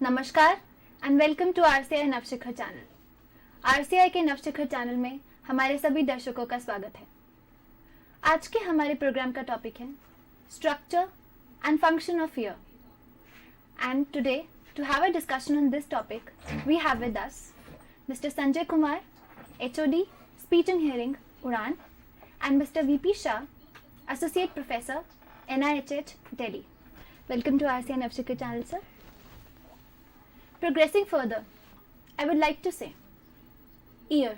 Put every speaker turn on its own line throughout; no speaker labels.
नमस्कार and welcome to RCI Navshikhar channel. RCI के Navshikhar channel में हमारे सभी दर्शकों का स्वागत है। आज के हमारे प्रोग्राम का टॉपिक है structure and function of ear. And today to have a discussion on this topic we have with us mister Sanjay Kumar, HOD speech and hearing Udaan, and mister VP Shah, associate professor NIHH Delhi. Welcome to RCI Navshikar channel, sir. Progressing further, I would like to say, ear.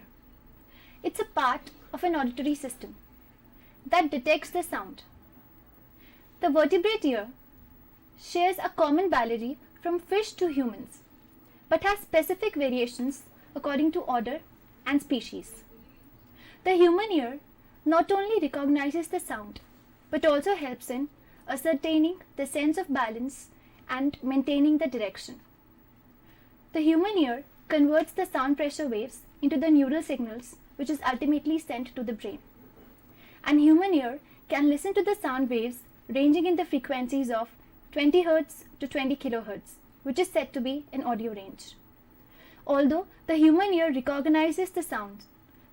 It's a part of an auditory system that detects the sound. The vertebrate ear shares a common boundary from fish to humans, but has specific variations according to order and species. The human ear not only recognizes the sound, but also helps in ascertaining the sense of balance and maintaining the direction. The human ear converts the sound pressure waves into the neural signals, which is ultimately sent to the brain. And human ear can listen to the sound waves ranging in the frequencies of 20 Hz to 20 kHz, which is said to be an audio range. Although the human ear recognizes the sounds,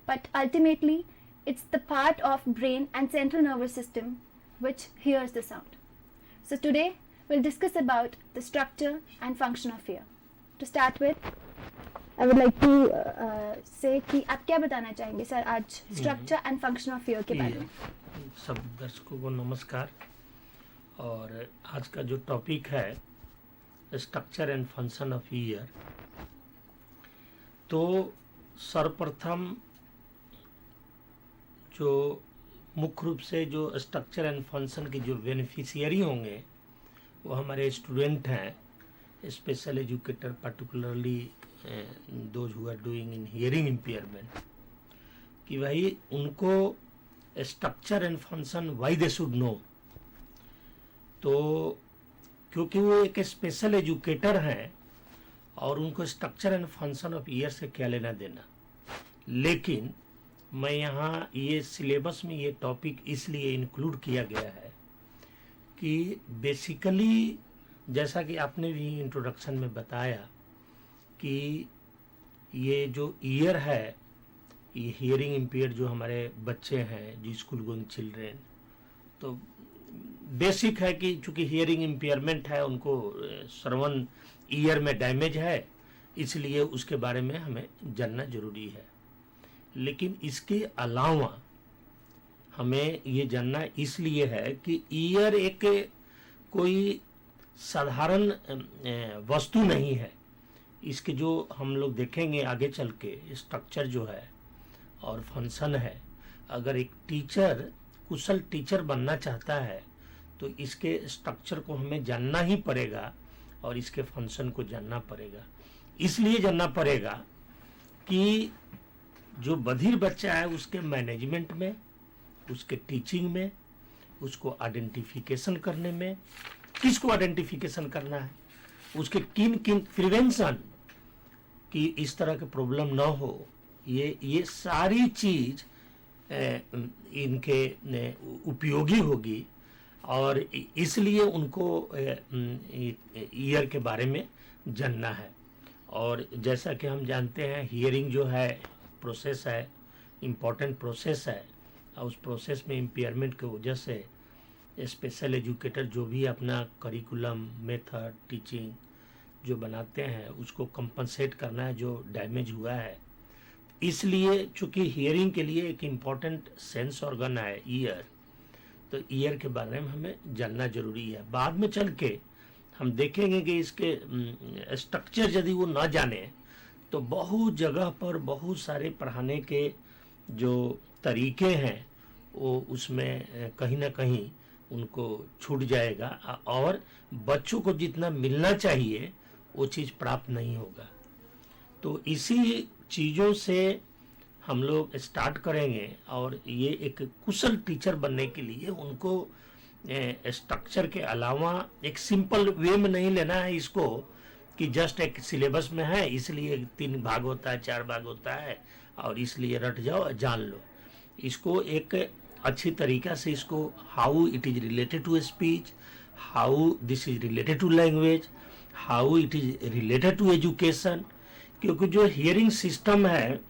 but ultimately it's the part of brain and central nervous system which hears the sound. So today we'll discuss about the structure and function of ear. To start with, I would like to say कि आप क्या बताना चाहेंगे sir आज structure and function of ear के बारे में?
सब दर्शकों को नमस्कार। और आज का जो टॉपिक है structure and function of year, तो सर्वप्रथम जो मुख्य रूप से जो स्ट्रक्चर एंड फंक्शन के जो बेनिफिशियरी होंगे वो हमारे स्टूडेंट हैं, special educator, particularly those who are doing in hearing impairment, कि भाई उनको structure and function why they should know. तो क्योंकि वो एक स्पेशल एजुकेटर हैं और उनको structure and function of ear से क्या लेना देना। लेकिन मैं यहाँ ये सिलेबस में ये टॉपिक इसलिए इंक्लूड किया गया है कि बेसिकली जैसा कि आपने भी इंट्रोडक्शन में बताया कि ये जो ईयर है, ये हियरिंग इम्पेयर्ड जो हमारे बच्चे हैं, जो स्कूल गोइंग चिल्ड्रेन, तो बेसिक है कि चूँकि हियरिंग इम्पेयरमेंट है, उनको श्रवण ईयर में डैमेज है, इसलिए उसके बारे में हमें जानना जरूरी है। लेकिन इसके अलावा हमें ये जानना इसलिए है कि ईयर एक कोई साधारण वस्तु नहीं है। इसके जो हम लोग देखेंगे आगे चल के स्ट्रक्चर जो है और फंक्शन है, अगर एक टीचर कुशल टीचर बनना चाहता है तो इसके स्ट्रक्चर को हमें जानना ही पड़ेगा और इसके फंक्शन को जानना पड़ेगा। इसलिए जानना पड़ेगा कि जो बधिर बच्चा है उसके मैनेजमेंट में, उसके टीचिंग में, उसको आइडेंटिफिकेशन करने में, किसको आइडेंटिफिकेशन करना है, उसके किन किन प्रिवेंशन कि इस तरह के प्रॉब्लम ना हो, ये सारी चीज इनके उपयोगी होगी। और इसलिए उनको ईयर के बारे में जानना है। और जैसा कि हम जानते हैं हियरिंग जो है प्रोसेस है, इम्पॉर्टेंट प्रोसेस है, और उस प्रोसेस में इम्पेयरमेंट की वजह से स्पेशल एजुकेटर जो भी अपना करिकुलम, मेथड, टीचिंग जो बनाते हैं उसको कंपनसेट करना है जो डैमेज हुआ है। इसलिए चूँकि हियरिंग के लिए एक इम्पॉर्टेंट सेंस ऑर्गन है ईयर, तो ईयर के बारे में हमें जानना जरूरी है। बाद में चल के हम देखेंगे कि इसके स्ट्रक्चर यदि वो ना जाने तो बहुत जगह पर बहुत सारे पढ़ाने के जो तरीके हैं वो उसमें कहीं ना कहीं उनको छूट जाएगा और बच्चों को जितना मिलना चाहिए वो चीज़ प्राप्त नहीं होगा। तो इसी चीज़ों से हम लोग स्टार्ट करेंगे और ये एक कुशल टीचर बनने के लिए उनको स्ट्रक्चर के अलावा एक सिंपल वे में नहीं लेना है इसको कि जस्ट एक सिलेबस में है इसलिए 3 भाग होता है, 4 भाग होता है और इसलिए रट जाओ जान लो। इसको एक अच्छी तरीका से इसको how it is related to speech, how this is related to language, how it is related to education, क्योंकि जो हियरिंग सिस्टम है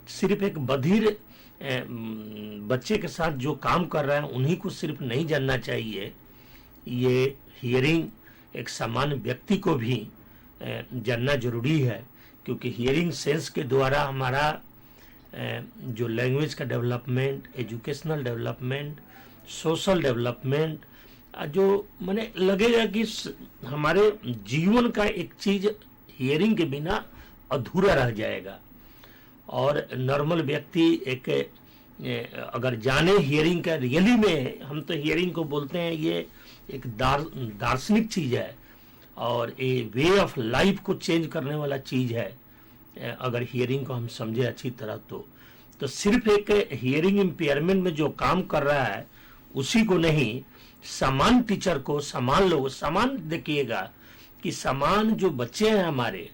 सिर्फ एक बधिर बच्चे के साथ जो काम कर रहा है उन्हीं को सिर्फ नहीं जानना चाहिए, ये हियरिंग एक सामान्य व्यक्ति को भी जानना जरूरी है, क्योंकि हियरिंग सेंस के द्वारा हमारा जो लैंग्वेज का development, educational development, social development, जो मैंने लगेगा कि हमारे जीवन का एक चीज हियरिंग के बिना अधूरा रह जाएगा। और नॉर्मल व्यक्ति एक अगर जाने हियरिंग का रियली में, हम तो हियरिंग को बोलते हैं ये एक दार्शनिक चीज है और ये वे ऑफ लाइफ को चेंज करने वाला चीज है। अगर हियरिंग को हम समझे अच्छी तरह तो सिर्फ एक हियरिंग इम्पेयरमेंट में जो काम कर रहा है उसी को नहीं, समान टीचर को, समान लोग, समान देखिएगा कि समान जो बच्चे हैं हमारे,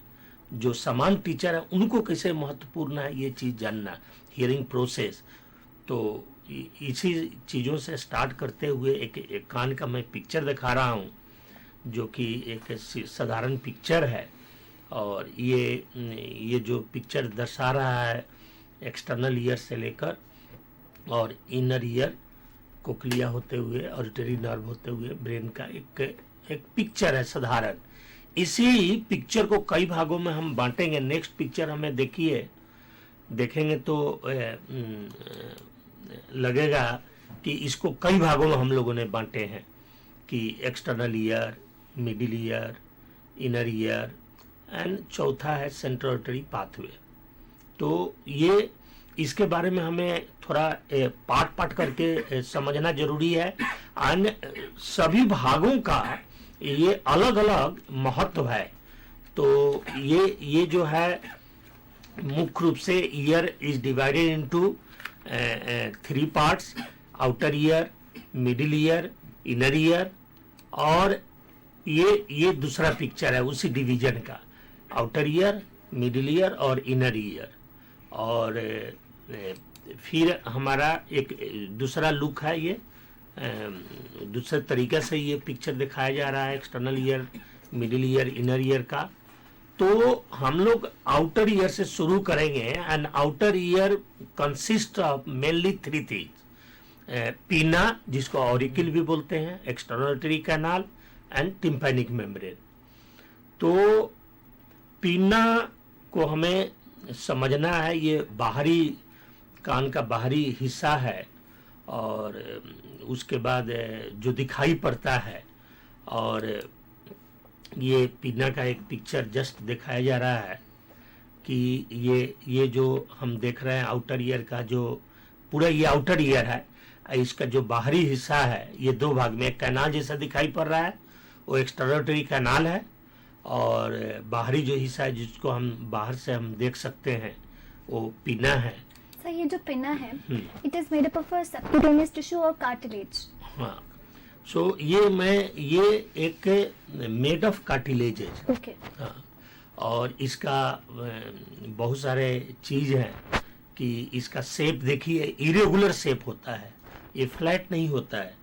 जो समान टीचर है उनको कैसे महत्वपूर्ण है ये चीज जानना, हियरिंग प्रोसेस। तो इसी चीजों से स्टार्ट करते हुए एक कान का मैं पिक्चर दिखा रहा हूँ जो कि एक साधारण पिक्चर है, और ये जो पिक्चर दर्शा रहा है एक्सटर्नल ईयर से लेकर और इनर ईयर, कोक्लिया होते हुए, ऑडिटरी नर्व होते हुए ब्रेन का एक पिक्चर है साधारण। इसी पिक्चर को कई भागों में हम बांटेंगे। नेक्स्ट पिक्चर हमें देखेंगे तो लगेगा कि इसको कई भागों में हम लोगों ने बांटे हैं कि external ear, middle ear, inner ear and चौथा है सेंट्रल ऑडिटरी पाथवे। तो ये इसके बारे में हमें थोड़ा पार्ट करके समझना जरूरी है। अन्य सभी भागों का ये अलग अलग महत्व है। तो ये जो है मुख्य रूप से year is divided into 3 parts, outer ear, middle ear, inner ear, और ये दूसरा पिक्चर है उसी डिवीजन का, आउटर ईयर, मिडिल ईयर और इनर ईयर। और फिर हमारा एक दूसरा लुक है, ये दूसरे तरीके से ये पिक्चर दिखाया जा रहा है external ear, middle ear, inner ear का। तो हम लोग आउटर ईयर से शुरू करेंगे and outer ear consist of mainly 3 things, पीना जिसको ऑरिकल भी बोलते हैं, external auditory canal and tympanic membrane. तो पीना को हमें समझना है, ये बाहरी कान का बाहरी हिस्सा है और उसके बाद जो दिखाई पड़ता है, और ये पीना का एक पिक्चर जस्ट दिखाया जा रहा है कि ये जो हम देख रहे हैं आउटर ईयर का, जो पूरा ये आउटर ईयर है, इसका जो बाहरी हिस्सा है ये 2 भाग में, एक कैनाल जैसा दिखाई पड़ रहा है वो एक्सटर्नल ऑडिटरी कैनाल है, और बाहरी जो हिस्सा है जिसको हम बाहर से हम देख सकते हैं वो पीना है।
सर ये जो पिना है it is made up of a subcutaneous tissue और कार्टिलेज।
हाँ, सो ये एक मेड ऑफ कार्टिलेजेज।
ओके।
हाँ, और इसका बहुत सारे चीज हैं कि इसका शेप देखिए, इरेगुलर शेप होता है, ये फ्लैट नहीं होता है।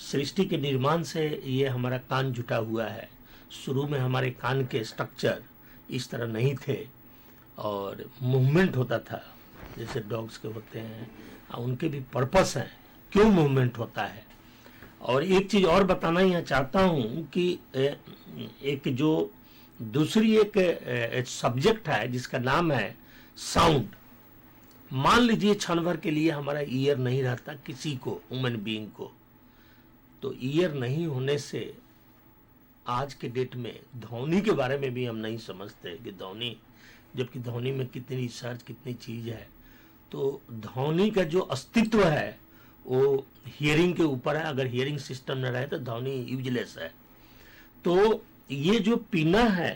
सृष्टि के निर्माण से ये हमारा कान जुटा हुआ है। शुरू में हमारे कान के स्ट्रक्चर इस तरह नहीं थे और मूवमेंट होता था जैसे डॉग्स के होते हैं, उनके भी पर्पस हैं क्यों मूवमेंट होता है। और एक चीज और बताना यहाँ चाहता हूँ कि एक जो दूसरी एक सब्जेक्ट है जिसका नाम है साउंड। मान लीजिए क्षण भर के लिए हमारा ईयर नहीं रहता किसी को, ह्यूमन बीइंग को, तो ईयर नहीं होने से आज के डेट में ध्वनि के बारे में भी हम नहीं समझते कि ध्वनि, जबकि ध्वनि में कितनी रिसर्च, कितनी चीज है। तो ध्वनि का जो अस्तित्व है वो हियरिंग के ऊपर है। अगर हियरिंग सिस्टम न रहे तो ध्वनि यूजलेस है। तो ये जो पीना है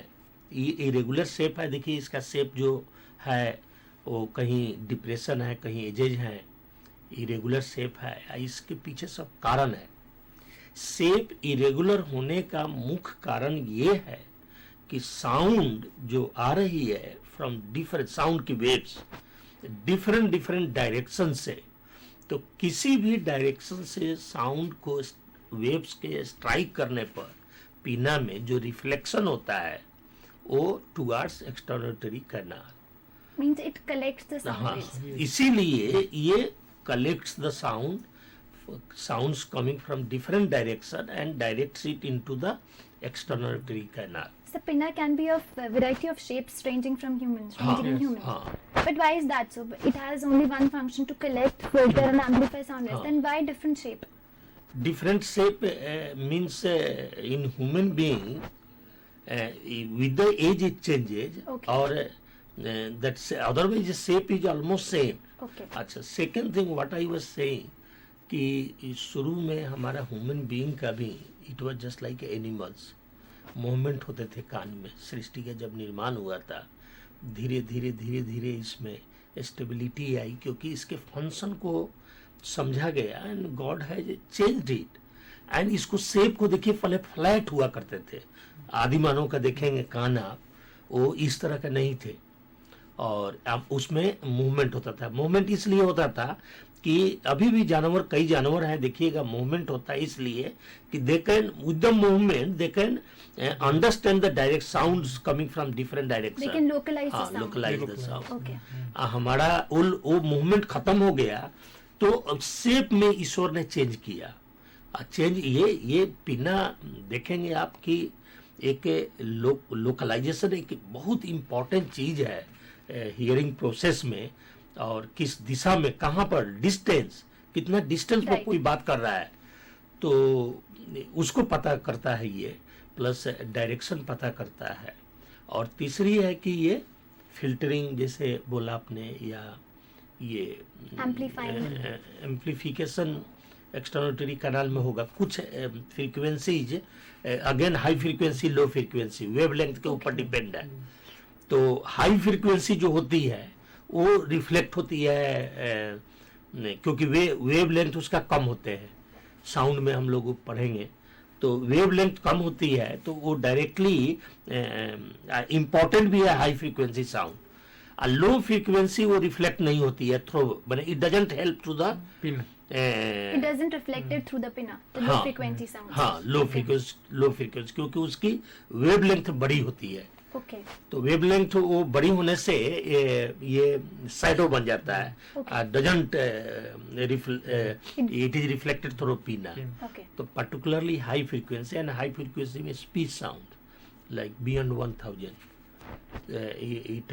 ये इरेगुलर शेप है। देखिए इसका शेप जो है वो कहीं डिप्रेशन है, कहीं एजेज है, इरेगुलर शेप है। इसके पीछे सब कारण है। शेप इरेगुलर होने का मुख्य कारण ये है कि साउंड जो आ रही है फ्रॉम डिफरेंट साउंड की वेव्स डिफरेंट डायरेक्शन से, तो किसी भी डायरेक्शन से साउंड को वेव्स के स्ट्राइक करने पर पीना में जो रिफ्लेक्शन होता है वो towards external auditory canal.
Means it collects the sound
हाँ,
waves.
इसीलिए ये collects the sounds coming from different direction and directs it into the external canal.
So pinna can be of a variety of shapes ranging from humans, ranging in humans.
हाँ,
But why is that so? It has only one function to collect, filter and amplify sound waves.
हाँ.
Then why different shape?
different shape means in human being with the age it changes.
Okay.
or that's otherwise the shape is almost same.
Okay.
अच्छा, second thing what I was saying कि शुरू में हमारा human being का भी it was just like animals, movement होते थे कान में। सृष्टि का जब निर्माण हुआ था धीरे धीरे धीरे धीरे इसमें स्टेबिलिटी आई, क्योंकि इसके फंक्शन को समझा गया and God has changed it. And इसको शेप को देखिए, पहले फ्लैट हुआ करते थे। आदि मानव का देखेंगे कान आप, वो इस तरह का नहीं थे और अब उसमें मूवमेंट होता था। मूवमेंट इसलिए होता था कि अभी भी जानवर, कई जानवर हैं देखिएगा, मूवमेंट होता है इसलिए कि they can with the movement they can understand the direct sounds coming from different direction.
They can localize the
हाँ,
sound.
Localise the sound.
Okay.
हमारा वो मूवमेंट खत्म हो गया तो शेप में ईश्वर ने चेंज किया। चेंज ये पिना देखेंगे आप कि एक लोकलाइजेशन एक बहुत इम्पोर्टेंट चीज है हियरिंग प्रोसेस में। और किस दिशा में, कहाँ पर, डिस्टेंस, कितना डिस्टेंस पर
Right.
कोई बात कर रहा है तो उसको पता करता है ये, प्लस डायरेक्शन पता करता है। और तीसरी है कि ये फिल्टरिंग जैसे बोला आपने, या ये एम्प्लीफिकेशन एक्सटर्नोटरी कैनाल में होगा। कुछ frequencies again high frequency low frequency wavelength के ऊपर डिपेंड है। तो हाई फ्रीक्वेंसी जो होती है वो रिफ्लेक्ट होती है क्योंकि वेवलेंथ उसका कम होते हैं। साउंड में हम लोग पढ़ेंगे तो वेवलेंथ कम होती है तो वो डायरेक्टली इम्पोर्टेंट भी है high frequency sound. Low frequency वो रिफ्लेक्ट नहीं होती है थ्रो, मैंने it doesn't help to the
pin.
It doesn't reflect it through the pinna, the low
हाँ,
frequency sounds.
हाँ, लो फ्रीक्वेंसी क्योंकि उसकी वेवलेंथ बड़ी होती है।
Okay.
तो वेवलेंथ वो बड़ी होने से ये शैडो बन जाता है।
Okay.
Doesn't it is reflected through pinna.
Okay.
तो particularly high frequency and high frequency में speech sound like beyond 1000 it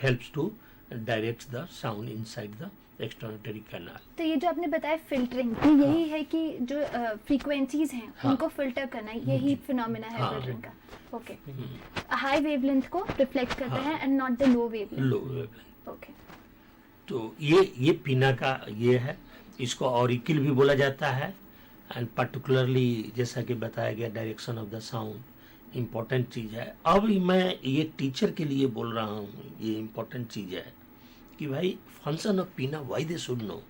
helps to direct the sound inside the external auditory canal.
तो ये जो आपने बताया फिल्टरिंग, तो यही है कि जो फ्रीक्वेंसीज हैं
हाँ.
उनको फिल्टर करना, यही फिनोमेना है
हाँ.
फिल्टरिंग का। ओके, हाई वेवलेंथ को रिफ्लेक्ट करते
हाँ.
हैं and not the low wavelength.
Low
okay,
तो ये पीना का ये है, इसको ऑरिकल भी बोला जाता है। एंड पर्टिकुलरली जैसा कि बताया गया direction of the sound important चीज़ है। अब मैं ये टीचर के लिए बोल रहा हूँ, ये इम्पोर्टेंट चीज़ है कि भाई फंक्शन ऑफ पीना वाई दे शुड नो,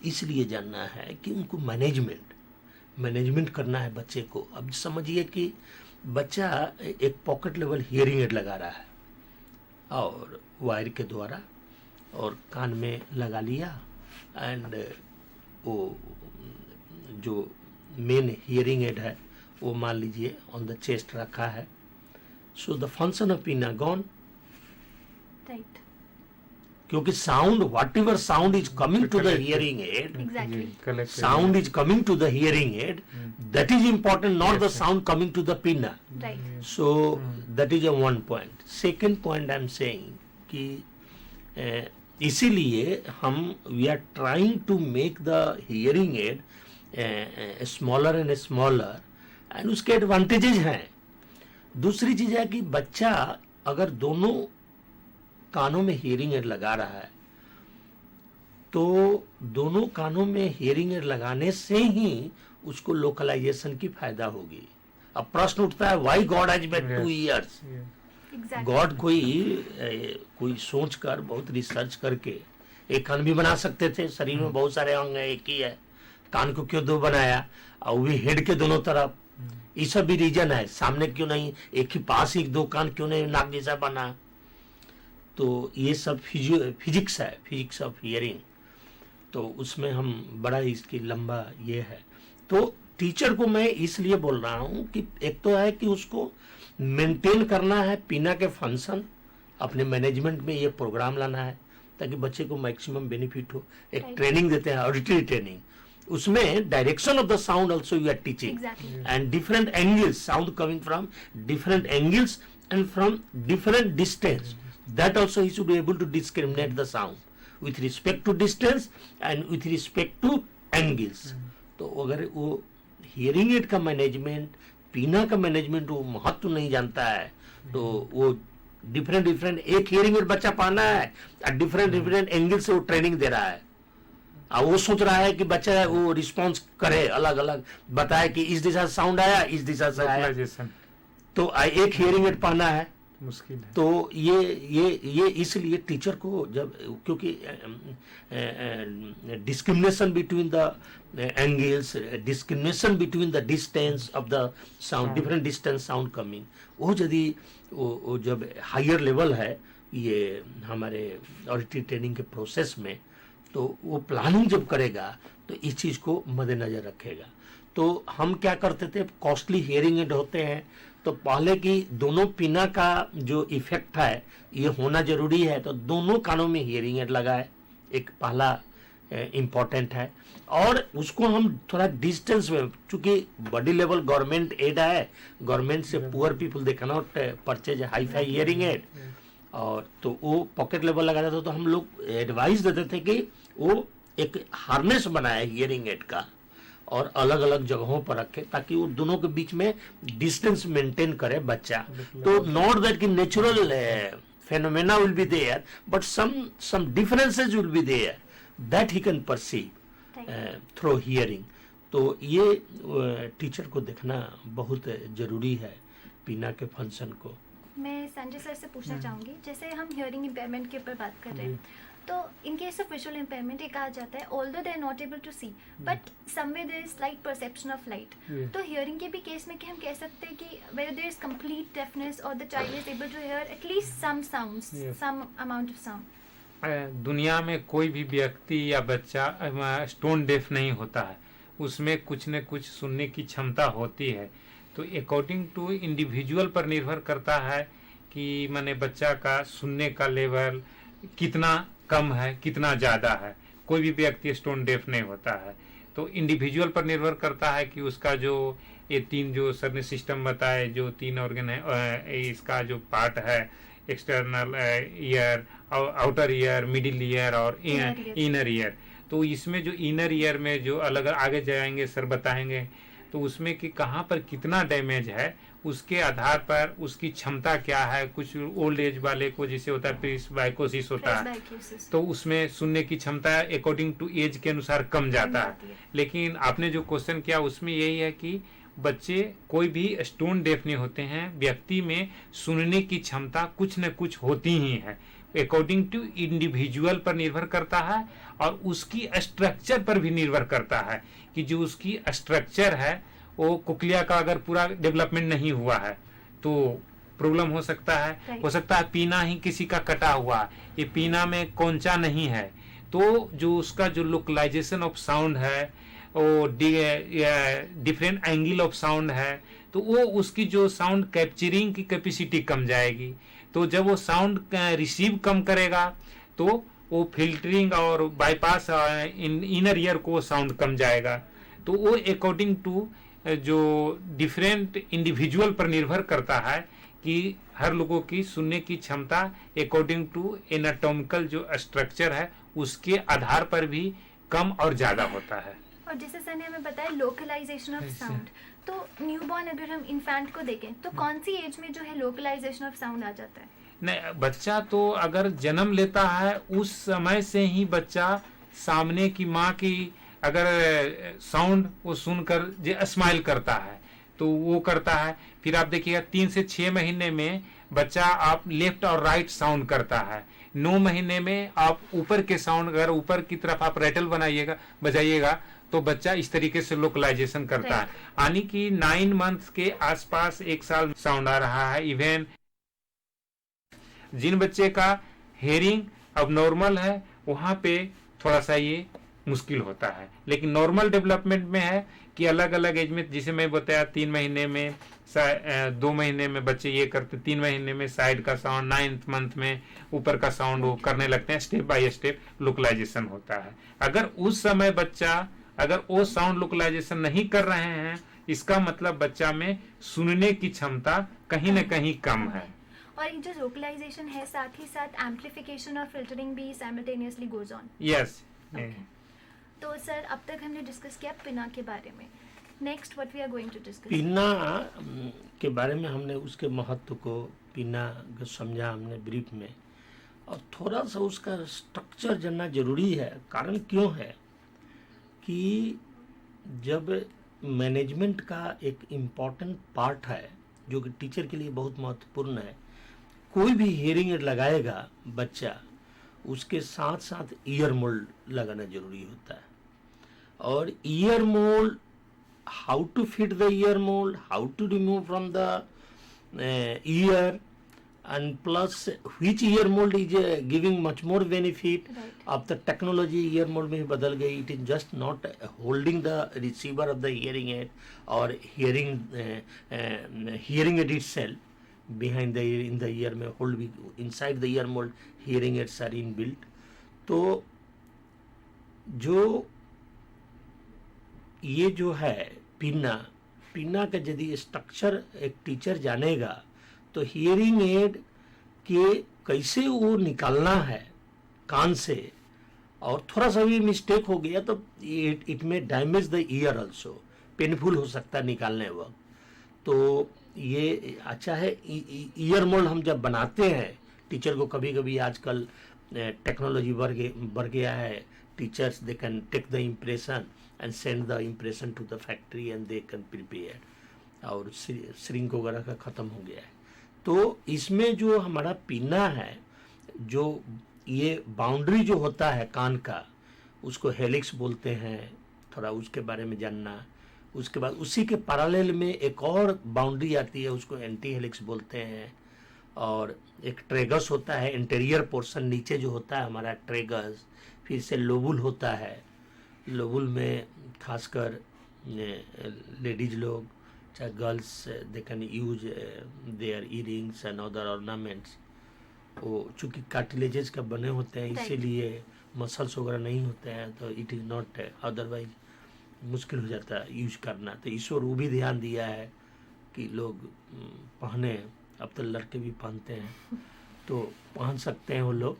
इसलिए जानना है कि उनको मैनेजमेंट करना है बच्चे को। अब समझिए कि बच्चा एक पॉकेट लेवल हियरिंग एड लगा रहा है और वायर के द्वारा और कान में लगा लिया एंड वो जो मेन हियरिंग एड है वो मान लीजिए ऑन द चेस्ट रखा है। So the function of pinna gone,
right,
क्योंकि sound whatever sound is coming to the hearing aid,
exactly,
sound is coming to the hearing aid, that is important, not the sound coming to the pinna.
Right,
So that is a one point. Second point I am saying कि इसीलिए हम we are trying to make the hearing aid smaller and smaller and उसके advantages हैं। दूसरी चीज है कि बच्चा अगर दोनों कानों में हियरिंग एड लगा रहा है तो दोनों कानों में हियरिंग एड लगाने से ही उसको लोकलाइजेशन की फायदा होगी। अब प्रश्न उठता है why God has made 2 years.
Exactly,
God कोई सोच कर बहुत रिसर्च करके एक कान भी बना सकते थे, शरीर में बहुत सारे अंग है, एक ही है, कान को क्यों 2 बनाया और वो भी हेड के दोनों तरफ। ये सब भी रीजन है, सामने क्यों नहीं, एक ही पास ही 2 कान क्यों नहीं नाक जैसा बना। तो ये सब फिजिक्स है, फिजिक्स ऑफ हियरिंग। तो उसमें हम बड़ा इसकी लंबा ये है। तो टीचर को मैं इसलिए बोल रहा हूँ कि एक तो है कि उसको मेंटेन करना है पीना के फंक्शन, अपने मैनेजमेंट में ये प्रोग्राम लाना है ताकि बच्चे को मैक्सिमम बेनिफिट हो। एक ट्रेनिंग देते हैं ऑडिटरी ट्रेनिंग, उसमें direction of the sound also you are teaching and different angles, sound coming from different angles and from different distance, that also he should be able to discriminate the sound with respect to distance and with respect to angles. तो अगर वो hearing aid का management, पीना का management वो महत्व नहीं जानता है तो वो डिफरेंट एक हियरिंग एड बच्चा पाना है और डिफरेंट एंगल से वो ट्रेनिंग दे रहा है और वो सोच रहा है कि बच्चा वो रिस्पॉन्स करे, अलग अलग बताए कि इस दिशा से साउंड आया, इस दिशा से आया, तो एक हियरिंग एड पाना है
मुश्किल है।
तो ये इसलिए टीचर को जब, क्योंकि discrimination between the angles, discrimination between the distance of the sound, different distance sound coming, वो यदि वो जब हायर लेवल है ये हमारे ऑडिटरी ट्रेनिंग के प्रोसेस में, तो वो प्लानिंग जब करेगा तो इस चीज़ को मद्देनजर रखेगा। तो हम क्या करते थे, कॉस्टली हियरिंग एड होते हैं तो पहले की दोनों पिना का जो इफेक्ट है ये होना जरूरी है, तो दोनों कानों में हियरिंग एड लगाए, एक पहला इम्पोर्टेंट है। और उसको हम थोड़ा डिस्टेंस में, चूंकि बॉडी लेवल गवर्नमेंट एड है, गवर्नमेंट से poor people they can not purchase hi fi hearing aid, और तो वो पॉकेट लेवल लगाता था। तो हम लोग एडवाइस देते थे कि वो एक हार्नेस बनाए हियरिंग एड का और अलग अलग जगहों पर रखे ताकि वो दोनों के बीच में डिस्टेंस मेंटेन करे बच्चा। तो नॉट दैट कि natural phenomena will be there, but some differences will be there that he can perceive through hearing. तो ये टीचर को देखना बहुत जरूरी है पीना के फंक्शन को।
मैं संजय सर से पूछना चाहूँगी, जैसे हम हियरिंग इम्पेयरमेंट के ऊपर बात कर रहे हैं, तो in case of visual impairment ये कहा जाता है although they are not able to see but somewhere there is slight perception of light. तो हियरिंग के भी केस में कि हम कह सकते हैं कि where there is complete deafness और the child is able to hear at least some sounds, some amount of sound.
दुनिया में कोई भी व्यक्ति या बच्चा स्टोन डेफ नहीं होता है, उसमें कुछ न कुछ सुनने की क्षमता होती है। तो अकॉर्डिंग टू इंडिविजुअल पर निर्भर करता है कि माने बच्चा का सुनने का लेवल कितना कम है, कितना ज़्यादा है। कोई भी व्यक्ति स्टोन डेफ नहीं होता है, तो इंडिविजुअल पर निर्भर करता है कि उसका जो ये तीन जो सर ने सिस्टम बताए, जो तीन ऑर्गन है, इसका जो पार्ट है external ear, outer ear, middle ear और इनर ईयर, तो इसमें जो इनर ईयर में जो अलग आगे जाएंगे सर बताएंगे, तो उसमें कि कहाँ पर कितना डैमेज है उसके आधार पर उसकी क्षमता क्या है। कुछ ओल्ड एज वाले को जैसे होता है प्रेस्बाइकोसिस होता है, तो उसमें सुनने की क्षमता अकॉर्डिंग टू एज के अनुसार कम जाता है। लेकिन आपने जो क्वेश्चन किया उसमें यही है कि बच्चे कोई भी स्टोन डेफ नहीं होते हैं, व्यक्ति में सुनने की क्षमता कुछ न कुछ होती ही है। अकॉर्डिंग टू इंडिविजुअल पर निर्भर करता है और उसकी स्ट्रक्चर पर भी निर्भर करता है कि जो उसकी स्ट्रक्चर है वो कोक्लिया का अगर पूरा डेवलपमेंट नहीं हुआ है तो प्रॉब्लम हो सकता है। हो सकता है पीना ही किसी का कटा हुआ, ये पीना में कौनचा नहीं है, तो जो उसका जो लोकलाइजेशन ऑफ साउंड है, वो डिफरेंट एंगल ऑफ साउंड है, तो वो उसकी जो साउंड कैप्चरिंग की कैपेसिटी कम जाएगी। तो जब वो साउंड रिसीव कम करेगा तो वो फिल्टरिंग और बाईपास इनर ईयर को साउंड कम जाएगा। तो वो अकॉर्डिंग टू जो डिफरेंट इंडिविजुअल पर निर्भर करता है कि हर लोगों की सुनने की क्षमता अकॉर्डिंग टू एनाटॉमिकल जो स्ट्रक्चर है उसके आधार पर भी कम और ज्यादा होता है।
और जैसे सर ने हमें बताया लोकलाइजेशन ऑफ साउंड, तो न्यूबॉर्न अगर हम इन्फेंट को देखें तो कौन सी एज में जो है लोकलाइजेशन ऑफ साउंड आ जाता है?
नहीं, बच्चा तो अगर जन्म लेता है उस समय से ही बच्चा सामने की माँ की अगर साउंड वो सुनकर स्माइल करता है तो वो करता है। फिर आप देखिएगा 3 से 6 महीने में बच्चा आप लेफ्ट और राइट साउंड करता है। 9 महीने में आप ऊपर के साउंड, अगर ऊपर की तरफ आप रैटल बजाइएगा तो बच्चा इस तरीके से लोकलाइजेशन करता है। यानी कि 9 मंथ के आसपास 1 साल साउंड आ रहा है। इवन जिन बच्चे का हेयरिंग अब नॉर्मल है वहां पे थोड़ा सा ये मुश्किल होता है, लेकिन नॉर्मल डेवलपमेंट में है कि अलग अलग एज में, जिसे मैं बताया 3 महीने में 2 महीने में बच्चे ये करते, 3 महीने में साइड का साउंड, 9th मंथ में ऊपर का साउंड वो करने लगते हैं। स्टेप बाय स्टेप लोकलाइजेशन होता है। अगर उस समय बच्चा अगर वो साउंड लोकलाइजेशन नहीं कर रहे हैं, इसका मतलब बच्चा में सुनने की क्षमता कहीं ना कहीं कम है।
और ये जो लोकलाइजेशन है, साथ ही साथ एम्पलीफिकेशन और फिल्टरिंग भी साइमल्टेनियसली गोज ऑन।
यस।
तो सर अब तक हमने डिस्कस किया पिना के बारे में। Next what we are going to discuss?
Pinna के बारे में हमने उसके महत्व को, पिना को समझा हमने ब्रीफ में, और थोड़ा सा उसका स्ट्रक्चर जानना जरूरी है। कारण क्यों है कि जब मैनेजमेंट का एक इम्पॉर्टेंट पार्ट है जो कि टीचर के लिए बहुत महत्वपूर्ण है, कोई भी हियरिंग एड लगाएगा बच्चा, उसके साथ साथ ईयर मोल्ड लगाना जरूरी होता है। और ear mould, how to fit the ear mould, how to remove from the ear, and plus which ear mold is giving much more benefit.
Right.
अब the technology ear mold में बदल गई. It is just not holding the receiver of the hearing aid or hearing aid itself behind the in the ear में hold भी, inside the ear mold hearing aids are inbuilt. तो जो ये जो है पिना का यदि स्ट्रक्चर एक टीचर जानेगा तो हियरिंग एड के कैसे वो निकालना है कान से, और थोड़ा सा भी मिस्टेक हो गया तो इट में damage the year also, painful हो सकता है निकालने वक्त। तो ये अच्छा है। ईयर मोल्ड हम जब बनाते हैं टीचर को, कभी कभी आजकल टेक्नोलॉजी बढ़ गया है, teachers they can take the impression and send the impression to the factory and they can prepare, और श्रिंक वगैरह का ख़त्म हो गया है। तो इसमें जो हमारा पिना है, जो ये बाउंड्री जो होता है कान का, उसको हेलिक्स बोलते हैं, थोड़ा उसके बारे में जानना। उसके बाद उसी के पैरेलल में एक और बाउंड्री आती है, उसको एंटी हेलिक्स बोलते हैं। और एक ट्रेगस होता है, इंटीरियर पोर्शन नीचे जो होता है हमारा ट्रेगस। फिर से लोबुल होता है, लोबुल में खासकर लेडीज लोग, चाहे girls, they can use their earrings and other ornaments. वो चूँकि कार्टिलेजेस का बने होते हैं, इसीलिए मसल्स वगैरह नहीं होते हैं, तो इट इज़ नॉट, अदरवाइज मुश्किल हो जाता है यूज करना। तो ईश्वर वो भी ध्यान दिया है कि लोग पहने, अब तो लड़के भी पहनते हैं, तो पहन सकते हैं वो लोग।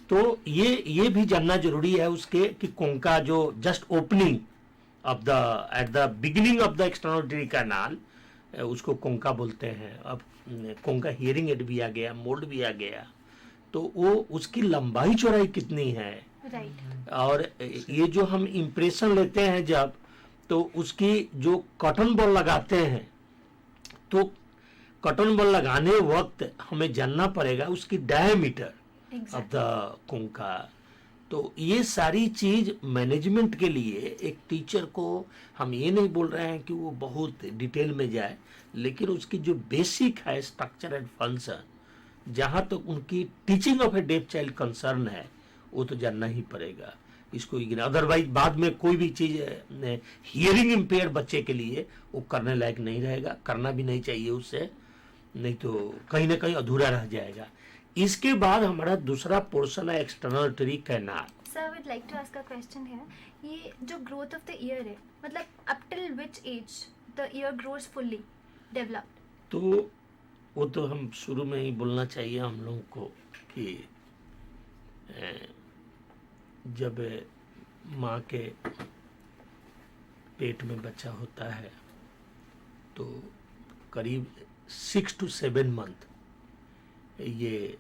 तो ये भी जानना जरूरी है उसके कि कोंका जो just opening of the at the beginning of the external canal, उसको कोंका बोलते हैं। अब कोंका हियरिंग एड भी आ गया, मोल्ड भी आ गया, तो वो उसकी लंबाई चौड़ाई कितनी है।
Right.
और ये जो हम इम्प्रेशन लेते हैं जब, तो उसकी जो कॉटन बॉल लगाते हैं, तो कॉटन बॉल लगाने वक्त हमें जानना पड़ेगा उसकी डायमीटर ऑफ द कोंका। तो ये सारी चीज मैनेजमेंट के लिए एक टीचर को, हम ये नहीं बोल रहे हैं कि वो बहुत डिटेल में जाए, लेकिन उसकी जो बेसिक है स्ट्रक्चर एंड फंक्शन, जहाँ तक तो उनकी teaching of a deaf child concern है, वो तो जानना ही पड़ेगा। इसको अदरवाइज बाद में कोई भी चीज हियरिंग इम्पेयर बच्चे के लिए वो करने लायक नहीं रहेगा, करना भी नहीं चाहिए उससे, नहीं तो कहीं ना कहीं अधूरा रह जाएगा। इसके बाद हमारा दूसरा पोर्शन है external tree canal.
Sir, I would like to ask a question here. ये जो ग्रोथ ऑफ द ईयर है, मतलब up till which age the ear grows fully developed?
तो वो तो हम शुरू में ही बोलना चाहिए हम लोगों को कि जब माँ के पेट में बच्चा होता है तो करीब 6 to 7 मंथ ये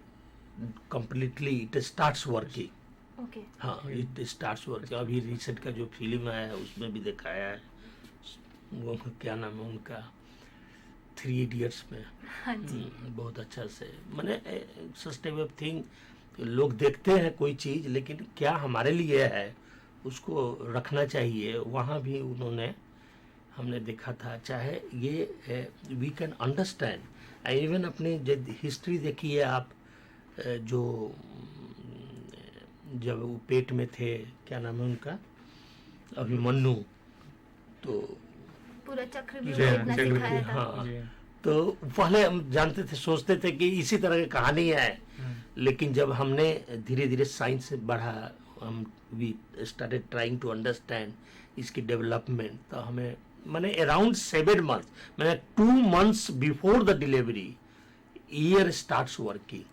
completely it starts working.
Okay.
हाँ, इट स्टार्ट्स वर्किंग। अभी रिसेंट का जो फिल्म आया है उसमें भी दिखाया है, वो क्या नाम है उनका, 3 इडियट्स में।
हाँ जी।
बहुत अच्छा से, मैंने सच टाइप ऑफ थिंग, लोग देखते हैं कोई चीज़, लेकिन क्या हमारे लिए है उसको रखना चाहिए। वहाँ भी उन्होंने, हमने देखा था, चाहे ये वी कैन अंडरस्टैंड। इवन अपनी हिस्ट्री देखिए आप, जो जब वो पेट में थे, क्या नाम है उनका, अभिमन्यु, तो
पूरा चक्र भी
जी,
उनको इतना
चक्र भी,
सिखाया था।
हाँ।
जी।
तो पहले हम जानते थे, सोचते थे कि इसी तरह की कहानी है, लेकिन जब हमने धीरे धीरे साइंस से बढ़ा, हम we started trying to understand इसकी डेवलपमेंट, तो हमें मैंने अराउंड 7 months, मैंने 2 months before the delivery ear starts working.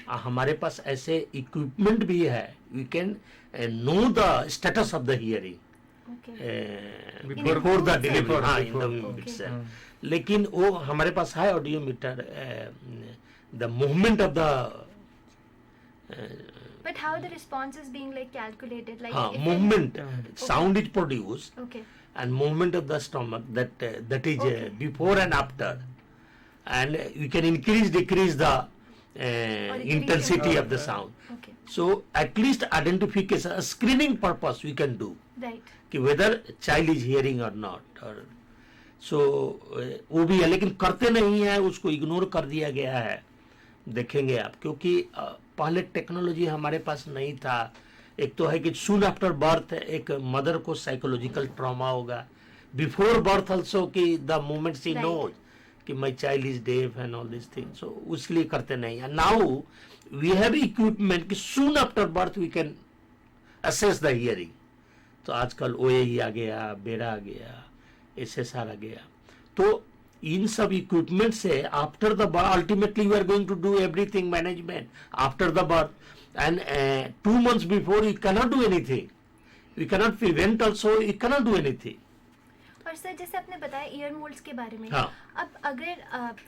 हमारे पास ऐसे इक्विपमेंट भी है, we can know the status of the hearing
Before-
before the
Before-
delivery, हाँ, in
before-
the
Okay.
itself. लेकिन वो हमारे पास है audiometer, the movement of the
But how the response is being like calculated, like
हाँ
if it-
movement,
Okay.
Sound is produced
Okay.
and movement of the stomach, that is
Okay.
before and after, and you can increase decrease the
decrease
intensity
the-
of the sound.
Okay.
So at least identification, a screening purpose we can do
Right.
कि whether child is hearing or not, or so वो भी है, लेकिन करते नहीं है, उसको ignore कर दिया गया है। देखेंगे आप, क्योंकि पहले टेक्नोलॉजी हमारे पास नहीं था। एक तो है कि सून आफ्टर बर्थ एक मदर को साइकोलॉजिकल ट्रॉमा होगा, बिफोर बर्थ ऑल्सो कि the moment she
Right.
Knows कि my child is deaf and all this thing, so उसके लिए करते नहीं है। नाउ वी हैव इक्विपमेंट कि soon after birth we can assess the hearing. तो आजकल OAE आ गया, बेरा आ गया, SSR आ गया, तो इन सब इक्विपमेंट से after the birth ultimately we are going to do everything management after the birth, and 2 months before you cannot do anything, you cannot prevent also, you cannot do anything.
और sir जैसे आपने बताया year moulds के बारे में,
हाँ।
अब अगर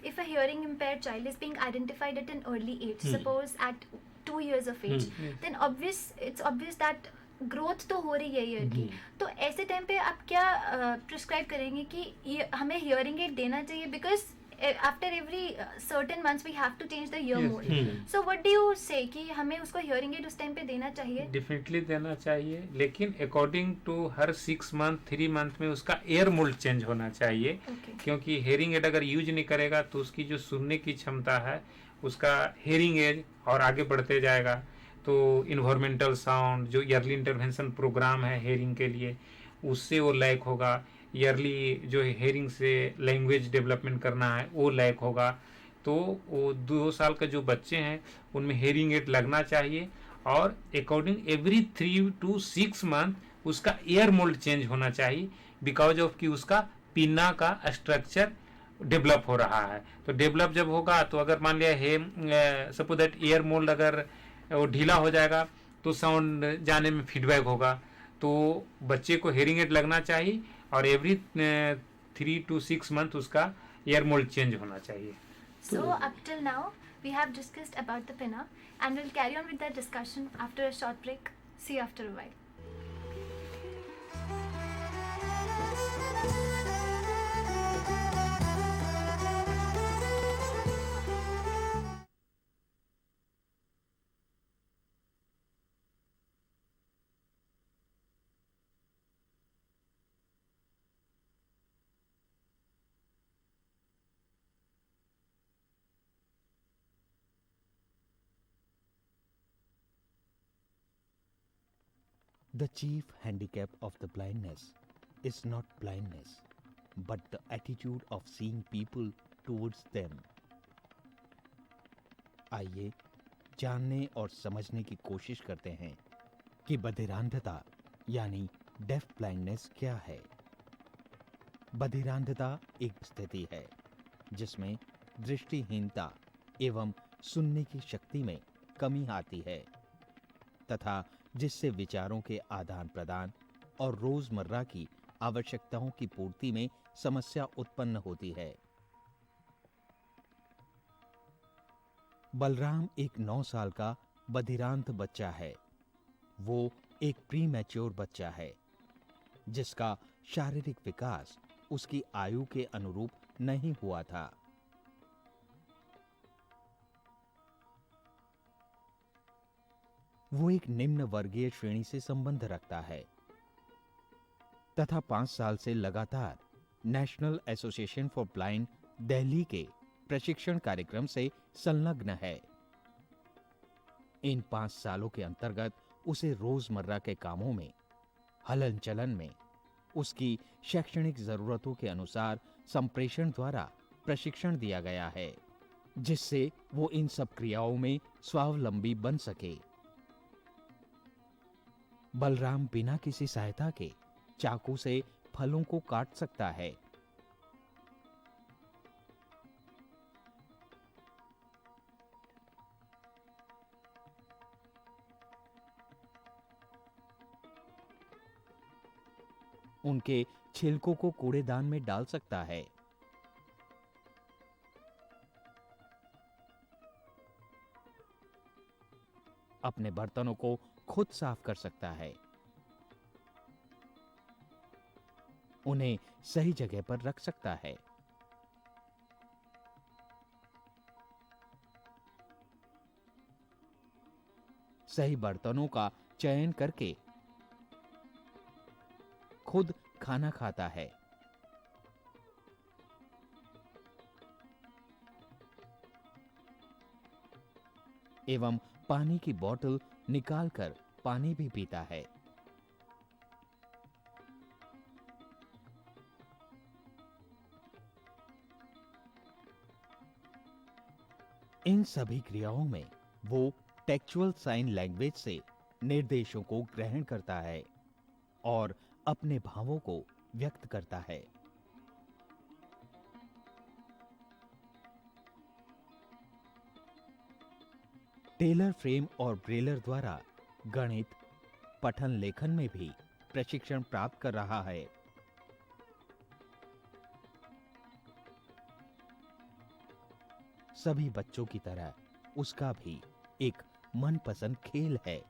if a hearing impaired child is being identified at an early age, suppose at 2 years of age, then it's obvious that growth तो हो रही है ईयर की, तो ऐसे टाइम पे आप क्या प्रिस्क्राइब करेंगे कि हमें हियरिंग एड देना चाहिए, because after every certain months we have to change the ear
Yes.
Mould, so what do you say कि हमें उसको हियरिंग एड उस टाइम पे देना चाहिए?
डेफिनेटली देना चाहिए, लेकिन according to her 6 month 3 month में उसका एयर मोल्ड चेंज होना चाहिए।
Okay.
क्योंकि हेयरिंग एड अगर यूज नहीं करेगा तो उसकी जो सुनने की क्षमता है, उसका हेयरिंग एज और आगे बढ़ते जाएगा। तो इन्वायरमेंटल साउंड जो ईयरली इंटरवेंशन प्रोग्राम है हेयरिंग के लिए, उससे वो लैक होगा। ईयरली जो हेयरिंग से लैंग्वेज डेवलपमेंट करना है वो लैक होगा। तो वो 2 साल के जो बच्चे हैं उनमें हेयरिंग एड लगना चाहिए, और अकॉर्डिंग एवरी 3 to 6 month उसका एयर मोल्ड चेंज होना चाहिए, बिकॉज ऑफ कि उसका पिन्ना का स्ट्रक्चर डेवलप हो रहा है। तो डेवलप जब होगा तो अगर मान लिया है सपोज दैट एयर मोल्ड अगर वो ढीला हो जाएगा तो साउंड जाने में फीडबैक होगा। तो बच्चे को हेयरिंग एड लगना चाहिए और एवरी 3 to 6 month उसका एयर मोल्ड चेंज होना चाहिए।
So up till now we have discussed about the pinna, and we'll carry on with that discussion after a short break. See you after a while.
The chief handicap of the blindness is not blindness, but the attitude of seeing people towards them. आइए जानने और समझने की कोशिश करते हैं कि बधिरांधता यानी डेफ ब्लाइंडनेस क्या है। बधिरांधता एक स्थिति है जिसमें दृष्टिहीनता एवं सुनने की शक्ति में कमी आती है तथा जिससे विचारों के आदान प्रदान और रोजमर्रा की आवश्यकताओं की पूर्ति में समस्या उत्पन्न होती है। बलराम एक 9 साल का बधिरांत बच्चा है। वो एक प्री मैच्योर बच्चा है जिसका शारीरिक विकास उसकी आयु के अनुरूप नहीं हुआ था। वो एक निम्न वर्गीय श्रेणी से संबंध रखता है तथा 5 साल से लगातार national association for blind Delhi के प्रशिक्षण कार्यक्रम से संलग्न है। इन 5 सालों के अंतर्गत उसे रोजमर्रा के कामों में, हलन चलन में, उसकी शैक्षणिक जरूरतों के अनुसार संप्रेषण द्वारा प्रशिक्षण दिया गया है, जिससे वो इन सब क्रियाओं में स्वावलंबी बन सके। बलराम बिना किसी सहायता के चाकू से फलों को काट सकता है। उनके छिलकों को कूड़ेदान में डाल सकता है। अपने बर्तनों को खुद साफ कर सकता है। उन्हें सही जगह पर रख सकता है। सही बर्तनों का चयन करके खुद खाना खाता है। एवं पानी की बोतल निकालकर पानी भी पीता है। इन सभी क्रियाओं में वो टेक्चुअल साइन लैंग्वेज से निर्देशों को ग्रहण करता है और अपने भावों को व्यक्त करता है। टेलर फ्रेम और ब्रेलर द्वारा गणित, पठन लेखन में भी प्रशिक्षण प्राप्त कर रहा है। सभी बच्चों की तरह उसका भी एक मनपसंद खेल है।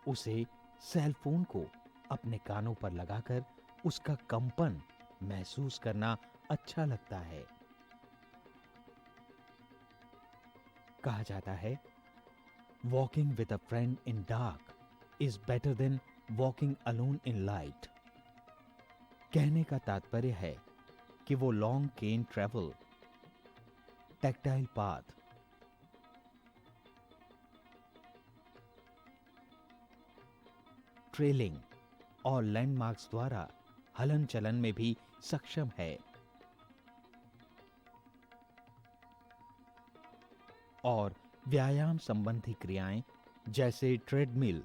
उसे सेलफोन को अपने कानों पर लगाकर उसका कंपन महसूस करना अच्छा लगता है। कहा जाता है, walking with a friend in dark is better than walking alone in light. कहने का तात्पर्य है कि वो लॉन्ग केन ट्रेवल, टैक्टाइल पाथ, ट्रेलिंग और लैंडमार्क्स द्वारा हलन चलन में भी सक्षम है और व्यायाम संबंधी क्रियाएं जैसे ट्रेडमिल,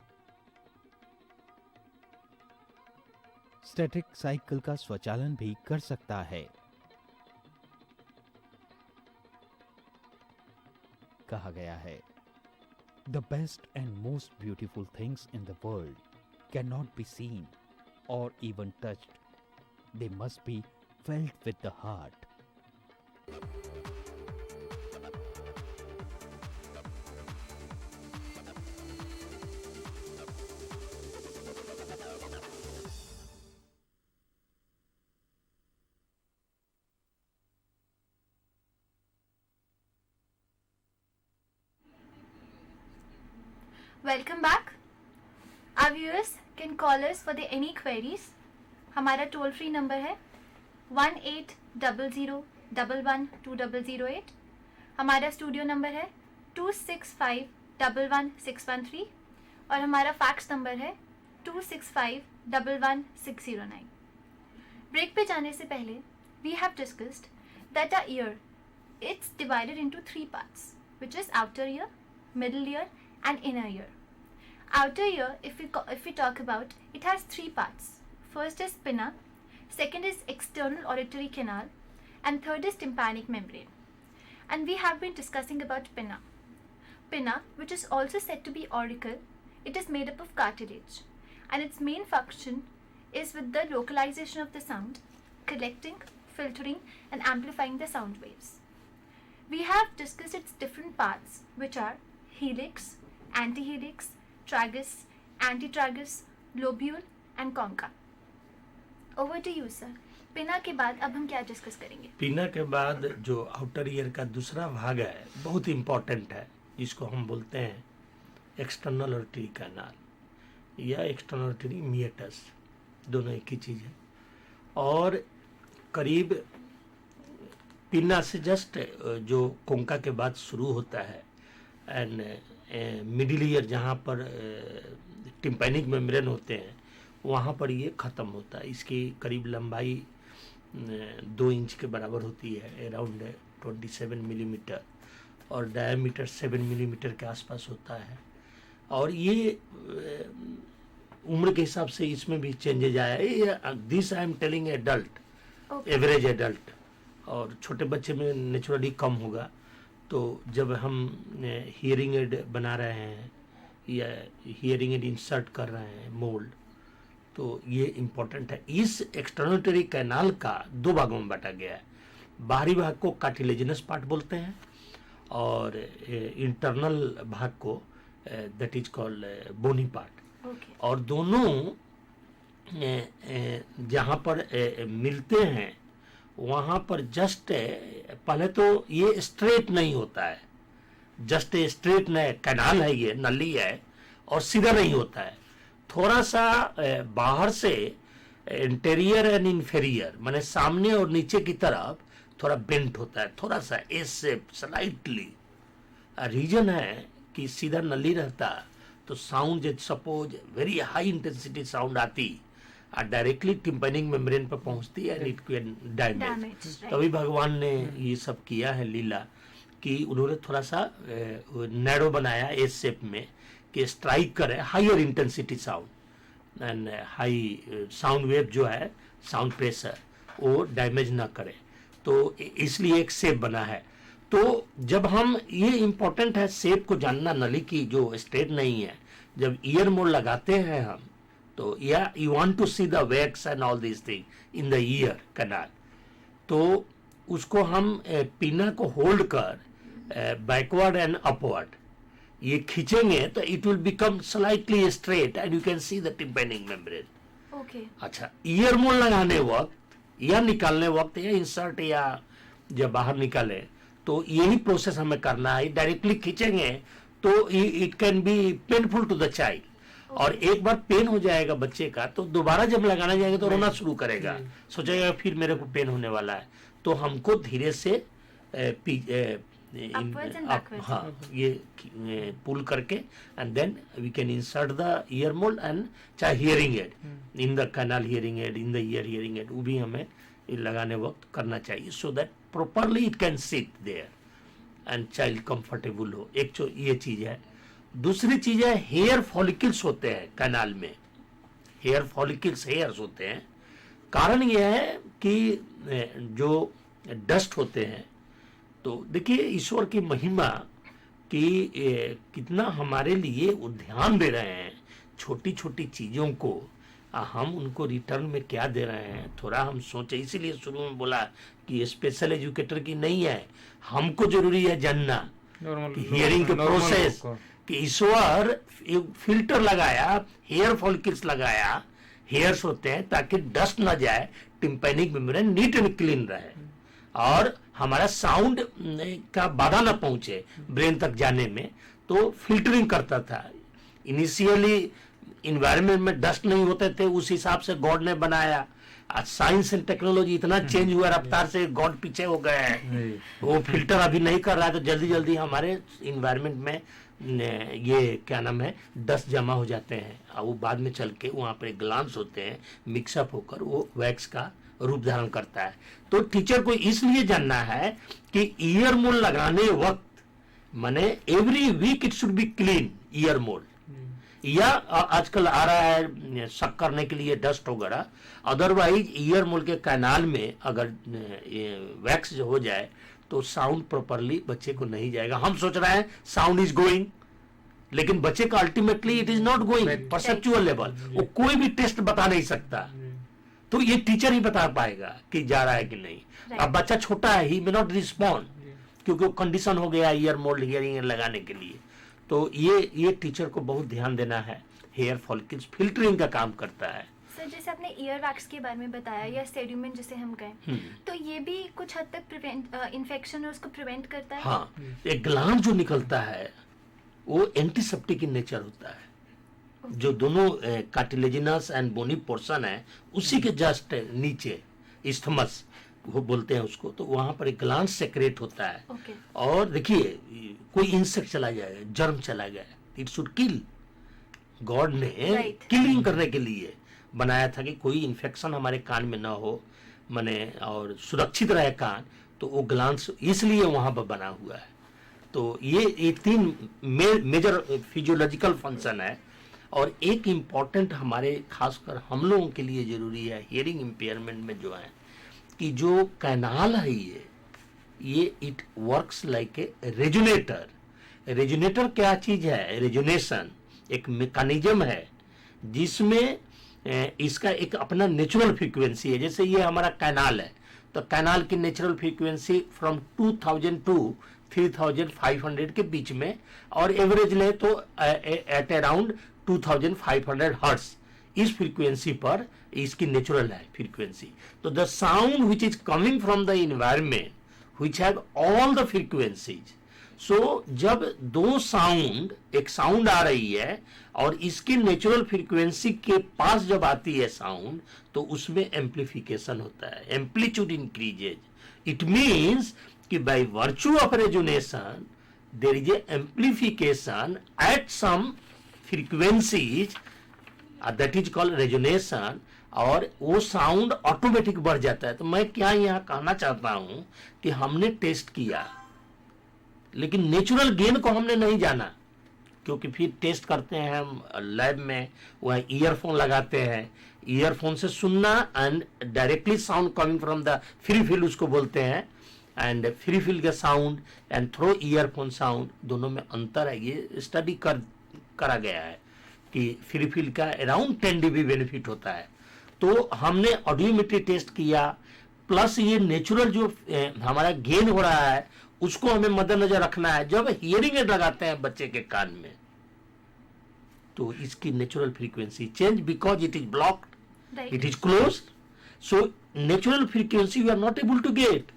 स्टैटिक साइकिल का स्वचालन भी कर सकता है। कहा गया है, the best and most beautiful things in the world can not be seen और even touched, they must be felt with the heart.
Welcome back. Our viewers can call us for any queries. हमारा toll free number है 1800112008। हमारा studio number है 26511613 और हमारा fax number है 26511609। Break पे जाने से पहले we have discussed that our ear, it's divided into 3 parts, which is outer ear, middle ear and inner ear. Outer ear, if we talk about, it has 3 parts. First is pinna, second is external auditory canal, and third is tympanic membrane. And we have been discussing about pinna. Pinna, which is also said to be auricle, it is made up of cartilage, and its main function is with the localization of the sound, collecting, filtering, and amplifying the sound waves. We have discussed its different parts, which are helix, antihelix, tragus, antitragus, lobule and concha. Over to you, sir. पिना के बाद अब हम क्या discuss करेंगे?
पिना के बाद जो आउटर ईयर का दूसरा भाग है बहुत इम्पोर्टेंट है, जिसको हम बोलते हैं एक्सटर्नल ऑडिटरी कैनाल या एक्सटर्नल ऑडिटरी मिएटस, दोनों एक ही चीज़ है। और करीब पिना से जस्ट जो कोंका के बाद शुरू होता है एंड मिडिल ईयर जहाँ पर टिम्पैनिक मेम्ब्रेन होते हैं, वहाँ पर ये ख़त्म होता है। इसकी करीब लंबाई 2 इंच के बराबर होती है, अराउंड 27 मिलीमीटर, और डायमीटर 7 मिलीमीटर के आसपास होता है। और ये उम्र के हिसाब से इसमें भी चेंजेज आया है। This I am telling adult, average adult, और छोटे बच्चे में नेचुरली कम होगा। तो जब हम हियरिंग एड बना रहे हैं या हियरिंग एड इंसर्ट कर रहे हैं मोल्ड, तो ये इम्पोर्टेंट है। इस एक्सटर्नोटरी कैनाल का 2 भागों में बांटा गया है। बाहरी भाग को कार्टिलेजिनस पार्ट बोलते हैं, और इंटरनल भाग को that is called bony part. और दोनों जहाँ पर मिलते हैं वहाँ पर जस्ट पहले तो ये स्ट्रेट नहीं होता है, जस्ट स्ट्रेट कैनाल है, ये नली है, और सीधा नहीं होता है। थोड़ा सा बाहर से इंटीरियर एंड इंफेरियर, माने सामने और नीचे की तरफ थोड़ा बेंट होता है, थोड़ा सा एस शेप स्लाइटली। रीजन है कि सीधा नली रहता तो साउंड जब suppose very high intensity sound आती और डायरेक्टली टिम्पैनिक मेम्ब्रेन पर पहुंचती है, इट कैन डैमेज। तभी भगवान ने ये सब किया है लीला कि उन्होंने थोड़ा सा नैरो बनाया एस शेप में कि स्ट्राइक करे higher intensity sound and high sound wave जो है, साउंड प्रेशर वो डैमेज ना करे, तो इसलिए एक शेप बना है। तो जब हम, ये इम्पोर्टेंट है शेप को जानना, नली की जो स्ट्रेट नहीं है, जब ईयर मोड लगाते हैं हम, तो या you want to see the wax and all this thing in the ear canal, तो उसको हम पिना को होल्ड कर बैकवर्ड एंड अपवर्ड ये खींचेंगे तो it will become slightly straight and you can see the tympanic membrane.
Okay.
अच्छा, ईयर मोड लगाने वक्त या निकालने वक्त या इंसर्ट या जब बाहर निकाले तो यही प्रोसेस हमें करना है। डायरेक्टली खींचेंगे तो it can be painful to the child, और एक बार पेन हो जाएगा बच्चे का तो दोबारा जब लगाना जाएगा तो रोना शुरू करेगा, सोचेगा फिर मेरे को पेन होने वाला है। तो हमको धीरे से हाँ ये पुल करके and then we can insert the ear mould and चाहे hearing aid in the canal hearing aid in the ear hearing aid, वो भी हमें लगाने वक्त करना चाहिए so that properly it can sit there and child comfortable हो। एक तो ये चीज है। दूसरी चीज है हेयर फॉलिकल्स होते हैं कैनाल में, हेयर फॉलिकल्स हेयर्स होते हैं। कारण यह है कि जो डस्ट होते हैं, तो देखिए ईश्वर की महिमा कि कितना हमारे लिए वो ध्यान दे रहे हैं छोटी छोटी चीजों को, हम उनको रिटर्न में क्या दे रहे हैं थोड़ा हम सोचे। इसीलिए शुरू में बोला कि स्पेशल एजुकेटर की नहीं है, हमको जरूरी है जानना कि हियरिंग के प्रोसेस कि ईश्वर एक फिल्टर लगाया, हेयर फॉलिकल्स लगाया, हेयर्स होते हैं ताकि डस्ट ना जाए, tympanic membrane neat and clean रहे और हमारा साउंड का बाधा ना पहुंचे ब्रेन तक जाने में। तो फिल्टरिंग करता था। इनिशियली इन्वायरमेंट में डस्ट नहीं होते थे, उस हिसाब से गॉड ने बनाया। आज साइंस एंड टेक्नोलॉजी इतना चेंज हुआ रफ्तार से, गॉड पीछे हो गए हैं, वो फिल्टर अभी नहीं कर रहा है, तो जल्दी जल्दी हमारे इन्वायरमेंट में ये क्या नाम है डस्ट जमा हो जाते हैं और वो बाद में चल के वहाँ पर ग्लांस होते हैं, मिक्सअप होकर वो वैक्स का रूप धारण करता है। तो टीचर को इसलिए जानना है कि ईयर मोल लगाने वक्त माने every week it should be clean ear mould, या आजकल आ रहा है शक करने के लिए डस्ट वगैरह। अदरवाइज ईयर मोल के कैनाल में अगर वैक्स जो हो जाए तो साउंड प्रॉपरली बच्चे को नहीं जाएगा। हम सोच रहे हैं साउंड इज गोइंग, लेकिन बच्चे का ultimately it is not going perceptual level, वो कोई भी टेस्ट बता नहीं सकता, तो ये टीचर ही बता पाएगा कि जा रहा है कि नहीं। अब बच्चा छोटा है, ही मे नॉट रिस्पॉन्ड क्योंकि वो कंडीशन हो गया ईयर मोल्ड हियरिंग लगाने के लिए। तो ये टीचर को बहुत ध्यान देना है। हेयर फॉलिकल्स फिल्टरिंग का काम करता है।
सर जैसे आपने ईयर वैक्स के बारे में बताया या सेड्यूमेंट जिसे हम कहें, तो ये भी कुछ हद तक प्रिवेंट इन्फेक्शन है उसको प्रिवेंट करता है।
हाँ, एक ग्लैंड जो निकलता है वो एंटीसेप्टिक इन नेचर होता है। जो दोनों कार्टिलेजिनस एंड बोनी पोर्शन है उसी के जस्ट नीचे इस्थमस वो बोलते हैं उसको, तो वहां पर एक ग्लैंड सेक्रेट होता है। और देखिए कोई इंसेक्ट चला जाएगा, जर्म चला गया, इट शुड किल। गॉड ने किलिंग करने के लिए बनाया था कि कोई इन्फेक्शन हमारे कान में ना हो, माने और सुरक्षित रहे कान, तो वो ग्लांस इसलिए वहाँ पर बना हुआ है। तो ये 3 मेजर फिजियोलॉजिकल फंक्शन है। और एक इम्पॉर्टेंट हमारे खासकर हम लोगों के लिए ज़रूरी है हियरिंग इम्पेयरमेंट में जो है कि जो कैनाल है ये it works like a resonator. Resonator क्या चीज़ है? रेजोनेशन एक मैकेनिज्म है जिसमें इसका एक अपना नेचुरल फ्रीक्वेंसी है। जैसे ये हमारा कैनाल है, तो कैनाल की नेचुरल फ्रीक्वेंसी फ्रॉम 2000 टू 3500 के बीच में, और एवरेज ले तो एट अराउंड 2500 हर्ट्ज, इस फ्रीक्वेंसी पर इसकी नेचुरल है फ्रीक्वेंसी। तो the sound which is coming from the environment which have all the frequencies, so जब एक साउंड आ रही है और इसकी नेचुरल फ्रीक्वेंसी के पास जब आती है साउंड, तो उसमें एम्प्लीफिकेशन होता है, एम्पलीट्यूड इंक्रीजेज। इट मीन्स कि by virtue of resonation there is a amplification at some frequencies, that is called resonation, और वो साउंड ऑटोमेटिक बढ़ जाता है। तो मैं क्या यहाँ कहना चाहता हूं कि हमने टेस्ट किया लेकिन नेचुरल गेन को हमने नहीं जाना, क्योंकि फिर टेस्ट करते हैं हम लैब में, वह ईयरफोन लगाते हैं, ईयरफोन से सुनना and directly sound coming from the free field उसको बोलते हैं, एंड फ्री फील्ड का sound and through earphone sound, दोनों में अंतर है। ये स्टडी करा गया है कि फ्री फील्ड का अराउंड 10 dB बेनिफिट होता है। तो हमने ऑडियोमेट्री टेस्ट किया, प्लस ये नेचुरल जो हमारा गेन हो रहा है उसको हमें मद्देनजर रखना है। जब हियरिंग एड लगाते हैं बच्चे के कान में, तो इसकी natural frequency change, because it is blocked, it is close, so natural frequency we are not able to get.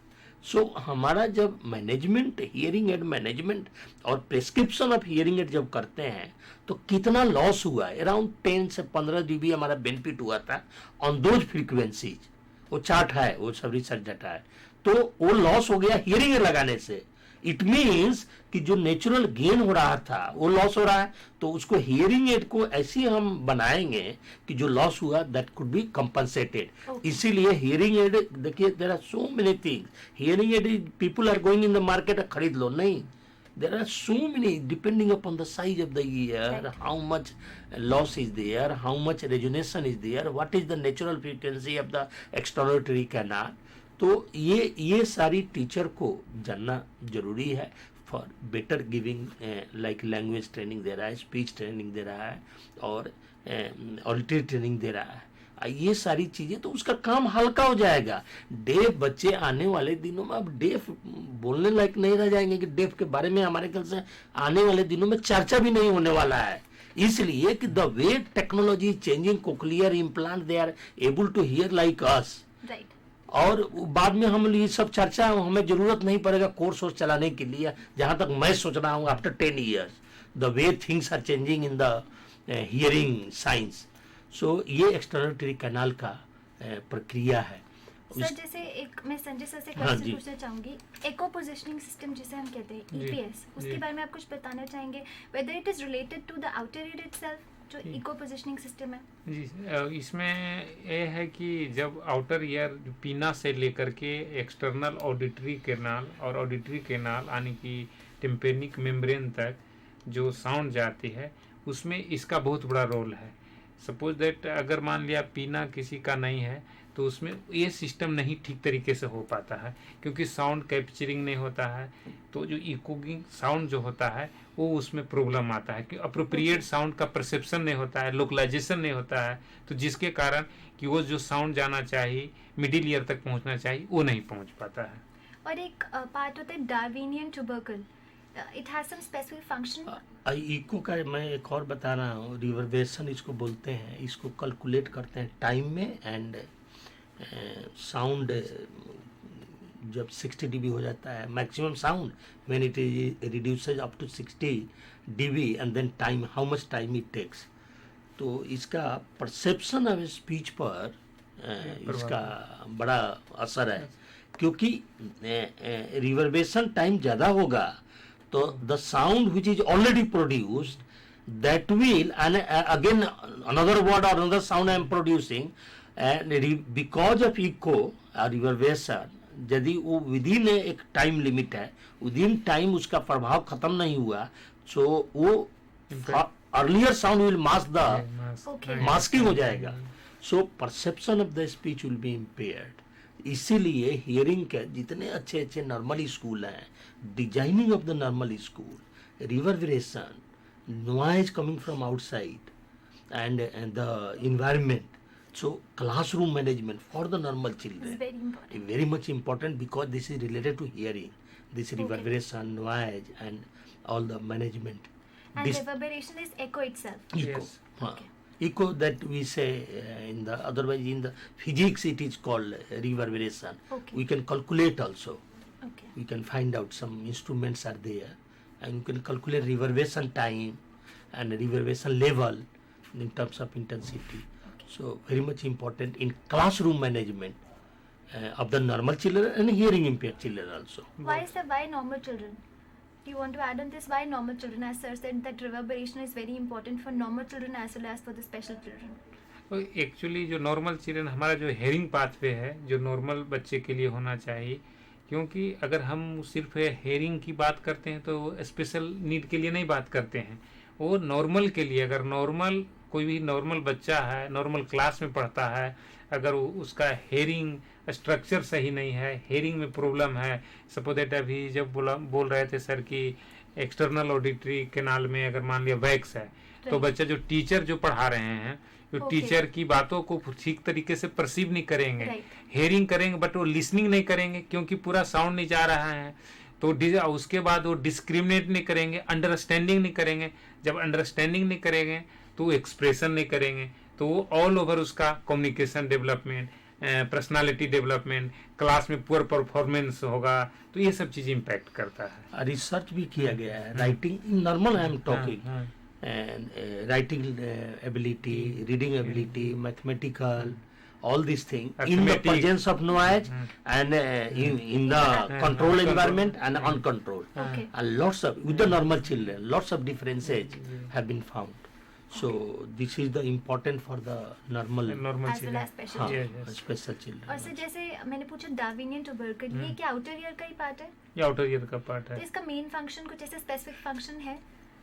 So हमारा जब मैनेजमेंट, हियरिंग एड मैनेजमेंट और प्रेस्क्रिप्शन ऑफ हियरिंग एड जब करते हैं, तो कितना लॉस हुआ है? अराउंड 10 से 15 dB हमारा बेनिफिट हुआ था ऑन दोज फ्रीक्वेंसीज। वो चार्ट है, वो सब रिसर्च डाटा है। तो वो लॉस हो गया हियरिंग एड लगाने से। इट मीन्स कि जो नेचुरल गेन हो रहा था वो लॉस हो रहा है, तो उसको हियरिंग एड को ऐसे हम बनाएंगे कि जो लॉस हुआ दैट कुड बी कंपनसेटेड। इसीलिए हियरिंग एड, देखिए there are so many things, hearing aid people are going in the market, खरीद लो, नहीं, there are so many depending upon the size of the ear, right, how much loss is there, how much resonation is there, what is the natural frequency of the external canal। तो ये सारी teacher को जानना जरूरी है for better giving, like language training दे रहा है, स्पीच ट्रेनिंग दे रहा है, और ऑडिटरी ट्रेनिंग दे रहा है। ये सारी चीजें, तो उसका काम हल्का हो जाएगा। डेफ बच्चे आने वाले दिनों में अब डेफ बोलने लायक नहीं रह जाएंगे कि डेफ के बारे में हमारे ख्याल से आने वाले दिनों में चर्चा भी नहीं होने वाला है, इसलिए कि the way technology is changing, cochlear implant they are able to hear like us, और बाद में हम ये सब चर्चा, हमें जरूरत नहीं पड़ेगा कोर्स चलाने के लिए। जहां तक मैं सोच रहा हूँ after 10 years the way things are changing in the hearing science. So ये एक्सटर्नल कैनाल का प्रक्रिया है।
सर जैसे एक मैं संजय सर से क्वेश्चन पूछना चाहूंगी, एको पोजिशनिंग सिस्टम जिसे हम कहते हैं EPS, उसके बारे में आप कुछ बताना चाहेंगे, whether it is related to the outer ear itself, जो इको पोजिशनिंग सिस्टम है? जी,
इसमें ये है कि जब आउटर ईयर पीना से लेकर के एक्सटर्नल ऑडिटरी कैनाल और ऑडिटरी कैनाल यानी कि टिम्पेनिक मेम्ब्रेन तक जो साउंड जाती है, उसमें इसका बहुत बड़ा रोल है। सपोज दैट अगर मान लिया पीना किसी का नहीं है, तो उसमें ये सिस्टम नहीं ठीक तरीके से हो पाता है, क्योंकि साउंड कैप्चरिंग नहीं होता है, तो जो इकोइंग साउंड जो होता है वो उसमें प्रॉब्लम आता है कि अप्रोप्रिएट साउंड का परसेप्शन नहीं होता है, लोकलाइजेशन नहीं होता है, तो जिसके कारण कि वो जो साउंड जाना चाहिए, मिडिल ईयर तक पहुंचना चाहिए, वो नहीं पहुंच पाता है।
और एक पार्ट होता है Darwinian tubercle, it has some specific function.
Echo का मैं एक और बता रहा हूँ, रिवर्बरेशन इसको बोलते हैं। इसको कैलकुलेट करते हैं टाइम में, एंड साउंड जब 60 dB हो जाता है maximum sound, when it is reduces up to 60 dB, and then time, how much time it takes. तो इसका परसेप्शन ऑफ स्पीच पर इसका बड़ा असर है, क्योंकि रिवर्बरेशन टाइम ज़्यादा होगा तो the sound which is already produced that will, and again another word or another sound I am producing, and because of echo or reverberation, यदि वो विदिन एक टाइम लिमिट है, विदिन टाइम उसका प्रभाव खत्म नहीं हुआ, so वो earlier sound will mask the
Okay.
Masking हो जाएगा, so perception of the speech will be impaired. इसीलिए हियरिंग के जितने अच्छे अच्छे नॉर्मल स्कूल हैं, designing of the normal school, reverberation, noise coming from outside and the environment, so classroom management for the normal children
It's very important.
is very much important, because this is related to hearing, this reverberation, noise and all the management.
And
This
reverberation is echo itself.
echo,
Yes.
Okay.
echo that we say in the, otherwise in the physics it is called reverberation.
Okay.
We can calculate also,
Okay.
we can find out some instruments are there, and you can calculate reverberation time and reverberation level in terms of intensity. So very much important in classroom management of the normal children and hearing impaired children also.
Why normal children? Do you want to add on this? Why normal children? As sir said, that reverberation is very important for normal children as well as for the special children.
तो actually जो normal children, हमारा जो hearing pathway है जो normal बच्चे के लिए होना चाहिए, क्योंकि अगर हम सिर्फ हेयरिंग की बात करते हैं तो स्पेशल नीड के लिए नहीं बात करते हैं, वो नॉर्मल के लिए। अगर नॉर्मल कोई भी नॉर्मल बच्चा है, नॉर्मल क्लास में पढ़ता है, अगर उसका हेयरिंग स्ट्रक्चर सही नहीं है, हेयरिंग में प्रॉब्लम है, सपोज दैट अभी जब बोल रहे थे सर कि एक्सटर्नल ऑडिटरी कैनाल में अगर मान लिया वैक्स है, तो बच्चा जो टीचर जो पढ़ा रहे हैं, जो टीचर की बातों को ठीक तरीके से परसीव नहीं करेंगे, हेयरिंग करेंगे बट वो लिसनिंग नहीं करेंगे क्योंकि पूरा साउंड नहीं जा रहा है, तो उसके बाद वो डिस्क्रिमिनेट नहीं करेंगे, अंडरस्टैंडिंग नहीं करेंगे। जब अंडरस्टैंडिंग नहीं करेंगे तो वो एक्सप्रेशन नहीं करेंगे, तो वो ऑल ओवर उसका communication development, personality development, class में पुअर परफॉर्मेंस होगा, तो ये सब चीज इम्पैक्ट करता है।
रिसर्च भी किया गया है, writing normal I am talking, and writing ability, reading ability, mathematical, all these things in the presence of noise and in the control environment and uncontrolled.
Okay.
And lots of, with the normal children, lots of differences have been found. So this is the important for the normal
As well as
children.
special
हाँ,
children.
special
और
children.
Sir जैसे मैंने पूछा Darwinian tubercle, ये क्या outer ear का ही part है?
ये आउटर ईयर का पार्ट
तो
है।
इसका मेन फंक्शन कुछ ऐसे स्पेसिफिक फंक्शन है?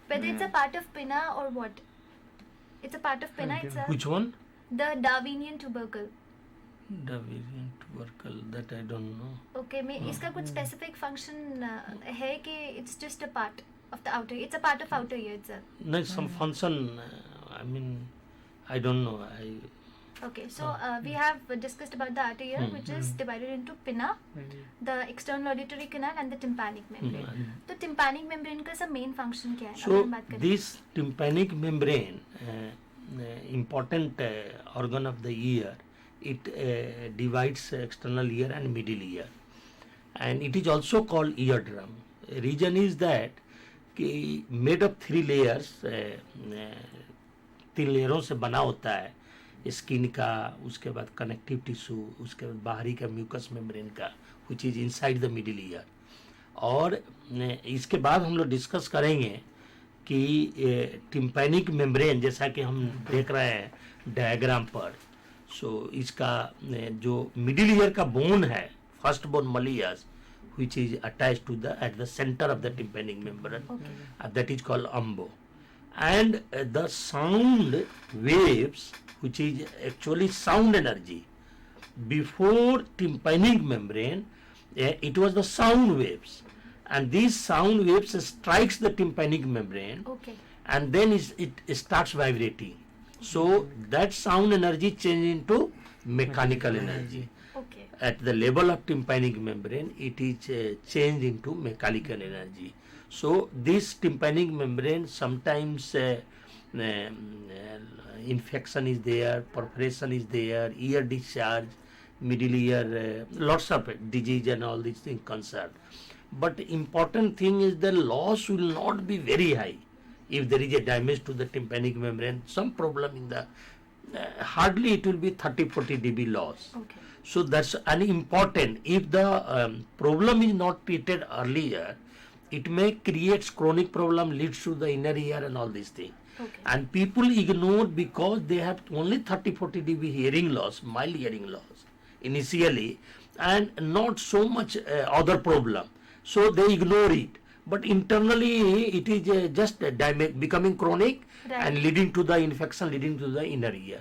Whether it's a part of pinna or what? It's a part of pinna itself.
Which one?
The Darwinian tubercle.
Darwinian tubercle, that I don't know.
Okay, में इसका कुछ specific function है कि it's just a part of the outer? It's a part of outer ear itself.
No, some function, I mean, I don't know.
Okay, so we have discussed about the outer ear, which is divided into pinna, the external auditory canal, and the tympanic membrane. तो tympanic membrane का सब main function क्या है? अगर
So
हम बात करें।
this tympanic membrane, important organ of the ear, it divides external ear and middle ear, and it is also called eardrum. Reason is that कि made of 3 layers, 3 लेयरों से बना होता है, स्किन का, उसके बाद कनेक्टिव टिश्यू, उसके बाद बाहरी का म्यूकस मेम्ब्रेन का, which is inside the middle year. और इसके बाद हम लोग डिस्कस करेंगे कि टिम्पैनिक मेम्ब्रेन, जैसा कि हम देख रहे हैं डायग्राम पर, सो इसका जो मिडिल ईयर का बोन है, first bone malleus, which is attached to the at the center of the tympanic membrane, that is called umbo, and the sound waves, which is actually sound energy, before tympanic membrane, it was the sound waves, and these sound waves strikes the tympanic membrane,
Okay.
and then it starts vibrating, so that sound energy change into mechanical energy.
Okay.
At the level of tympanic membrane, it is changed into mechanical energy. So this tympanic membrane sometimes infection is there, perforation is there, ear discharge, middle ear, lots of disease and all these things concerned. But important thing is the loss will not be very high. If there is a damage to the tympanic membrane, some problem in the hardly it will be 30-40 dB loss.
Okay.
So that's an important. If the problem is not treated earlier, it may create chronic problem, leads to the inner ear and all these things.
Okay.
And people ignore because they have only 30-40 dB hearing loss, mild hearing loss initially, and not so much other problem. So they ignore it. But internally it is just becoming chronic
Right.
and leading to the infection, leading to the inner ear.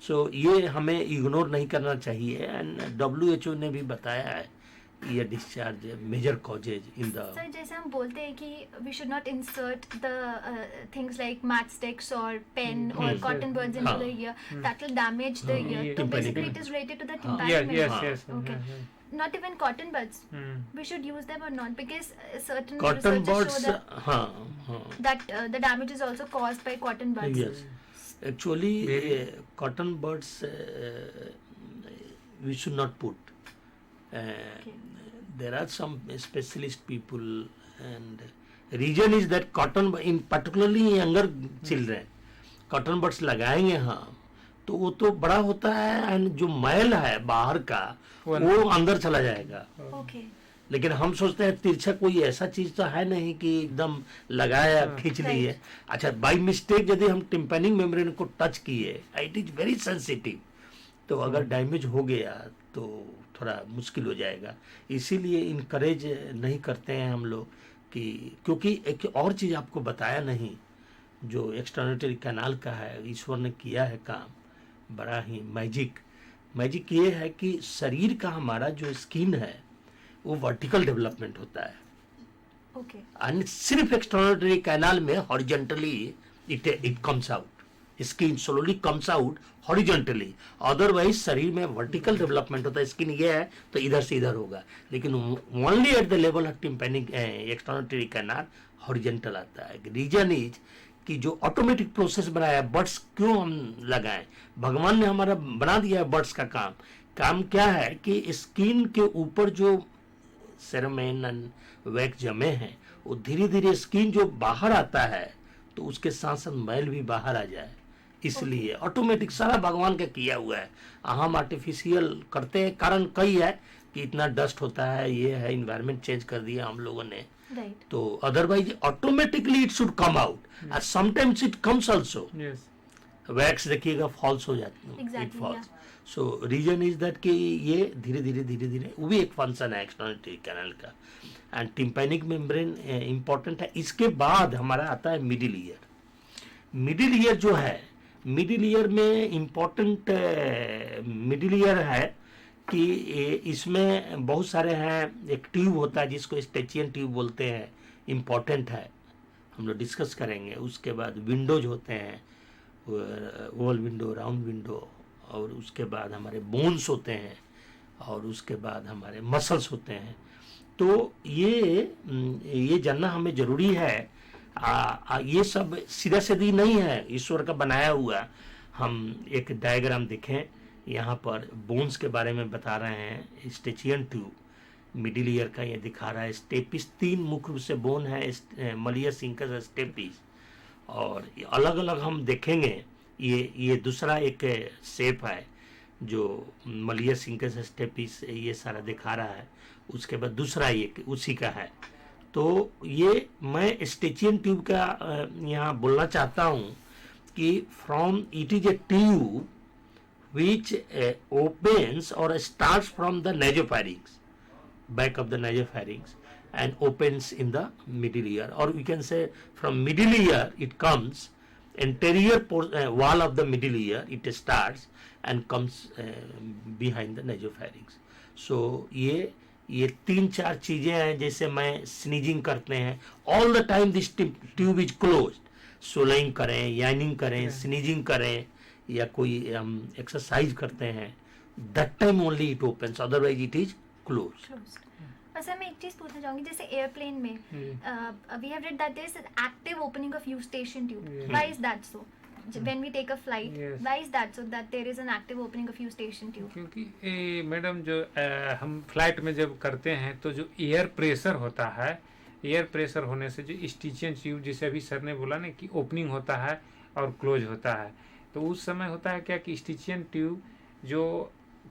So ये हमें ignore नहीं करना चाहिए. And WHO ने भी बताया है ये discharge major causes in the.
Sir जैसे हम बोलते हैं कि we should not insert the things like match sticks और पेन और
Yes.
कॉटन बड्स इनटू
हाँ.
The ear that will damage the ear. तो
Tympanic.
Basically it is related to the
हाँ.
Yes,
tympanic.
yes, yes.
Okay. Not even cotton buds. We should use them or not because certain
cotton
researchers
birds.
show that
हाँ.
that the damage is also caused by cotton buds.
Yes. Actually, cotton buds we should not put. There are some specialist people, and reason is that cotton, in particularly younger children, cotton buds लगाएंगे हम तो वो तो बड़ा होता है and जो मैल है बाहर का वो अंदर चला जाएगा.
Okay.
लेकिन हम सोचते हैं तिरछा कोई ऐसा चीज तो है नहीं कि एकदम लगाया खींच ली है. अच्छा, बाई मिस्टेक यदि हम टिम्पैनिक मेम्ब्रेन को टच किए, इट इज वेरी सेंसिटिव, तो अगर डैमेज हो गया तो थोड़ा मुश्किल हो जाएगा. इसीलिए इनकरेज नहीं करते हैं हम लोग कि, क्योंकि एक और चीज आपको बताया नहीं जो एक्सटर्नेटरी कैनाल का है, ईश्वर ने किया है काम बड़ा ही मैजिक ये है कि शरीर का हमारा जो स्किन है वो वर्टिकल डेवलपमेंट होता है.
Okay.
एंड सिर्फ एक्सटर्नरी कैनाल में horizontally it comes out, skin slowly comes out horizontally. Otherwise शरीर में वर्टिकल डेवलपमेंट होता है. स्किन ये है तो इधर से इधर होगा, लेकिन only at the level of tympanic external canal horizontal आता है. रीजन इज कि जो ऑटोमेटिक प्रोसेस बनाया है, बर्ड्स क्यों हम लगाएं, भगवान ने हमारा बना दिया है बर्ड्स का काम क्या है कि स्किन के ऊपर जो सेरेमेन एंड वैक्स जमे हैं वो धीरे धीरे स्किन जो बाहर आता है तो उसके साथ साथ मैल भी बाहर आ जाए. इसलिए ऑटोमेटिक सारा भगवान का किया हुआ है. हम आर्टिफिशियल करते हैं, कारण कई है कि इतना डस्ट होता है, ये है, इन्वायरमेंट चेंज कर दिया हम लोगों ने.
Right.
तो otherwise automatically it should come out and sometimes it comes also.
Yes.
Wax देखिएगा फॉल्स हो जाती है, it
Exactly,
falls. So reason is that कि ये धीरे धीरे वो भी एक फंक्शन है एक्सटर्नल कैनाल का. एंड टिम्पैनिक मेम्ब्रेन इंपॉर्टेंट है. इसके बाद हमारा आता है मिडिल ईयर. मिडिल ईयर जो है, मिडिल ईयर में इंपॉर्टेंट मिडिल ईयर है कि इसमें बहुत सारे हैं. एक ट्यूब होता है जिसको स्टेचियन ट्यूब बोलते हैं, इंपॉर्टेंट है, हम लोग डिस्कस करेंगे. उसके बाद विंडोज होते हैं, ओवल विंडो, राउंड विंडो, और उसके बाद हमारे बोन्स होते हैं, और उसके बाद हमारे मसल्स होते हैं. तो ये जानना हमें जरूरी है. ये सब सीधा सीधी नहीं है, ईश्वर का बनाया हुआ. हम एक डायग्राम देखें, यहाँ पर बोन्स के बारे में बता रहे हैं. स्टेचियन ट्यूब मिडिल ईयर का ये दिखा रहा है. स्टेपिस 3 मुख्य रूप से बोन है, मलियस, इंकस, स्टेपिस, और अलग अलग हम देखेंगे. ये दूसरा एक शेप है जो मलियस, इंकस, स्टेपिस ये सारा दिखा रहा है. उसके बाद दूसरा एक उसी का है. तो ये मैं स्टेचियन ट्यूब का यहाँ बोलना चाहता हूँ कि from it is a tube which opens or starts from the nasopharynx, back of the nasopharynx, and opens in the middle ear, or we can say from middle ear it comes, anterior wall of the middle ear it starts and comes behind the nasopharynx. So ये 3-4 चीजें हैं. जैसे मैं sneezing करते हैं, all the time this tube is closed. Swallowing करें, yawning करें, sneezing करें, या कोई हम एक्सरसाइज करते हैं, that time only it opens, otherwise it is closed.
और सर मैं एक चीज पूछना चाहूंगी, जैसे एयरप्लेन में we have read that there is active opening of Eustachian tube. Why is that so? when we take a flight,
Yes.
why is that so that there is an active opening of eustachian tube?
क्योंकि madam जो हम flight में जब करते हैं तो जो air pressure होता है, एयर प्रेशर होने से जो यूस्टेचियन ट्यूब, जिसे अभी सर ने बोला ना कि ओपनिंग होता है और क्लोज होता है, तो उस समय होता है क्या कि यूस्टेचियन ट्यूब जो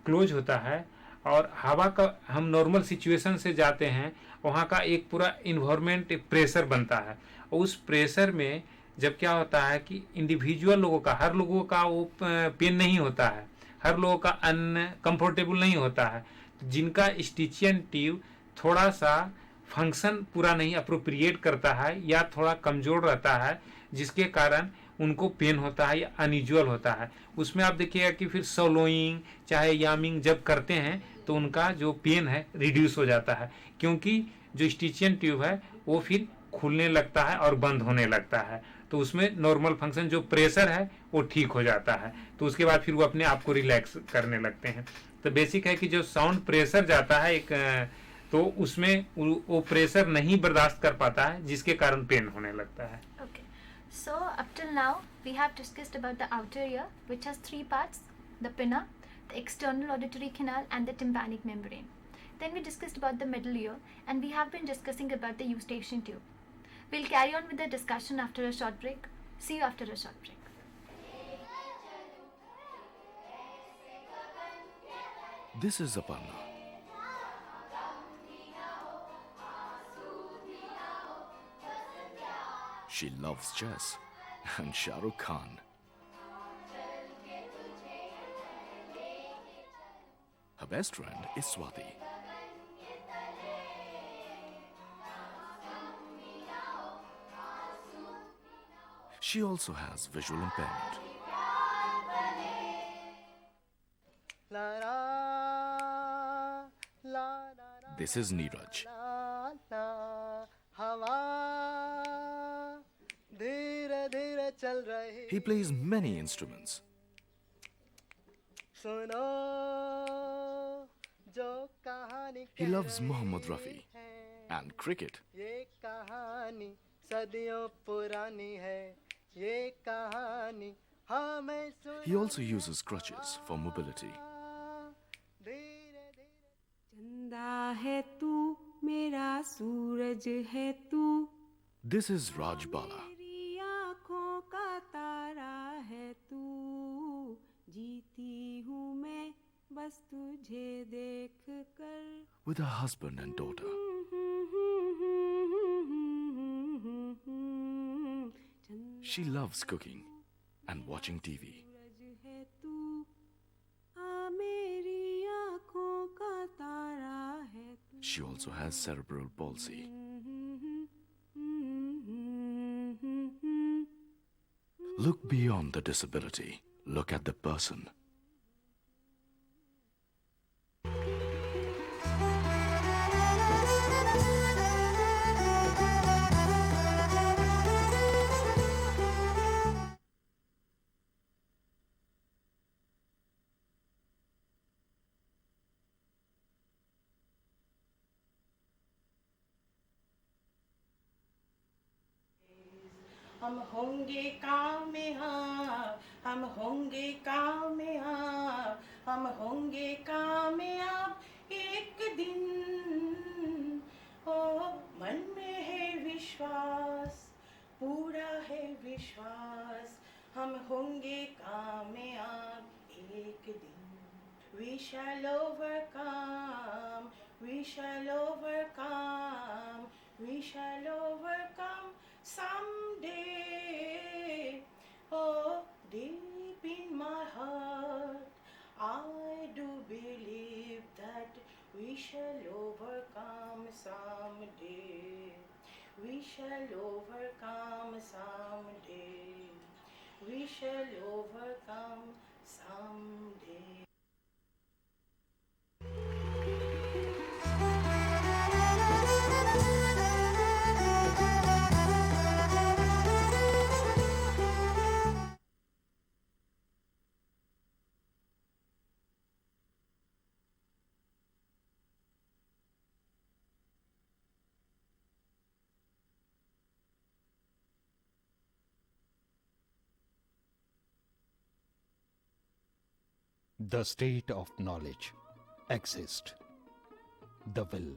क्लोज होता है और हवा का, हम नॉर्मल सिचुएशन से जाते हैं, वहाँ का एक पूरा इन्वायरमेंट प्रेशर बनता है, और उस प्रेशर में जब क्या होता है कि इंडिविजुअल लोगों का, हर लोगों का वो पेन नहीं होता है, हर लोगों का अनकंफर्टेबल नहीं होता है। जिनका स्टिचियन ट्यूब थोड़ा सा फंक्शन पूरा नहीं अप्रोप्रिएट करता है या थोड़ा कमजोर रहता है, जिसके कारण उनको पेन होता है या अनयूजुअल होता है, उसमें आप देखिएगा कि फिर सोलोइंग चाहे यामिंग जब करते हैं तो उनका जो पेन है रिड्यूस हो जाता है, क्योंकि जो स्टिचियन ट्यूब है वो फिर खुलने लगता है और बंद होने लगता है, तो उसमें नॉर्मल फंक्शन जो प्रेशर है वो ठीक हो जाता है, तो उसके बाद फिर वो अपने आप को रिलैक्स करने लगते हैं। तो बेसिक है कि जो साउंड प्रेशर जाता है एक, तो उसमें वो प्रेशर नहीं बर्दाश्त कर पाता है, जिसके कारण पेन होने लगता है।
Okay. So up till now we have discussed about the outer ear, which has three parts: the pinna, the external auditory canal, and the tympanic membrane. Then we discussed about the middle ear, and we have been discussing about the eustachian tube. We'll carry on with the discussion after a short break. See you after a short break.
This is Aparna. She loves chess and Shah Rukh Khan. Her best friend is Swati. She also has visual impairment. This is Neeraj. He plays many instruments. He loves Mohammad Rafi and cricket. He also uses crutches for mobility.
चंदा है तू मेरा सूरज है तू,
This is Raj Bala.
मेरी आँखों का तारा है तू, जीती हूँ मैं बस तुझे देख कर।
With her husband and daughter. She loves cooking and watching TV.
सूरज है तू, हाँ मेरी आँखों का तारा है तू।
She also has cerebral palsy. Look beyond the disability. Look at the person.
हम होंगे कामयाब, हम होंगे कामयाब, हम होंगे कामयाब एक दिन। ओ मन में है विश्वास, पूरा है विश्वास, हम होंगे कामयाब एक दिन। We shall overcome, we shall overcome, we shall overcome someday. Oh, deep in my heart, I do believe that we shall overcome someday. We shall overcome someday. We shall overcome someday.
The state of knowledge exists. The will,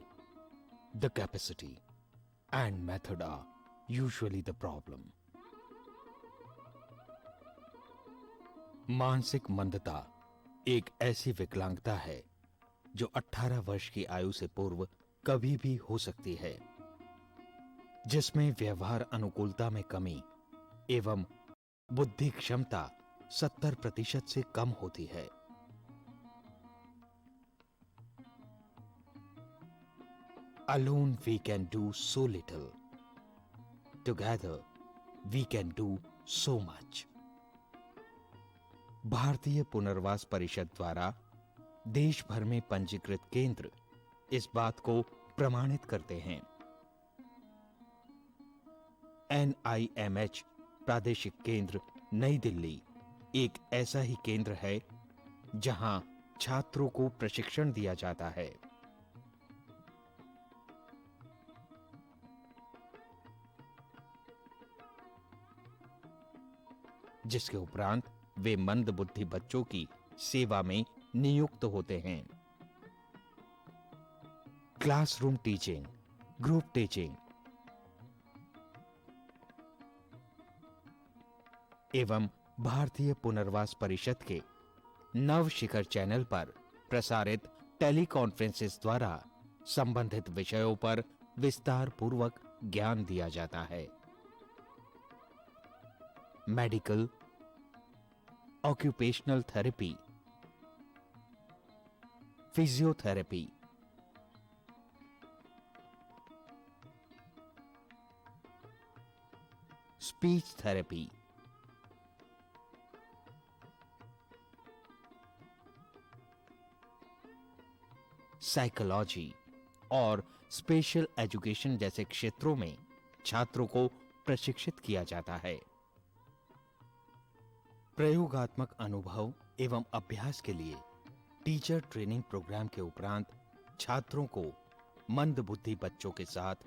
the capacity, and method are usually the problem. मानसिक मंदता एक ऐसी विकलांगता है जो 18 वर्ष की आयु से पूर्व कभी भी हो सकती है, जिसमें व्यवहार अनुकूलता में कमी, एवं बुद्धि क्षमता 70% से कम होती है। Alone we can do so little. Together we can do so much. भारतीय पुनर्वास परिषद द्वारा देश भर में पंजीकृत केंद्र इस बात को प्रमाणित करते हैं। NIMH प्रादेशिक केंद्र नई दिल्ली एक ऐसा ही केंद्र है जहां छात्रों को प्रशिक्षण दिया जाता है। जिसके उपरांत वे मंदबुद्धि बच्चों की सेवा में नियुक्त होते हैं। क्लासरूम टीचिंग, ग्रुप टीचिंग एवं भारतीय पुनर्वास परिषद के नव शिखर चैनल पर प्रसारित टेलीकॉन्फ्रेंसेस द्वारा संबंधित विषयों पर विस्तार पूर्वक ज्ञान दिया जाता है। Medical, occupational therapy, physiotherapy, speech therapy, psychology और स्पेशल एजुकेशन जैसे क्षेत्रों में छात्रों को प्रशिक्षित किया जाता है। प्रयोगात्मक अनुभव एवं अभ्यास के लिए टीचर ट्रेनिंग प्रोग्राम के उपरांत छात्रों को मंदबुद्धि बच्चों के साथ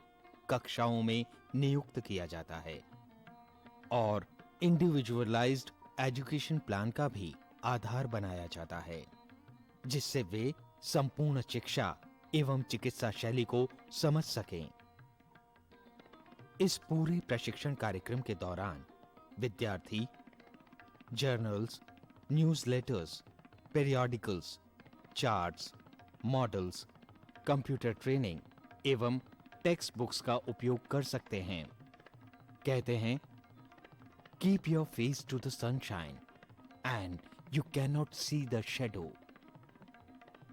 कक्षाओं में नियुक्त किया जाता है और इंडिविजुअलाइज्ड एजुकेशन प्लान का भी आधार बनाया जाता है, जिससे वे संपूर्ण शिक्षा एवं चिकित्सा शैली को समझ सकें। इस पूरे प्रशिक्षण कार्यक्रम के दौरान विद्यार्थी journals, newsletters, periodicals, charts, models, computer training एवं टेक्स्ट बुक्स का उपयोग कर सकते हैं। कहते हैं, keep your face to the sunshine and you can not see the shadow.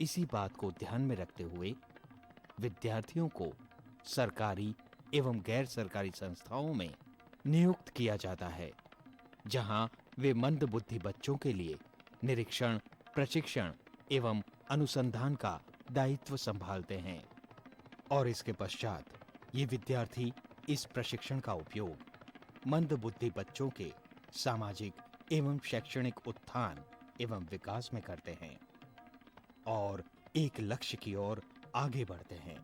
इसी बात को ध्यान में रखते हुए विद्यार्थियों को सरकारी एवं गैर सरकारी संस्थाओं में नियुक्त किया जाता है, जहां वे मंदबुद्धि बच्चों के लिए निरीक्षण, प्रशिक्षण एवं अनुसंधान का दायित्व संभालते हैं। और इसके पश्चात ये विद्यार्थी इस प्रशिक्षण का उपयोग मंदबुद्धि बच्चों के सामाजिक एवं शैक्षणिक उत्थान एवं विकास में करते हैं और एक लक्ष्य की ओर आगे बढ़ते हैं।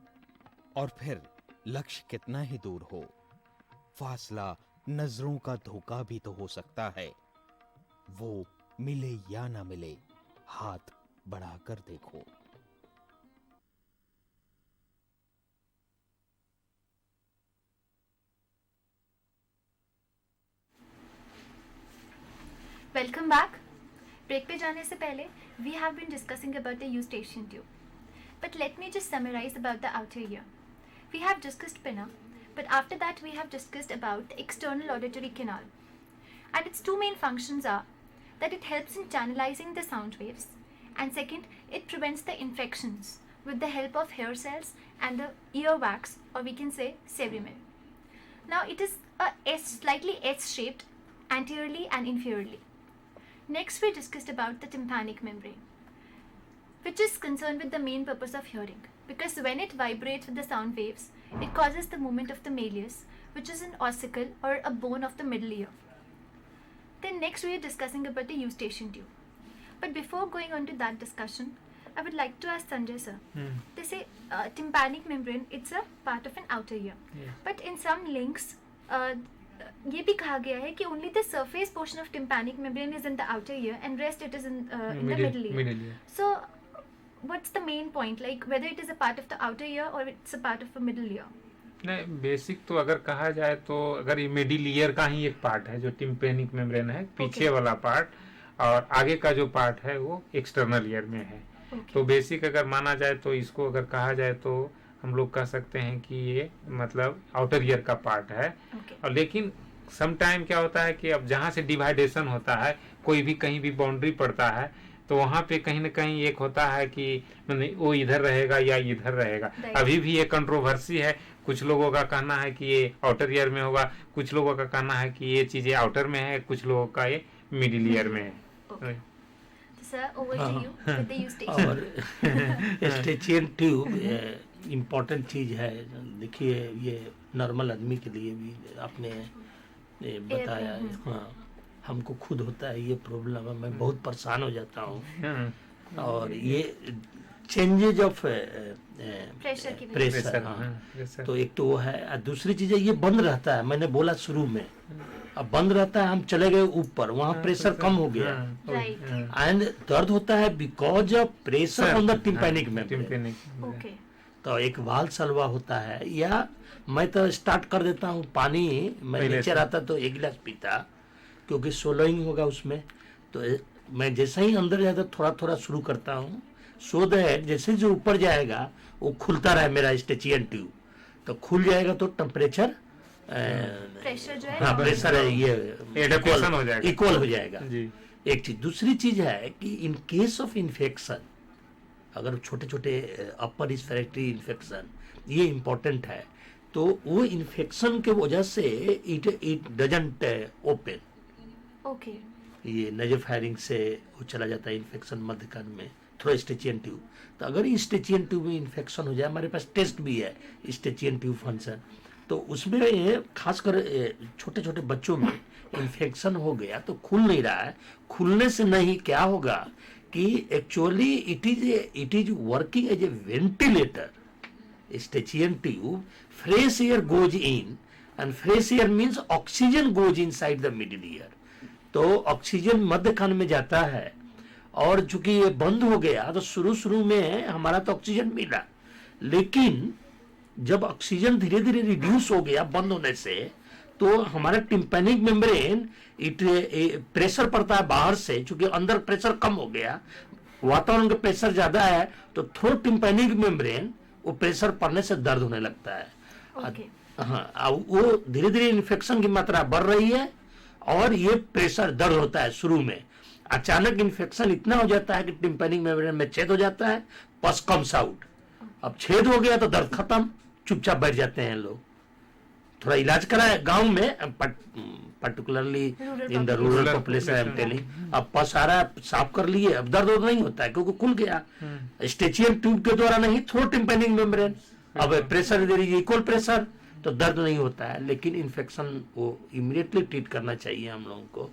और फिर लक्ष्य कितना ही दूर हो, फासला नजरों का धोखा भी तो हो सकता है। वो मिले या ना मिले, हाथ बढ़ाकर देखो।
Welcome back. ब्रेक पे जाने से पहले we have been discussing about the eustachian tube. But let me just summarize about the outer ear. We have discussed pinna, but after that we have discussed about the external auditory canal. And its two main functions are that it helps in channelizing the sound waves, and second, it prevents the infections with the help of hair cells and the earwax, or we can say cerumen. Now it is a slightly S-shaped anteriorly and inferiorly. Next we discussed about the tympanic membrane, which is concerned with the main purpose of hearing, because when it vibrates with the sound waves, it causes the movement of the malleus, which is an ossicle or a bone of the middle ear. Then next we are discussing about the eustachian tube. But before going on to that discussion, I would like to ask Sanjay sir. They say tympanic membrane, it's a part of an outer ear.
Yes.
But in some links, ये भी कहा गया है कि only the surface portion of tympanic membrane is in the outer ear and rest it is in the middle ear. So what's the main point, like whether it is a part of the outer ear or it's a part of a middle ear?
नहीं, basic तो अगर कहा जाए तो अगर ये middle ear का ही एक पार्ट है जो टिम्पेनिक मेम्ब्रेन है, पीछे वाला पार्ट, और आगे का जो पार्ट है वो एक्सटर्नल ईयर में है। तो बेसिक अगर माना जाए तो इसको अगर कहा जाए तो हम लोग कह सकते हैं कि ये मतलब आउटर ईयर का पार्ट है। और लेकिन सम टाइम क्या होता है कि अब जहाँ से डिवाइडेशन होता है, कोई भी कहीं भी बाउंड्री पड़ता है, तो वहाँ पे कहीं ना कहीं एक होता है कि मतलब वो इधर रहेगा या इधर रहेगा।
Right.
अभी भी ये कंट्रोवर्सी है, कुछ लोगों का कहना है कि ये आउटर ईयर में होगा, कुछ लोगों का कहना है कि ये चीज़ें आउटर में है, कुछ लोगों का ये मिडिल ईयर में है।
Okay. Sir, over
हाँ.
to you with the eustachian.
और स्टेचियन ट्यूब इम्पोर्टेंट चीज़ है। देखिए ये नॉर्मल आदमी के लिए भी आपने बताया है। हाँ, हमको खुद होता है ये प्रॉब्लम है, मैं बहुत परेशान हो जाता हूँ। और ये चेंजेज ऑफ
प्रेशर की वजह
प्रेशर,
प्रेशर,
हाँ,
प्रेशर।
तो एक तो वो है, और दूसरी चीज़ है ये बंद रहता है। मैंने बोला शुरू में, अब बंद रहता है, हम चले गए ऊपर, वहाँ प्रेशर कम हो गया
Right.
एंड दर्द होता है because of pressure on the tympanic membrane.
Tympanic.
Okay.
तो एक वाल सलवा होता है, या मैं तो स्टार्ट कर देता हूँ पानी, मैं
पहले
नीचे
से।
रहता तो एक गिलास पीता, क्योंकि सोलोइंग होगा उसमें। तो मैं जैसे ही अंदर जाता थोड़ा थोड़ा शुरू करता हूँ, सो दैट जैसे जो ऊपर जाएगा वो खुलता रहे मेरा स्टेचियन ट्यूब, तो खुल जाएगा तो टेम्परेचर
प्रेशर जो है
हाँ प्रेशर है ये
Adaptation हो जाएगा।
इक्वल हो जाएगा।
जी।
एक चीज, दूसरी चीज है कि इन केस ऑफ इन्फेक्शन, अगर छोटे छोटे अपर रिस्पिरेटरी इन्फेक्शन, ये इम्पोर्टेंट है, तो वो इन्फेक्शन के वजह से इट डजंट ओपन,
Okay.
ये नजोफेरिंग से वो चला जाता है इन्फेक्शन मध्य कान में थ्रू स्टेचियन ट्यूब। तो अगर स्टेचियन ट्यूब में इन्फेक्शन हो जाए, हमारे पास टेस्ट भी है स्टेचियन ट्यूब फंक्शन, तो उसमें खासकर छोटे छोटे बच्चों में इन्फेक्शन हो गया तो खुल नहीं रहा है। खुलने से नहीं, क्या होगा कि actually it is working as a ventilator. Eustachian tube, fresh air goes in, and fresh air means oxygen goes inside the middle ear. तो ऑक्सीजन मध्य कान में जाता है, और चूंकि ये बंद हो गया तो शुरू में हमारा तो ऑक्सीजन मिला, लेकिन जब ऑक्सीजन धीरे धीरे रिड्यूस हो गया बंद होने से, तो हमारा टिम्पैनिक मेम्ब्रेन प्रेशर पड़ता है बाहर से, चूंकि अंदर प्रेशर कम हो गया, वातावरण का प्रेशर ज्यादा है, तो थ्रू टिम्पैनिक मेम्ब्रेन वो प्रेशर पड़ने से दर्द होने लगता है।
Okay.
हाँ, अब वो धीरे धीरे इन्फेक्शन की मात्रा बढ़ रही है, और ये प्रेशर दर्द होता है शुरू में। अचानक इन्फेक्शन इतना हो जाता है कि टिम्पैनिक मेम्ब्रेन में छेद हो जाता है, पस कम्स आउट। अब छेद हो गया तो दर्द खत्म, चुपचाप बैठ जाते हैं लोग। थोड़ा इलाज कराए गांव में, particularly in the rural population I am telling. अब पस आ रहा है, साफ कर लिए, अब दर्द नहीं होता है क्योंकि खुल गया। स्टेचियन ट्यूब के द्वारा नहीं, थ्रू टिम्पैनिक मेम्ब्रेन, अब प्रेशर दे रही इक्वल प्रेशर, तो दर्द नहीं होता है। लेकिन इन्फेक्शन वो इमीडिएटली ट्रीट करना चाहिए हम लोगों को,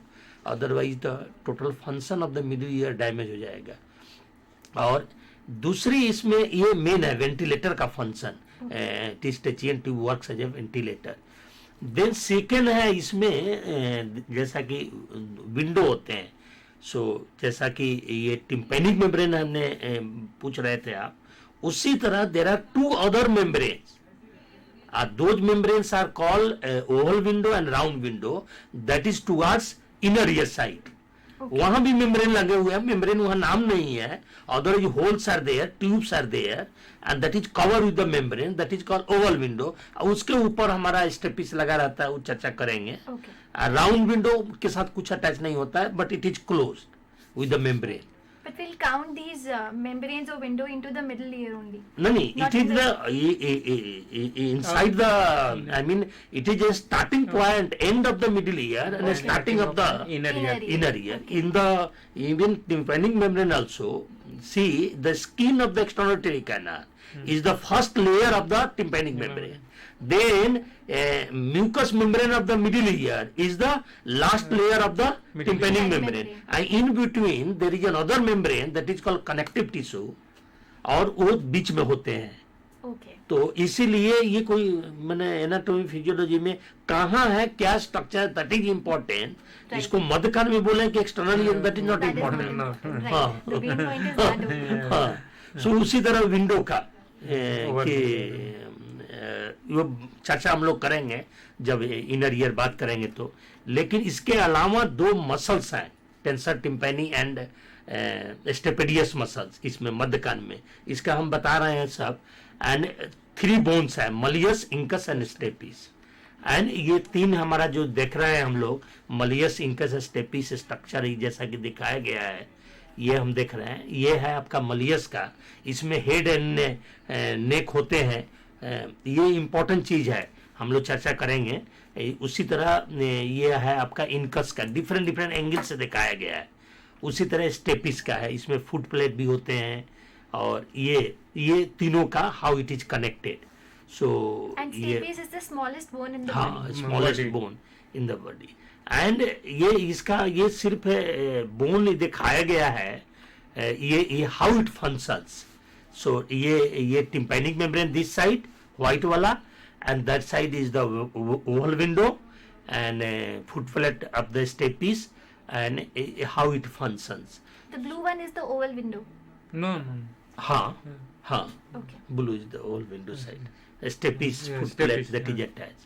otherwise the total function of the middle year damage हो जाएगा। और दूसरी इसमें ये मेन है वेंटिलेटर का function, Eustachian tube works as a ventilator. Then second है इसमें जैसा कि विंडो होते हैं, सो जैसा कि ये टिम्पैनिक मेम्ब्रेन हमने पूछ रहे थे आप, उसी तरह there are two other membranes. Those membranes are called oval window and round window, that is towards inner ear side. वहां भी मेम्ब्रेन लगे हुए हैं, मेम्ब्रेन वहां नाम नहीं है, other holes are there, tubes are there, and that is cover with the membrane, that is called oval window. उसके ऊपर हमारा स्टेपिस लगा रहता है, वो चर्चा करेंगे। राउंड विंडो के साथ कुछ अटैच नहीं होता है, but it is close with the membrane.
But we'll count these membranes or window into the middle ear only.
No,
Not
it is
in
the inside the. I mean, it is a starting point, end of the middle ear, and a starting of the
inner
Inner
ear.
ear.
inner ear. In the even tympanic membrane also, see the skin of the external canal is the first layer of the tympanic membrane. Then mucous membrane of the middle ear is the last layer of the tympanic membrane. And in between there is another membrane that is called connective tissue, और वो बीच में होते हैं।
Okay.
तो इसीलिए ये कोई मैंने एनाटॉमी फिजियोलॉजी में कहाँ है क्या स्ट्रक्चर, दैट इज इम्पोर्टेंट। इसको मध्य कान में बोले कि external ear, that is not
That is not
important.
important. Right.
हाँ।
The main point is that only.
हाँ, सो उसी तरह विंडो का कि वो चर्चा हम लोग करेंगे जब इनर ईयर बात करेंगे तो। लेकिन इसके अलावा दो मसल्स हैं, टेंसर टिम्पैनी एंड स्टेपेडियस मसल्स, इसमें मध्य कान में, इसका हम बता रहे हैं सब। एंड 3 बोन्स है, मलियस, इंकस एंड स्टेपिस। एंड ये तीन हमारा जो देख रहे हैं हम लोग, मलियस, इंकस, स्टेपिस स्ट्रक्चर जैसा कि दिखाया गया है, ये हम देख रहे हैं, ये है आपका मलियस का। इसमें हेड एंड नेक होते हैं, ये इम्पोर्टेंट चीज है, हम लोग चर्चा करेंगे। उसी तरह ये है आपका इनकस का, डिफरेंट डिफरेंट एंगल से दिखाया गया है। उसी तरह स्टेपिस का है, इसमें फुट प्लेट भी होते हैं, और ये तीनों का how it is connected. So
And
ये
stapes is the smallest bone in the
हाँ,
body.
Smallest bone in the body. And ये इसका ये सिर्फ बोन दिखाया गया है, ये हाउ इट फंक्शंस। सो ये tympanic membrane this side white वाला, and that side is the oval window, and foot plate of the stapes, and how it functions.
The blue one is the oval window.
No no
हाँ हाँ,
Okay.
blue is the old window side, steppies
Yeah,
foot
steppies,
plate that is
yeah.
attached.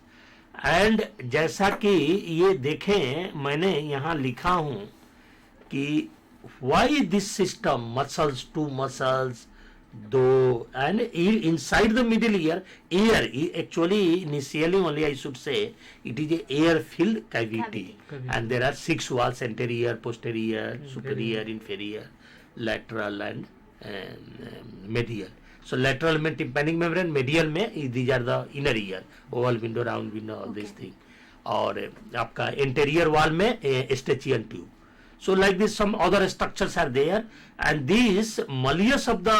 And जैसा कि ये देखें, मैंने यहाँ लिखा हूँ कि why this system, muscles, two muscles, though, and inside the middle ear, actually initially only I should say it is a air filled cavity, and there are 6 walls: anterior, posterior, superior, inferior, lateral, and medial. So lateral में tympanic membrane, medial में these are the inner ear, oval window, round window, all these things. और आपका anterior wall में Eustachian tube. So like this some other structures are there, and this malleus of the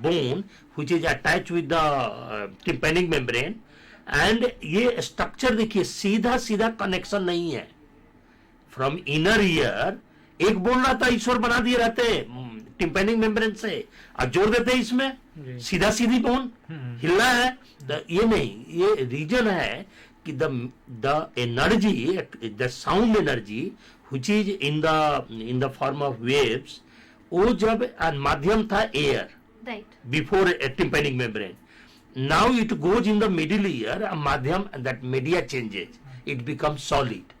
bone which is attached with the tympanic membrane, and ये structure देखिए सीधा सीधा connection नहीं है from inner ear. एक bone रहता ईश्वर बना दिए रहते टिम्पैनिक मेम्ब्रेन से, और जोड़ देते इसमें सीधा सीधी बोन हिलना है, तो ये नहीं, ये रीजन है कि the energy, the sound energy which is in the form of waves, वो जब माध्यम था air
Right.
before a tympanic membrane, now it goes in the middle ear, माध्यम, that media changes, it becomes solid.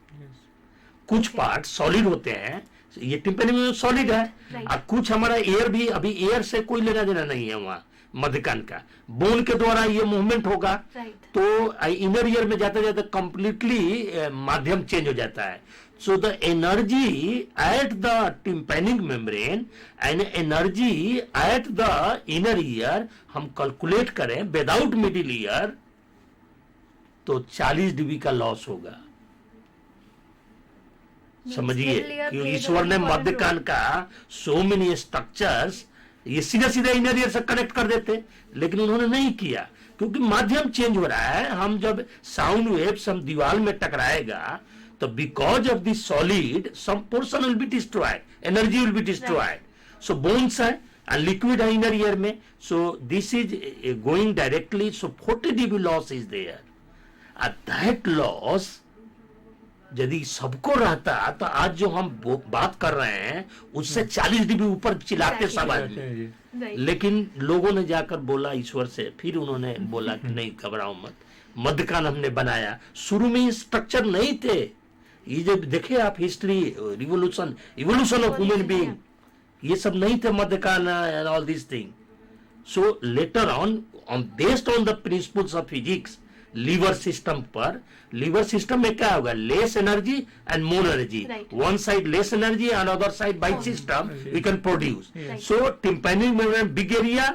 कुछ part solid होते हैं, ये tympanic में सॉलिड है,
Right.
और कुछ हमारा एयर भी, अभी एयर से कोई लेना देना नहीं है वहाँ मध्यकान का, बोन के द्वारा ये मूवमेंट होगा,
Right.
तो इनर ईयर में जाते जाते कंप्लीटली माध्यम चेंज हो जाता है। So the energy at the tympanic membrane and energy at the inner ear हम कैलकुलेट करें विदाउट मिडिल ईयर, तो 40 dB का लॉस होगा। समझिए
middle ear
कि
plays a
ईश्वर ने
very important
मध्यकान का सो मेनी स्ट्रक्चर्स ये सीधा सीधा इनर ईयर से कनेक्ट कर देते, लेकिन उन्होंने नहीं किया, क्योंकि माध्यम चेंज हो रहा है। हम जब साउंड वेव्स हम दीवार में टकराएगा, तो because of this solid some portion will be destroyed, energy will be destroyed. So bones है एंड लिक्विड है इनर ईयर में, so this is going directly, so 40 dB loss is there, and that loss यदि सबको रहता तो आज जो हम बात कर रहे हैं उससे 40 dB ऊपर चिल्लाते सब आदमी।
Right.
लेकिन लोगों ने जाकर बोला ईश्वर से, फिर उन्होंने बोला कि नहीं घबराओ मत, मध्यकान हमने बनाया। शुरू में ये स्ट्रक्चर नहीं थे, ये जब देखे आप history, revolution, evolution of human being, ये सब नहीं थे मध्यकान and all this thing. So later on based on the principles of physics, lever system पर, लीवर सिस्टम में क्या होगा, less energy and more energy,
Right.
One side less energy and other side by system we can produce. So tympanic membrane big area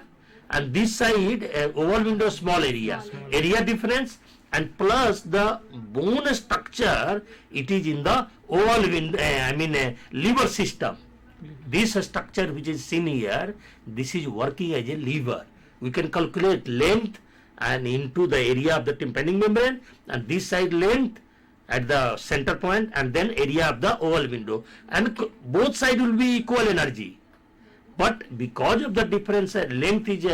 and this side oval window small area, area difference, and plus the bone structure, it is in the oval window, liver system. This structure which is seen here, this is working as a lever. We can calculate length and into the area of the tympanic membrane, and this side length at the center point, and then area of the oval window, and both sides will be equal energy. But because of the difference, length is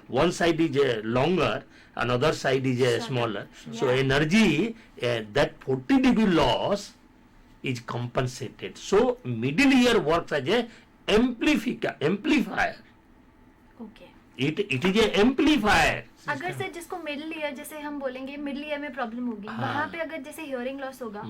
one side is longer, another side is smaller. So energy, that 40 dB loss is compensated. So middle ear works as a amplifier.
Okay.
It is a amplifier.
अगर से जिसको middle ear, जैसे हम बोलेंगे middle ear में problem होगी, वहाँ पे अगर जैसे हियरिंग लॉस होगा,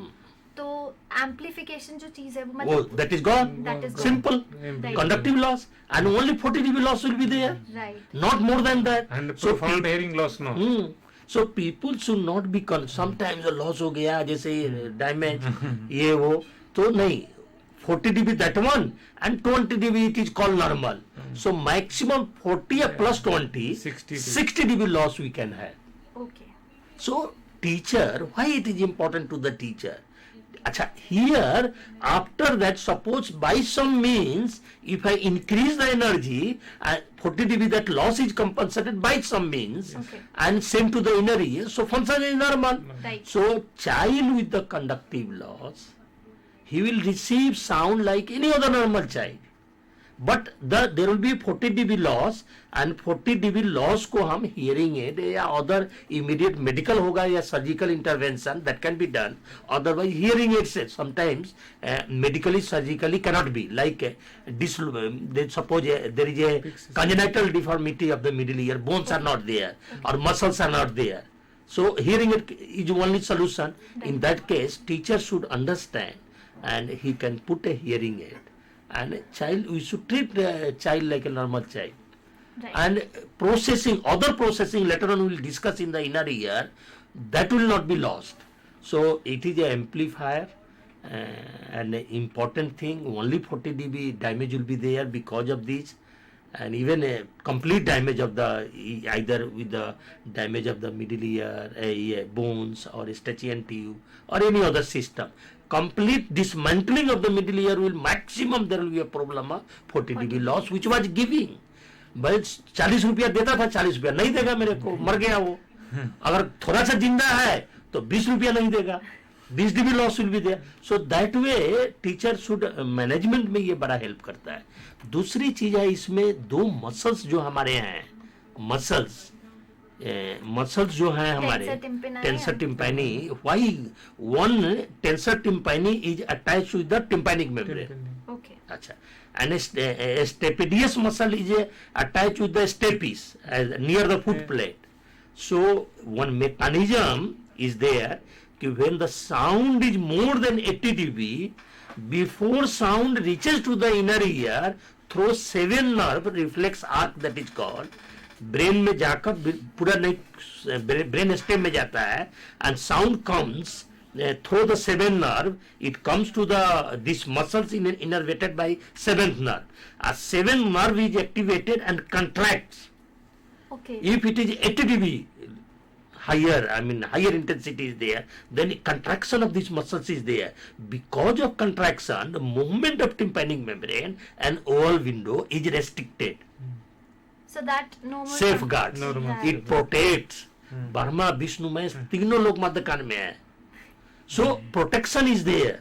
तो एम्पलीफिकेशन जो चीज है वो
Oh,
मतलब
that is gone.
That is gone.
Simple.
Right.
Conductive loss, and only 40 dB loss will be there.
Right.
Not more than that.
And
So
profound hearing loss, no.
So people should not be sometimes loss हो गया जैसे damage ये वो तो नहीं 40 dB that one and 20 dB it is called normal. So maximum 40 plus 20 60 dB loss we can have.
Okay.
So teacher, why it is important to the teacher? Acha, here after that suppose by some means if I increase the energy 40 dB that loss is compensated by some means
Okay.
and same to the inner ear, so function is normal.
Right.
So child with the conductive loss, he will receive sound like any other normal child. But there will be 40 dB loss and 40 dB loss को हम hearing aid या other immediate medical होगा या surgical intervention that can be done. Otherwise hearing aid से sometimes medically surgically cannot be like suppose there is a congenital deformity of the middle ear, bones are not there or muscles are not there. So hearing aid is only solution. In that case teacher should understand and he can put a hearing aid. And child, we should treat the child like a normal child.
Right.
And other processing later on we will discuss in the inner ear, that will not be lost. So it is an amplifier and an important thing, only 40 dB damage will be there because of this, and even a complete damage of the, either with the damage of the middle ear, bones or Eustachian tube or any other system. Complete dismantling of the middle ear will maximum there will be a problem of 40 dB loss which was giving. But 40 रुपया देता था 40 रुपया नहीं देगा मेरे को, मर गया वो. अगर थोड़ा सा जिंदा है तो 20 रुपया नहीं देगा. 20 dB loss will be there. So that way teacher should management में ये बड़ा हेल्प करता है. दूसरी चीज है इसमें दो मसल्स जो हमारे हैं, मसल्स जो हैं हमारे tensor tympani, why one tensor tympani is attached with the tympanic membrane.
Okay.
अच्छा, and a stapedius muscle is attached with the stapes near the foot plate. So one mechanism is there when the sound is more than 80 dB, before sound reaches to the inner ear through 7 nerve reflex arc that is called, brain में जाकर पूरा नहीं brain stem में जाता है and sound comes through the 7th nerve, it comes to the this muscles innervated by 7th nerve. A 7th nerve is activated and contracts.
Okay.
If it is 80 dB higher intensity is there, then contraction of these muscles is there. Because of contraction, the movement of tympanic membrane and oval window is restricted.
So that no more
Safeguards. It protects. Brahma, Vishnu में तीनों लोग मध्य कान में है. So protection is there,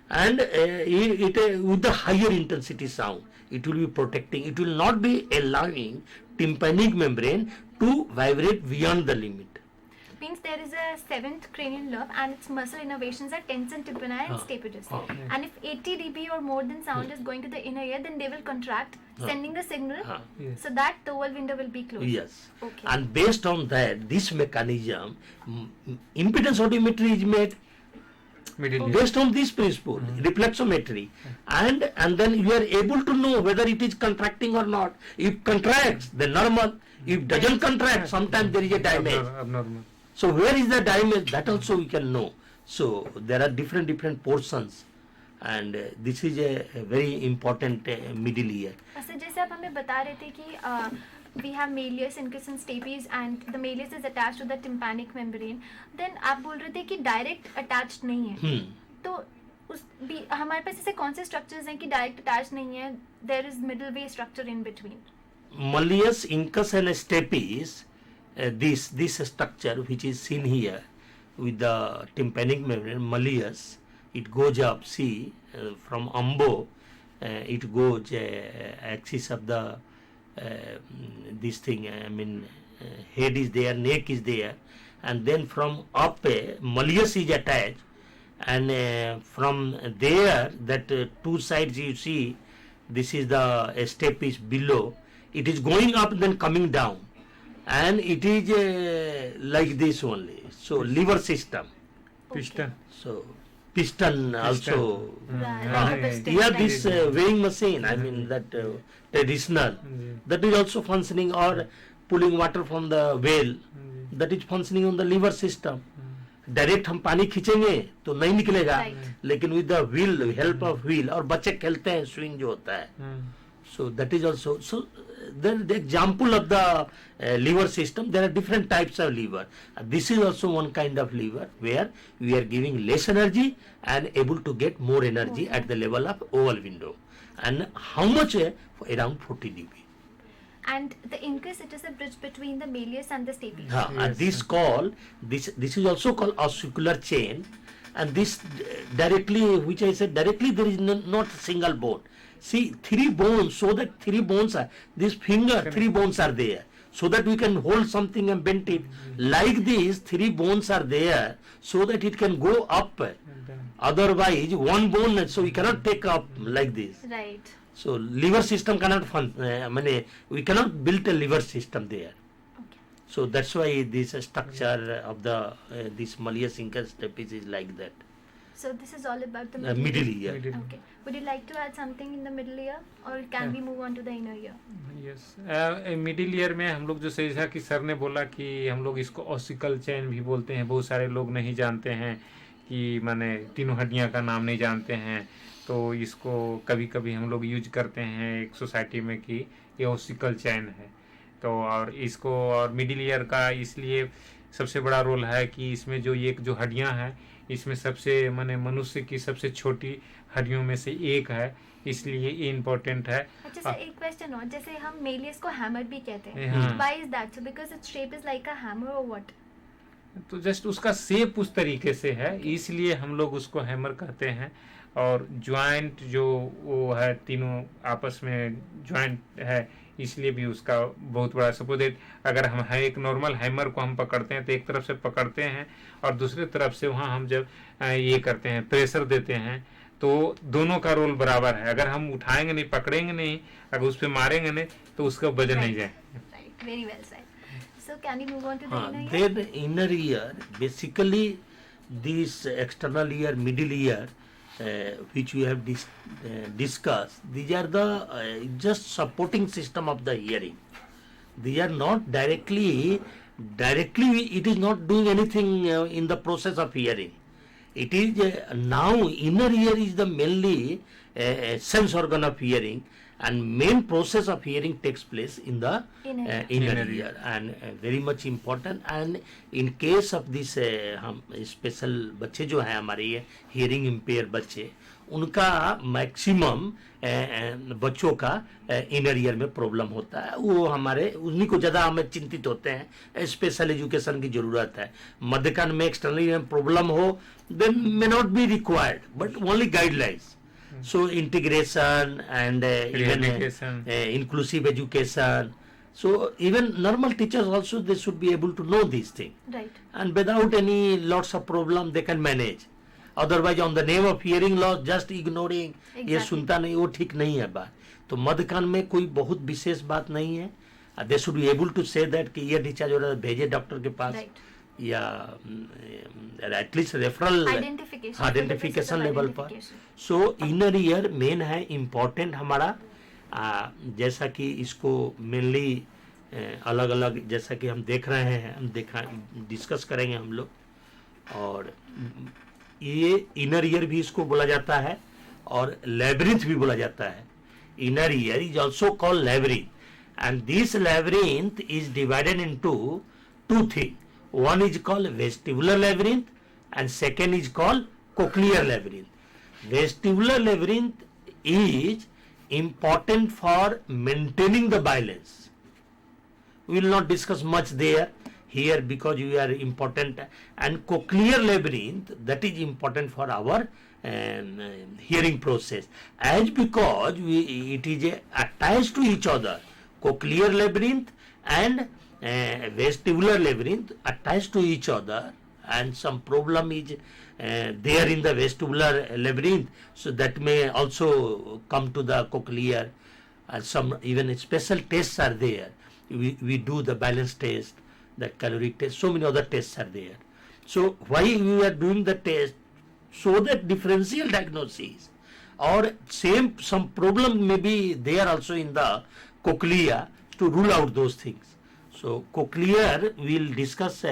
and it with the higher intensity sound, it will be protecting. It will not be allowing tympanic membrane to vibrate beyond the limit.
Means there is a 7th cranial nerve and its muscle innervations are tensor tympani and stapedius. And if 80 dB or more than sound is going to the inner ear, then they will contract, sending the signal so that the oval window will be closed.
Yes.
Okay.
And based on that, this mechanism, impedance audiometry is made based on this principle, reflexometry, and then you are able to know whether it is contracting or not. If contracts, then normal. If doesn't contract, sometimes there is a damage.
Abnormal.
So where is the damage? That also we can know. So there are different portions, and this is a very important middle ear.
अच्छा, जैसे आप हमें बता रहे थे कि we have malleus, incus and stapes, and the malleus is attached to the tympanic membrane. Then आप बोल रहे थे कि direct attached नहीं है. तो उस भी हमारे पास ऐसे कौन से structures हैं कि direct attached नहीं है? There is middle way structure in between.
Malleus, incus and stapes, this structure which is seen here with the tympanic membrane, malleus, it goes up, see, from umbo, it goes axis of the this thing, head is there, neck is there, and then from up malleus is attached, and from there that two sides you see, this is the stapes below, it is going up then coming down, and it is like this only. So liver system.
Piston.
So piston also.
Right.
Yeah, this weighing machine, that traditional, that is also functioning, or pulling water from the well, that is functioning on the liver system. Direct हम पानी खींचेंगे तो नहीं निकलेगा, लेकिन with the wheel, help of wheel, और बच्चे खेलते हैं स्विंग जो होता है, so that is also, so then the example of the liver system, there are different types of liver. This is also one kind of liver where we are giving less energy and able to get more energy at the level of oval window, and how much? Around 40 dB.
And the increase, it is a bridge between the malleus and the stapes.
And this is also called ossicular chain, and this directly, which I said directly, there is not a single bone. See, 3 bones, so that 3 bones are, this finger, 3 bones are there, so that we can hold something and bend it. Like this, 3 bones are there, so that it can go up. Otherwise, 1 bone, so we cannot take up like this.
Right.
So liver system cannot we cannot build a liver system there.
Okay.
So that's why this structure of the this malleus incus stapes is like that.
So this is all about the
Middle ear.
Okay. Would you like to add something in the middle ear, or can we move on to the inner ear?
Yes, middle ear में हम लोग जो जैसा कि sir ने बोला कि हम लोग इसको ऑसिकल चेन भी बोलते हैं, बहुत सारे लोग नहीं जानते हैं कि माने तीनों हड्डियां का नाम नहीं जानते हैं, तो इसको कभी कभी हम लोग यूज करते हैं एक सोसाइटी में कि ये ऑसिकल चैन है। तो और इसको, और मिडिल ईयर का इसलिए सबसे बड़ा रोल है कि इसमें जो एक जो हड्डियां हैं, इसमें सबसे माने मनुष्य की सबसे छोटी हड्डियों में से एक है, इसलिए ये इम्पोर्टेंट है।
अच्छा सर, एक क्वेश्चन और, जैसे हम मेलियस को हैमर भी कहते हैं,
हाँ।
Why is that? So because its shape is like a hammer और व्हाट?
तो जस्ट उसका शेप उस तरीके से है, इसलिए हम लोग उसको हैमर कहते हैं। और ज्वाइंट जो वो है, तीनों आपस में ज्वाइंट है, इसलिए भी उसका बहुत बड़ा सपोज, अगर हम है एक नॉर्मल हैमर को हम पकड़ते हैं तो एक तरफ से पकड़ते हैं और दूसरी तरफ से वहाँ हम जब ये करते हैं प्रेशर देते हैं, तो दोनों का रोल बराबर है। अगर हम उठाएंगे नहीं, पकड़ेंगे नहीं, अगर उस पर मारेंगे नहीं, तो उसका वजन नहीं जाए।
Right, very well said. So can we move on to the
हाँ,
inner ear?
then inner ear, basically this external ear, middle ear, which we have discussed, these are the just supporting system of the hearing. They are not directly, it is not doing anything in the process of hearing. It is now inner ear is the mainly sense organ of hearing, and main process of hearing takes place in the inner ear, and very much important. And in case of this हम special बच्चे जो हैं हमारे ये hearing impaired बच्चे, उनका maximum बच्चों का इनर ईयर में प्रॉब्लम होता है, वो हमारे उन्हीं को ज़्यादा हमें चिंतित होते हैं, स्पेशल एजुकेशन की ज़रूरत है। मध्य कान में एक्सटर्नल ईयर में प्रॉब्लम हो, then may not be required, but only guidelines. So integration and even inclusive education. So even normal teachers also, they should be able to know these things.
Right.
And without any lots of problem they can manage. Otherwise on the name of hearing loss, just ignoring, ये सुनता नहीं, वो ठीक नहीं है बात। तो मध्य कान में कोई बहुत विशेष बात नहीं है। They should be able to say that कि ये डिस्चार्ज हो रहा है, भेजे डॉक्टर के पास।
Right.
या एटलीस्ट रेफरल आइडेंटिफिकेशन लेवल पर। सो इनर ईयर मेन है, इम्पोर्टेंट हमारा, जैसा कि इसको मेनली अलग अलग, जैसा कि हम देख रहे हैं, हम डिस्कस करेंगे हम लोग। और ये इनर ईयर भी इसको बोला जाता है और लैब्रिंथ भी बोला जाता है। Inner year is also called labyrinth, and this labyrinth is divided into 2 things. One is called vestibular labyrinth and second is called cochlear labyrinth. Vestibular labyrinth is important for maintaining the balance. We will not discuss much there here because we are important. And cochlear labyrinth, that is important for our hearing process, as because it is attached to each other. Cochlear labyrinth and vestibular labyrinth attached to each other, and some problem is there in the vestibular labyrinth, so that may also come to the cochlear, and some even special tests are there. We do the balance test, the caloric test, so many other tests are there. So why we are doing the test? So that differential diagnosis or some problem may be there also in the cochlea, to rule out those things. So cochlear we'll discuss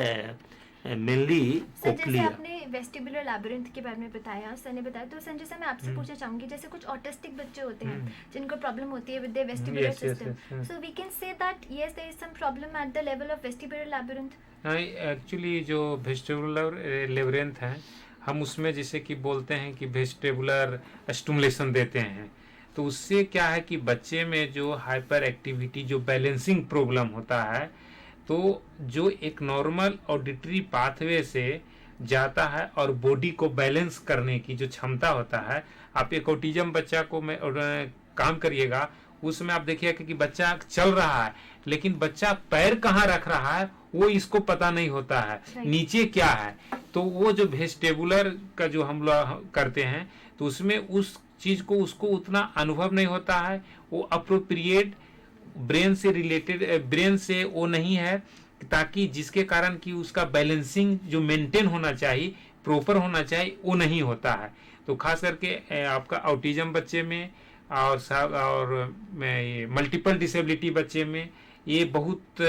mainly
sir जैसे
cochlear.
आपने vestibular labyrinth के बारे में बताया, sir ने बताया, तो Sanjay sir मैं आपसे पूछना चाहूंगी, जैसे कुछ ऑटिस्टिक बच्चे होते हैं जिनको प्रॉब्लम होती है with their vestibular
yes, yes,
system,
yes.
So we can say that yes there is some problem at the level of vestibular labyrinth.
हाँ, एक्चुअली जो वेस्टिबुलर लेबरेंथ है, हम उसमें जैसे कि बोलते हैं कि वेस्टिबुलर स्टिमुलेशन देते हैं, तो उससे क्या है कि बच्चे में जो हाइपर एक्टिविटी, जो बैलेंसिंग प्रॉब्लम होता है, तो जो एक नॉर्मल ऑडिटरी पाथवे से जाता है और बॉडी को बैलेंस करने की जो क्षमता होता है, आप एक ऑटिज्म बच्चा को में काम करिएगा, उसमें आप देखिएगा कि बच्चा चल रहा है लेकिन बच्चा पैर कहाँ रख रहा है वो इसको पता नहीं होता है, नीचे क्या है। तो वो जो वेस्टिबुलर का जो हम लोग करते हैं तो उसमें उस चीज को उसको उतना अनुभव नहीं होता है, वो अप्रोप्रिएट ब्रेन से रिलेटेड ब्रेन से वो नहीं है, ताकि जिसके कारण कि उसका बैलेंसिंग जो मेंटेन होना चाहिए, प्रॉपर होना चाहिए, वो नहीं होता है। तो खास करके आपका ऑटिज्म बच्चे में और मल्टीपल डिसेबिलिटी बच्चे में ये बहुत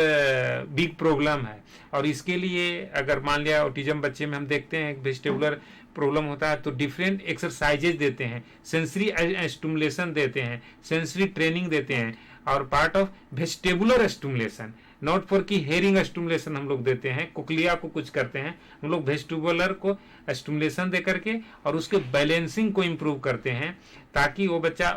बिग प्रॉब्लम है। और इसके लिए अगर मान लिया ऑटिज्म बच्चे में हम देखते हैं वेस्टिबुलर प्रॉब्लम होता है तो डिफरेंट एक्सरसाइजेज देते हैं, सेंसरी स्टिमुलेशन देते हैं, सेंसरी ट्रेनिंग देते हैं, और part of vestibular stimulation, not for की हेयरिंग स्टिमुलेशन हम लोग देते हैं, कोक्लिया को कुछ करते हैं हम लोग, वेस्टिबुलर को स्टिमुलेशन दे करके और उसके बैलेंसिंग को इम्प्रूव करते हैं, ताकि वो बच्चा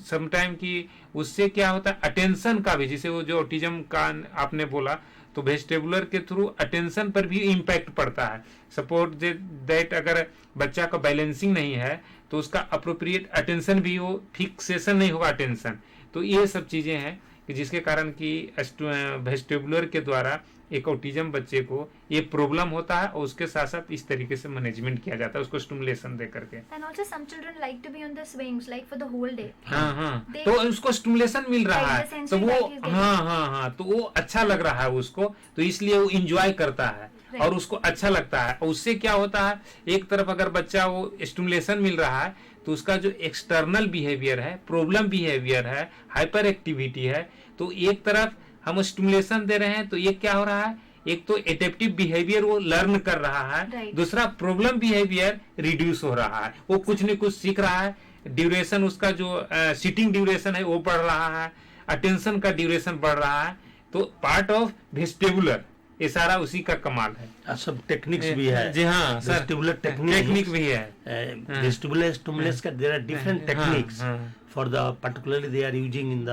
समटाइम की उससे क्या होता है अटेंशन का भी, जैसे वो जो ऑटिज्म का आपने बोला तो वेस्टिबुलर के थ्रू अटेंशन पर भी इम्पैक्ट पड़ता है। सपोज दैट अगर बच्चा का बैलेंसिंग नहीं है तो उसका अप्रोप्रिएट अटेंशन भी हो, फिक्सेशन नहीं होगा अटेंशन। तो ये सब चीजें हैं कि जिसके कारण कि वेस्टिबुलर के द्वारा एक ऑटिज्म बच्चे को ये प्रॉब्लम होता है और उसके साथ साथ इस तरीके से मैनेजमेंट किया जाता है उसको स्टिमुलेशन दे करके।
And also some children like to be on the swings like for the whole day.
हाँ, तो उसको स्टिमुलेशन मिल रहा है तो वो हाँ, तो वो अच्छा लग रहा है उसको, तो इसलिए वो इंजॉय करता है और उसको अच्छा लगता है। और उससे क्या होता है, एक तरफ अगर बच्चा वो स्टिमुलेशन मिल रहा है तो उसका जो एक्सटर्नल बिहेवियर है, प्रॉब्लम बिहेवियर है, हाइपर एक्टिविटी है, तो एक तरफ हम स्टिमुलेशन दे रहे हैं तो ये क्या हो रहा है, एक तो एडेप्टिव बिहेवियर वो लर्न कर रहा है, दूसरा प्रॉब्लम बिहेवियर रिड्यूस हो रहा है, वो कुछ न कुछ सीख रहा है, ड्यूरेशन उसका जो सिटिंग ड्यूरेशन है वो बढ़ रहा है, अटेंशन का ड्यूरेशन बढ़ रहा है। तो पार्ट ऑफ वेस्टिबुलर ये सारा उसी का कमाल है।
सब टेक्निक्स भी है
जी हाँ सर,
वेस्टिबुलर
टेक्निक भी है,
वेस्टिबुलर स्टिमुलेशन का there are different techniques for the particularly they are using in the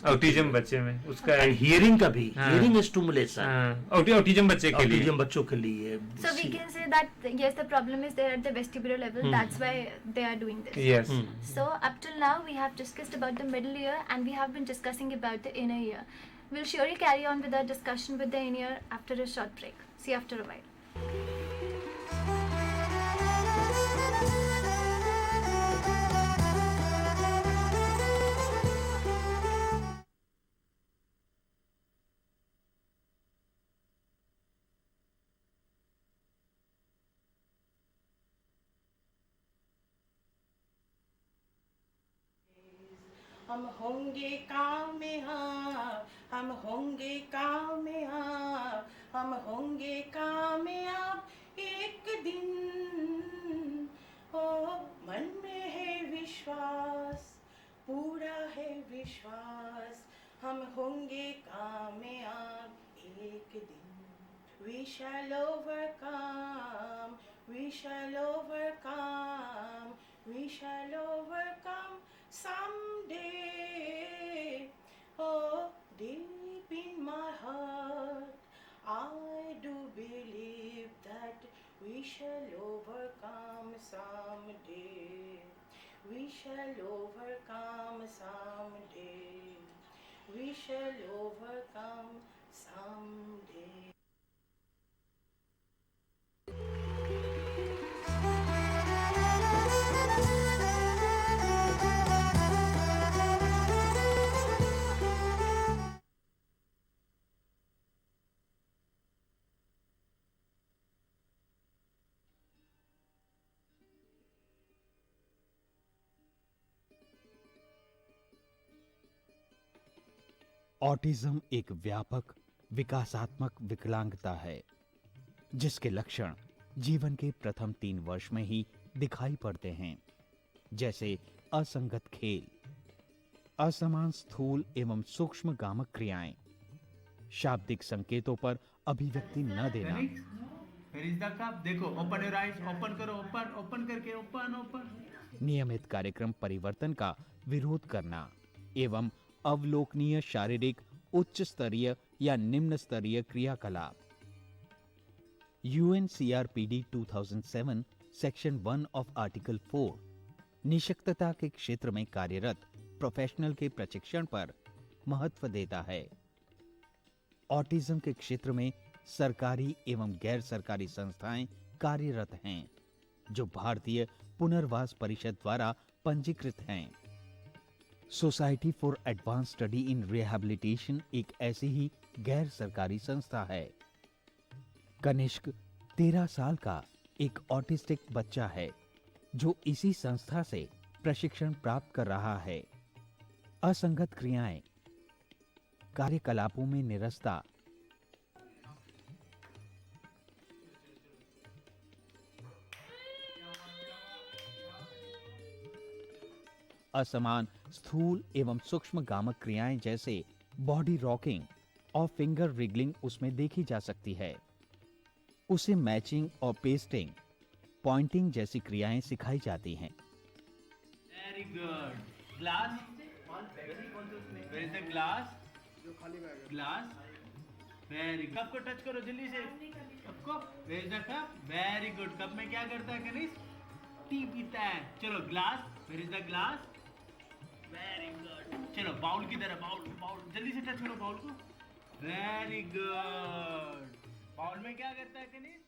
autism बच्चे में उसका
हियरिंग का भी, हियरिंग स्टिमुलेशन
ऑटिज्म बच्चे के लिए,
ऑटिज्म बच्चों के लिए।
So we can say that yes, the problem is there at the vestibular level. That's why they are doing this.
yes
So up till now we have discussed about the middle ear and we have been discussing about the inner ear. We'll surely carry on with our discussion with the inner ear after a short break. See you after a while.
हम होंगे कामयाब, हम होंगे कामयाब, हम होंगे कामयाब एक दिन। ओ मन में है विश्वास, पूरा है विश्वास, हम होंगे कामयाब एक दिन। We shall overcome, we shall overcome, we shall overcome someday. Oh, deep in my heart, I do believe that we shall overcome someday. We shall overcome someday. We shall overcome someday.
Autism एक व्यापक विकासात्मक विकलांगता है, जिसके लक्षण जीवन के प्रथम 3 वर्ष में ही दिखाई पड़ते हैं, जैसे असंगत खेल, असमान स्थूल एवं सूक्ष्म गामक क्रियाएं, शाब्दिक संकेतों पर अभिव्यक्ति न देना,
Where is the cup? देखो, open your eyes, open करो, open करके, open.
नियमित कार्यक्रम परिवर्तन का विरोध करना एवं अवलोकनीय शारीरिक उच्च स्तरीय या निम्न स्तरीय क्रियाकलाप। UNCRPD 2007 सेक्शन 1 ऑफ आर्टिकल 4 निशक्तता के क्षेत्र में कार्यरत प्रोफेशनल के प्रशिक्षण पर महत्व देता है। ऑटिज्म के क्षेत्र में सरकारी एवं गैर सरकारी संस्थाएं कार्यरत हैं, जो भारतीय पुनर्वास परिषद द्वारा पंजीकृत हैं। Society for advance study in rehabilitation एक ऐसी ही गैर सरकारी संस्था है। कनिष्क 13 साल का एक ऑटिस्टिक बच्चा है, जो इसी संस्था से प्रशिक्षण प्राप्त कर रहा है। असंगत क्रियाएं, कार्यकलापों में निरस्ता, असमान स्थूल एवं सूक्ष्म गामक क्रियाएं जैसे बॉडी रॉकिंग और फिंगर रिगलिंग उसमें देखी जा सकती है। उसे मैचिंग और पेस्टिंग, पॉइंटिंग जैसी क्रियाएं सिखाई जाती हैं।
Very good. Glass. Where is the glass? Glass. Very good. Cup को टच करो जल्दी से। कप को। Where is the cup? Very good. Cup में क्या करता है कनिष्क? टी पीता है। चलो glass. Where is the glass? Very good. चलो बाउल की तरह बाउल जल्दी से टच करो बाउल को। Very good. बाउल में क्या करता है कनिष्क?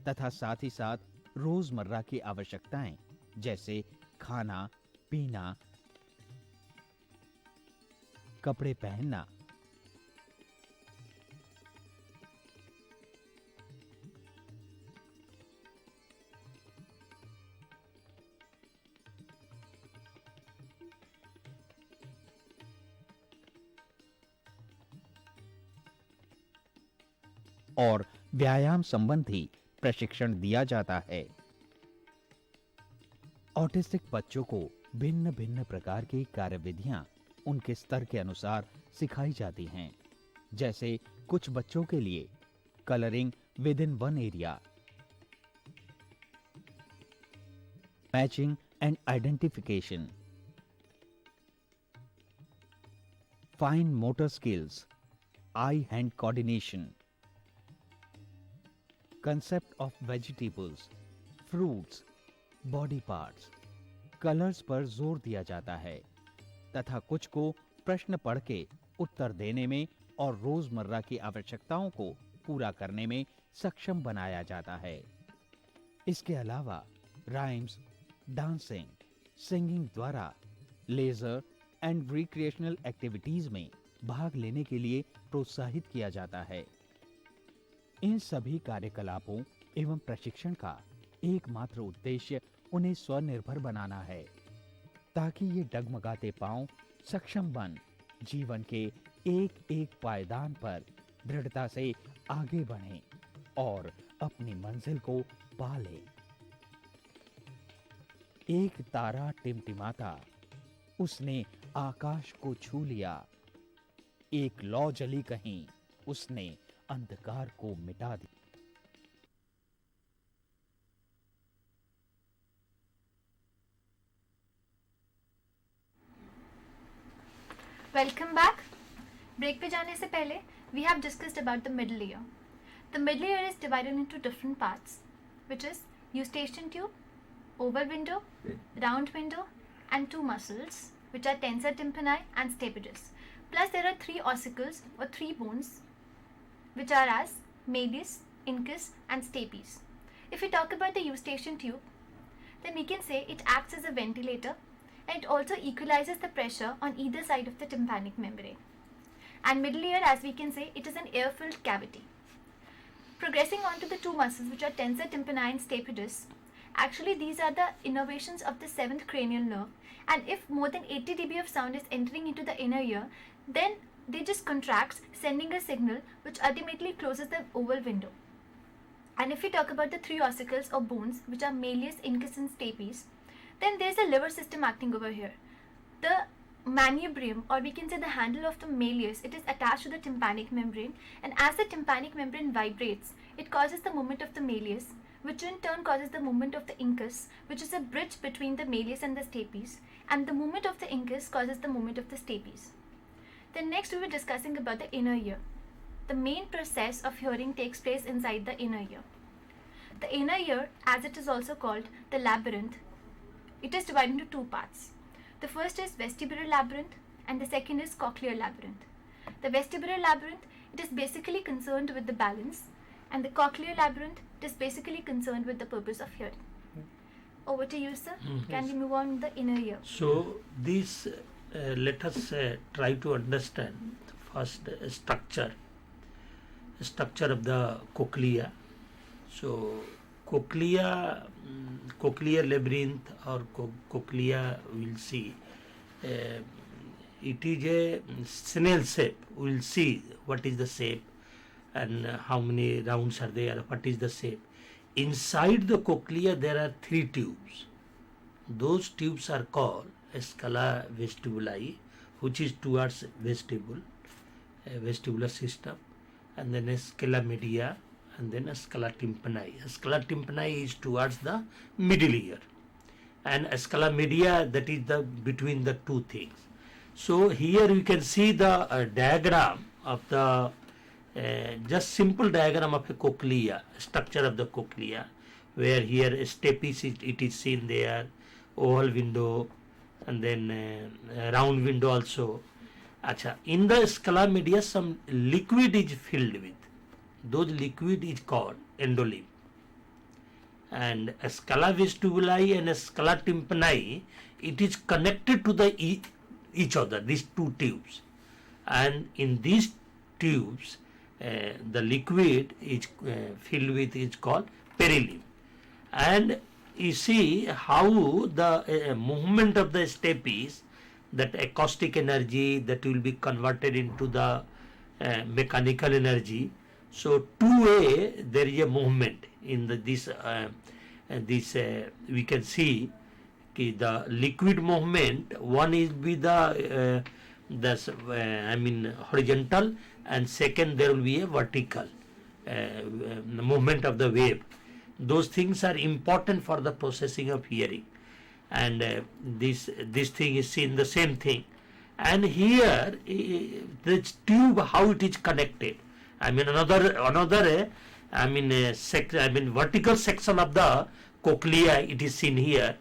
तथा साथ ही साथ रोजमर्रा की आवश्यकताएं जैसे खाना, पीना, कपड़े पहनना, और व्यायाम संबंधी प्रशिक्षण दिया जाता है। ऑटिस्टिक बच्चों को भिन्न भिन्न प्रकार की कार्यविधियां उनके स्तर के अनुसार सिखाई जाती हैं, जैसे कुछ बच्चों के लिए colouring with in one area, matching and identification, fine motor skills, I hand coordination, concept of vegetables, fruits, body parts, colours पर जोर दिया जाता है तथा कुछ को प्रश्न पढ़ के उत्तर देने में और रोजमर्रा की आवश्यकताओं को पूरा करने में सक्षम बनाया जाता है। इसके अलावा राइम्स, डांसिंग, सिंगिंग द्वारा लेजर एंड रिक्रिएशनल एक्टिविटीज में भाग लेने के लिए प्रोत्साहित किया जाता है। इन सभी कार्यकलापों एवं प्रशिक्षण का एकमात्र उद्देश्य उन्हें स्वनिर्भर बनाना है, ताकि ये डगमगाते पांव सक्षम बन जीवन के एक एक पायदान पर दृढ़ता से आगे बढ़ें और अपनी मंजिल को पा लें। एक तारा टिमटिमाता, उसने आकाश को छू लिया। एक लौ जली कहीं, उसने अंधकार को मिटा दिया।
Welcome back. ब्रेक पे जाने से पहले we have discussed about the middle ear. The middle ear is divided into different parts, which is eustachian tube, oval window, round window, and two muscles, which are tensor tympani and stapedius. Plus there are three ossicles or three bones, which are as medius, incus, and stapes. If we talk about the eustachian tube, then we can say it acts as a ventilator, and it also equalizes the pressure on either side of the tympanic membrane. And middle ear, as we can say, it is an air-filled cavity. Progressing on to the two muscles, which are tensor tympani and stapedius, Actually, these are the innervations of the 7th cranial nerve, and if more than 80 dB of sound is entering into the inner ear, then they just contracts, sending a signal which ultimately closes the oval window. And if we talk about the 3 ossicles or bones, which are malleus, incus and stapes, then there's a liver system acting over here. The manubrium, or we can say the handle of the malleus, it is attached to the tympanic membrane, and as the tympanic membrane vibrates, it causes the movement of the malleus, which in turn causes the movement of the incus, which is a bridge between the malleus and the stapes, and the movement of the incus causes the movement of the stapes. Then next we were discussing about the inner ear. The main process of hearing takes place inside the inner ear. The inner ear, as it is also called the labyrinth, it is divided into 2 parts. The first is vestibular labyrinth and the second is cochlear labyrinth. The vestibular labyrinth, it is basically concerned with the balance, and the cochlear labyrinth, it is basically concerned with the purpose of hearing. Over to you, sir. Can we move on with the inner ear?
So this let us try to understand first structure of the cochlea. So cochlea, cochlear labyrinth or cochlea, we'll see. It is a snail shape. We'll see what is the shape and how many rounds are there, what is the shape. Inside the cochlea there are 3 tubes. Those tubes are called scala vestibuli, which is towards vestibule, vestibular system, and then scala media, and then scala tympani. Scala tympani is towards the middle ear, and scala media, that is the between the 2 things. So here you can see the diagram of the just simple diagram of a cochlea, structure of the cochlea, where here stapes it is seen there, oval window, and then round window also. Acha, in the scala media some liquid is filled with. Those liquid is called endolymph. And a scala vestibuli and a scala tympani, it is connected to the each other, these 2 tubes. And in these tubes, the liquid is filled with is called perilymph. And you see how the movement of the stapes, that acoustic energy that will be converted into the mechanical energy. So 2A, there is a movement in this we can see the liquid movement. One is with the horizontal, and second there will be a vertical movement of the wave. Those things are important for the processing of hearing, and this thing is seen the same thing. And here the tube, how it is connected. Vertical section of the cochlea, it is seen here,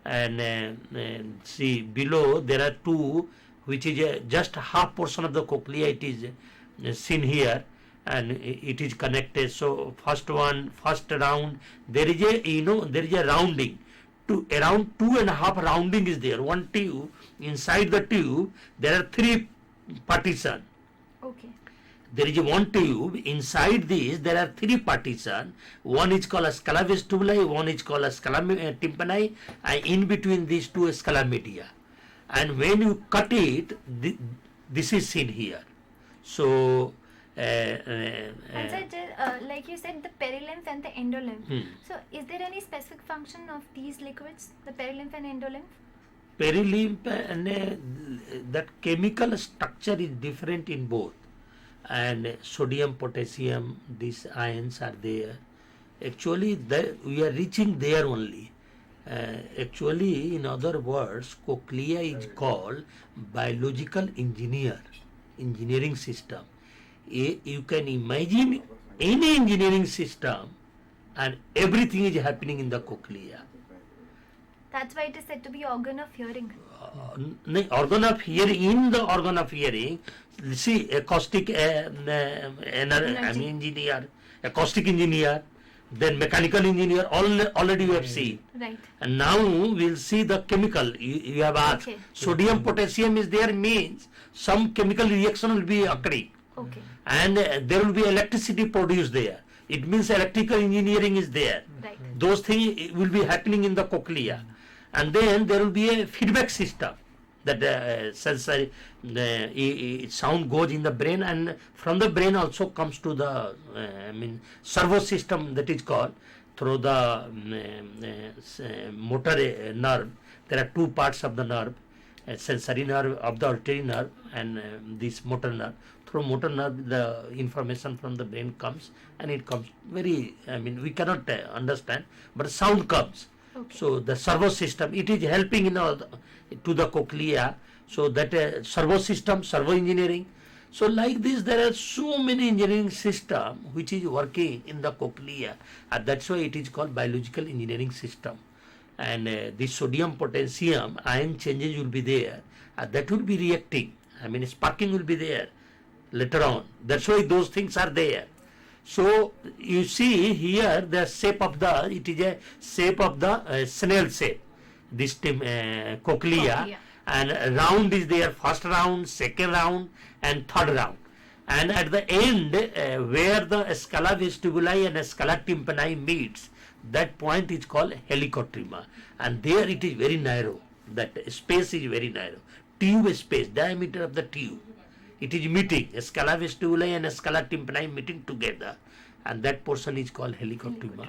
and see below there are 2, which is just half portion of the cochlea, it is seen here, and it is connected. So first round, there is a rounding to around 2.5 rounding is there. One tube, inside the tube there are 3 partition.
Okay.
There is one tube, inside this there are 3 partition. One is called a scala vestibuli, one is called a scala tympani, and in between these 2 scala media. And when you cut it, this is seen here. So
and so, like you said, the perilymph and the endolymph. So is there any specific function of these liquids, the perilymph and endolymph?
Perilymph and that chemical structure is different in both. And sodium, potassium, these ions are there. Actually, we are reaching there only. Actually, in other words, cochlea is called biological engineering system. You can imagine any engineering system, and everything is happening in the cochlea.
That's why it is said to be organ of hearing.
Organ of hearing, in the organ of hearing, see acoustic engineer, acoustic engineer, then mechanical engineer, already you have seen.
Right.
And now we'll see the chemical. You have asked.
Okay.
Sodium, potassium is there, means some chemical reaction will be occurring.
Okay.
And there will be electricity produced there. it means electrical engineering is there.
Right.
Those things will be happening in the cochlea, and then there will be a feedback system that sensory sound goes in the brain, and from the brain also comes to the servo system that is called through the motor nerve. There are two parts of the nerve, sensory nerve of the auditory nerve and this motor nerve. Through motor nerve the information from the brain comes, and it comes very, we cannot understand, but sound comes.
Okay.
So the servo system, it is helping to the cochlea, so that servo system, servo engineering. So like this there are so many engineering system which is working in the cochlea, and that's why it is called biological engineering system. And the sodium potassium ion changes will be there, that will be reacting, sparking will be there later on. That's why those things are there. So you see here the shape of it is a shape of the snail shape, this cochlea, and round is there, first round, second round and third round, and at the end where the scala vestibuli and scala tympani meets, that point is called helicotrema, and there it is very narrow, that space is very narrow, tube space, diameter of the tube, it is meeting, scala vestibuli and scala tympani meeting together, and that portion is called helicotrema.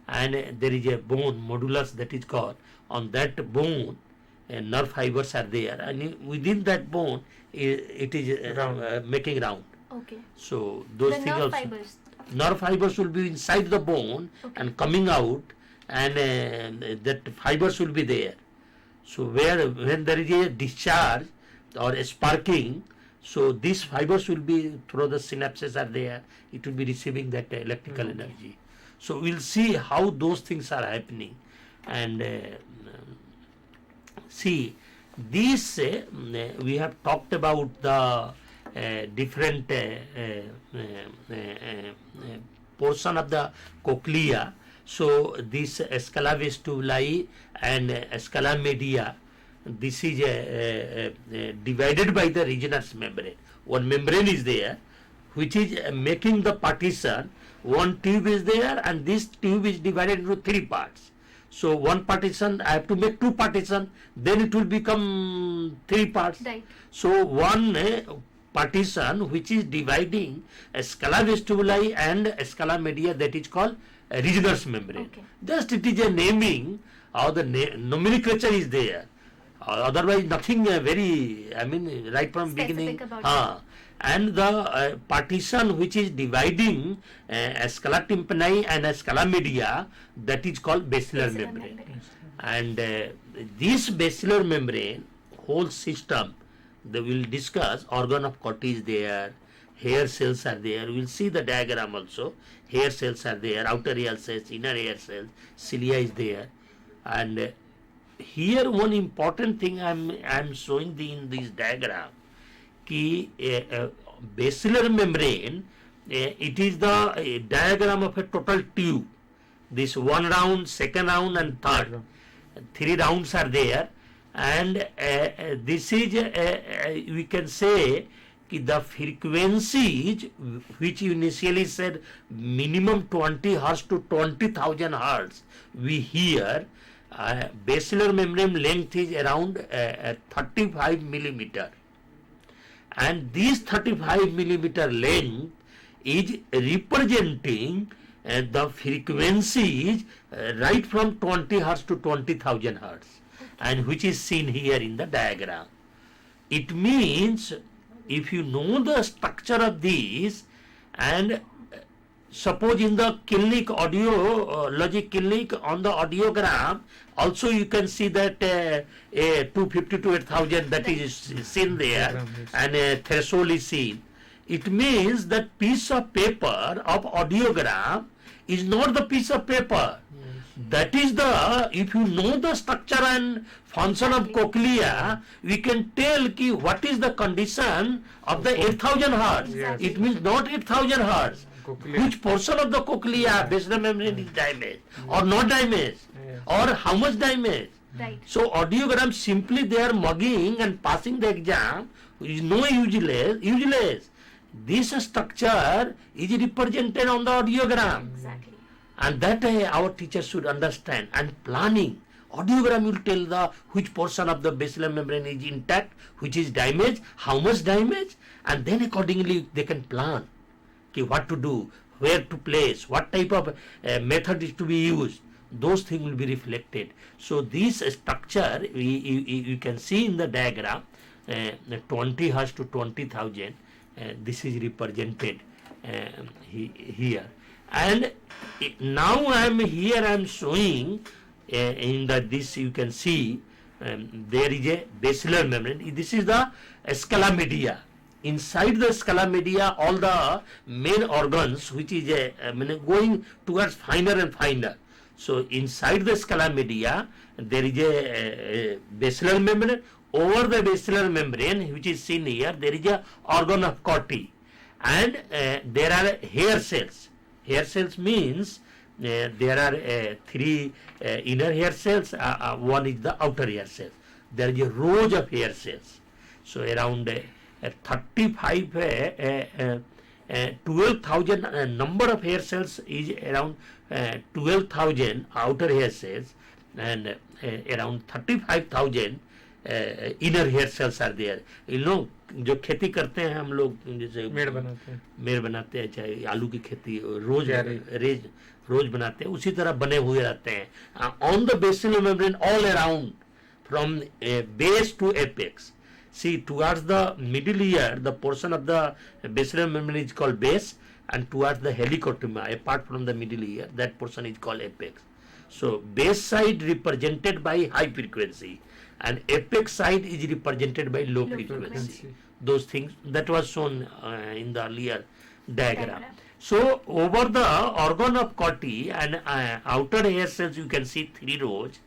And there is a bone modulus that is called, on that bone nerve fibers are there, and within that bone it is making round.
Okay.
So those
The
things
nerve
also,
fibers.
nerve fibers will be inside the bone and coming out, and that fibers will be there. So when there is a discharge or a sparking, so these fibers will be through the synapses are there, it will be receiving that electrical energy. So we'll see how those things are happening, and see these we have talked about the different portion of the cochlea. So this scala vestibuli and scala media, this is divided by the Regeners membrane. One membrane is there which is making the partition. One tube is there, and this tube is divided into three parts. So one partition, I have to make two partitions, then it will become three parts.
Right.
So one partition which is dividing scala vestibuli and scala media, that is called Regeners membrane.
Okay.
Just it is a naming, or the nomenclature is there. Otherwise nothing very, right from
Specific
beginning.
about
And the partition which is dividing scala tympani and scala media, that is called basilar membrane. And this basilar membrane whole system, they will discuss. Organ of Corti is there, hair cells are there, we will see the diagram also. Hair cells are there, outer hair cells, inner hair cells, cilia is there. And here one important thing I am showing in this diagram, ki basilar membrane, it is the diagram of a total tube. This one round, second round and third. Three rounds are there, and this is we can say ki the frequencies which you initially said minimum 20 Hz to 20,000 Hz we hear. Basilar membrane length is around 35 millimeter, and this 35 millimeter length is representing the frequencies right from 20 Hz to 20,000 Hz, and which is seen here in the diagram. It means if you know the structure of these, and suppose in the clinic, audiology clinic, on the audiogram also you can see that 250 to 8,000 that is seen there, and a threshold is seen. It means that piece of paper of audiogram is not the piece of paper. That is the, if you know the structure and function of cochlea, we can tell ki what is the condition of the 8,000 Hz.
Yes.
It means not 8,000 Hz.
Cochlea.
Which portion of the cochlea, basilar membrane is damaged or not damaged, or how much damage.
Right.
So audiogram simply they are mugging and passing the exam is no useless. This structure is represented on the audiogram.
Exactly.
And that our teachers should understand. And planning, audiogram will tell the which portion of the basilar membrane is intact, which is damaged, how much damage, and then accordingly they can plan what to do, where to place, what type of method is to be used. Those things will be reflected. So this structure you can see in the diagram, 20 Hz to 20,000. This is represented here. And now I am showing in this you can see there is a basilar membrane. This is the scala media. Inside the scala media, all the main organs which is going towards finer and finer. So inside the scala media there is a basilar membrane. Over the basilar membrane, which is seen here, there is a organ of Corti, and there are hair cells. Hair cells means there are 3 inner hair cells, one is the outer hair cells. There is a rows of hair cells. So around 35, 12,000 number of hair cells is around 12,000 outer hair cells, and around 35,000 inner hair cells are there. You know, जो खेती करते हैं हम लोग, जैसे मेड़ बनाते हैं, चाहे आलू की खेती रोज बनाते हैं, उसी तरह बने हुए रहते हैं on the basilar membrane all around from base to apex. See, towards the middle ear, the portion of the basilar membrane is called base, and towards the helicotyma, apart from the middle ear, that portion is called apex. So base side represented by high frequency, and apex side is represented by low frequency. Those things that was shown in the earlier diagram. So over the organ of Corti and outer hair cells, you can see 3 rows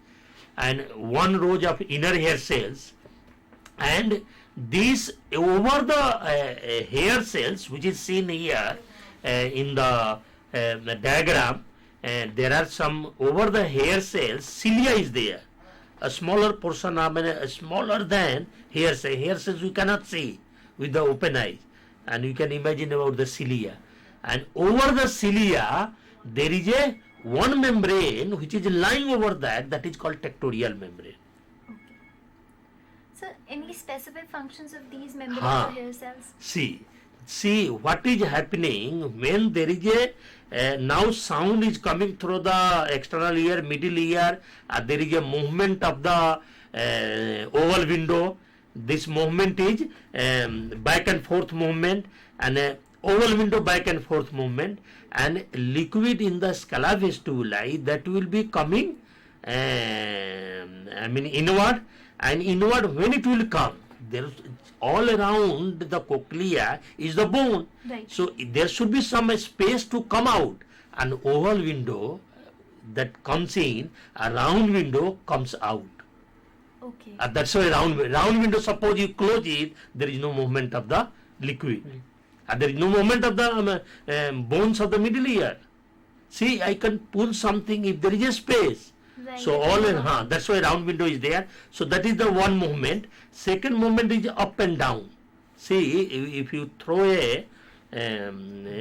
and 1 row of inner hair cells, and these over the hair cells, which is seen here in the diagram, there are some over the hair cells, cilia is there. A smaller portion, smaller than hair cells. Hair cells you cannot see with the open eyes, and you can imagine about the cilia. And over the cilia, there is a one membrane which is lying over that is called tectorial membrane.
Okay. So, any specific functions of these membranes or hair cells?
See what is happening when there is a now sound is coming through the external ear, middle ear, there is a movement of the oval window. This movement is back and forth movement, and oval window back and forth movement, and liquid in the scala vestibuli that will be coming inward, and inward when it will come, there all around the cochlea is the bone.
Right.
So there should be some space to come out. An oval window that comes in, a round window comes out.
Okay.
That's why round window, suppose you close it, there is no movement of the liquid. There is no movement of the bones of the middle ear. See, I can pull something if there is a space.
Right.
So all in, that's why round window is there. So that is the one movement. Second movement is up and down. See, if you throw a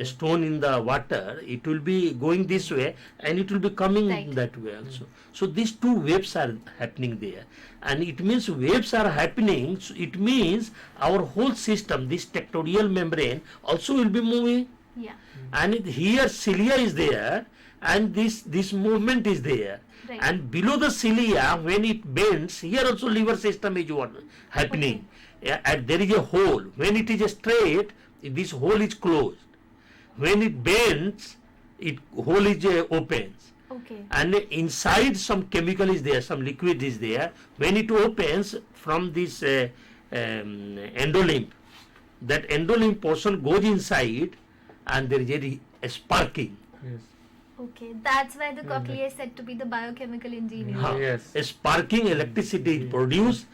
stone in the water, it will be going this way and it will be coming that way also. So these two waves are happening there, and it means waves are happening. So it means our whole system, this tectorial membrane, also will be moving.
Yeah.
And here cilia is there, and this movement is there.
Right.
And below the cilia, when it bends, here also liver system is what happening. Yeah, and there is a hole. When it is straight, this hole is closed. When it bends, hole is opens.
Okay.
And inside some chemical is there, some liquid is there. When it opens from this endolymph, that endolymph portion goes inside, and there is a sparking.
Yes.
Okay, that's why the cochlea is said to be the biochemical engineer.
Yes.
A sparking electricity is produced.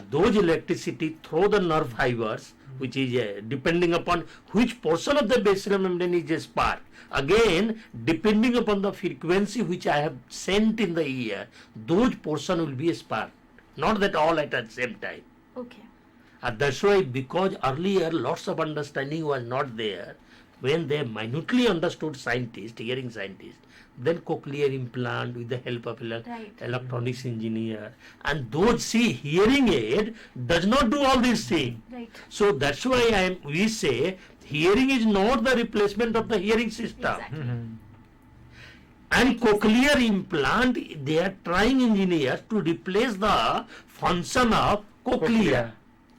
Those electricity through the nerve fibers, which is depending upon which portion of the basilar membrane is a spark. Again, depending upon the frequency which I have sent in the ear, those portion will be a spark. Not that all at the same time.
Okay.
That's why, because earlier lots of understanding was not there, when they minutely understood scientists, hearing scientists, then cochlear implant with the help of
Right.
electronics engineer, and those hearing aid does not do all these things.
Right.
So that's why we say hearing is not the replacement of the hearing system.
Exactly.
And cochlear implant, they are trying engineers to replace the function of cochlear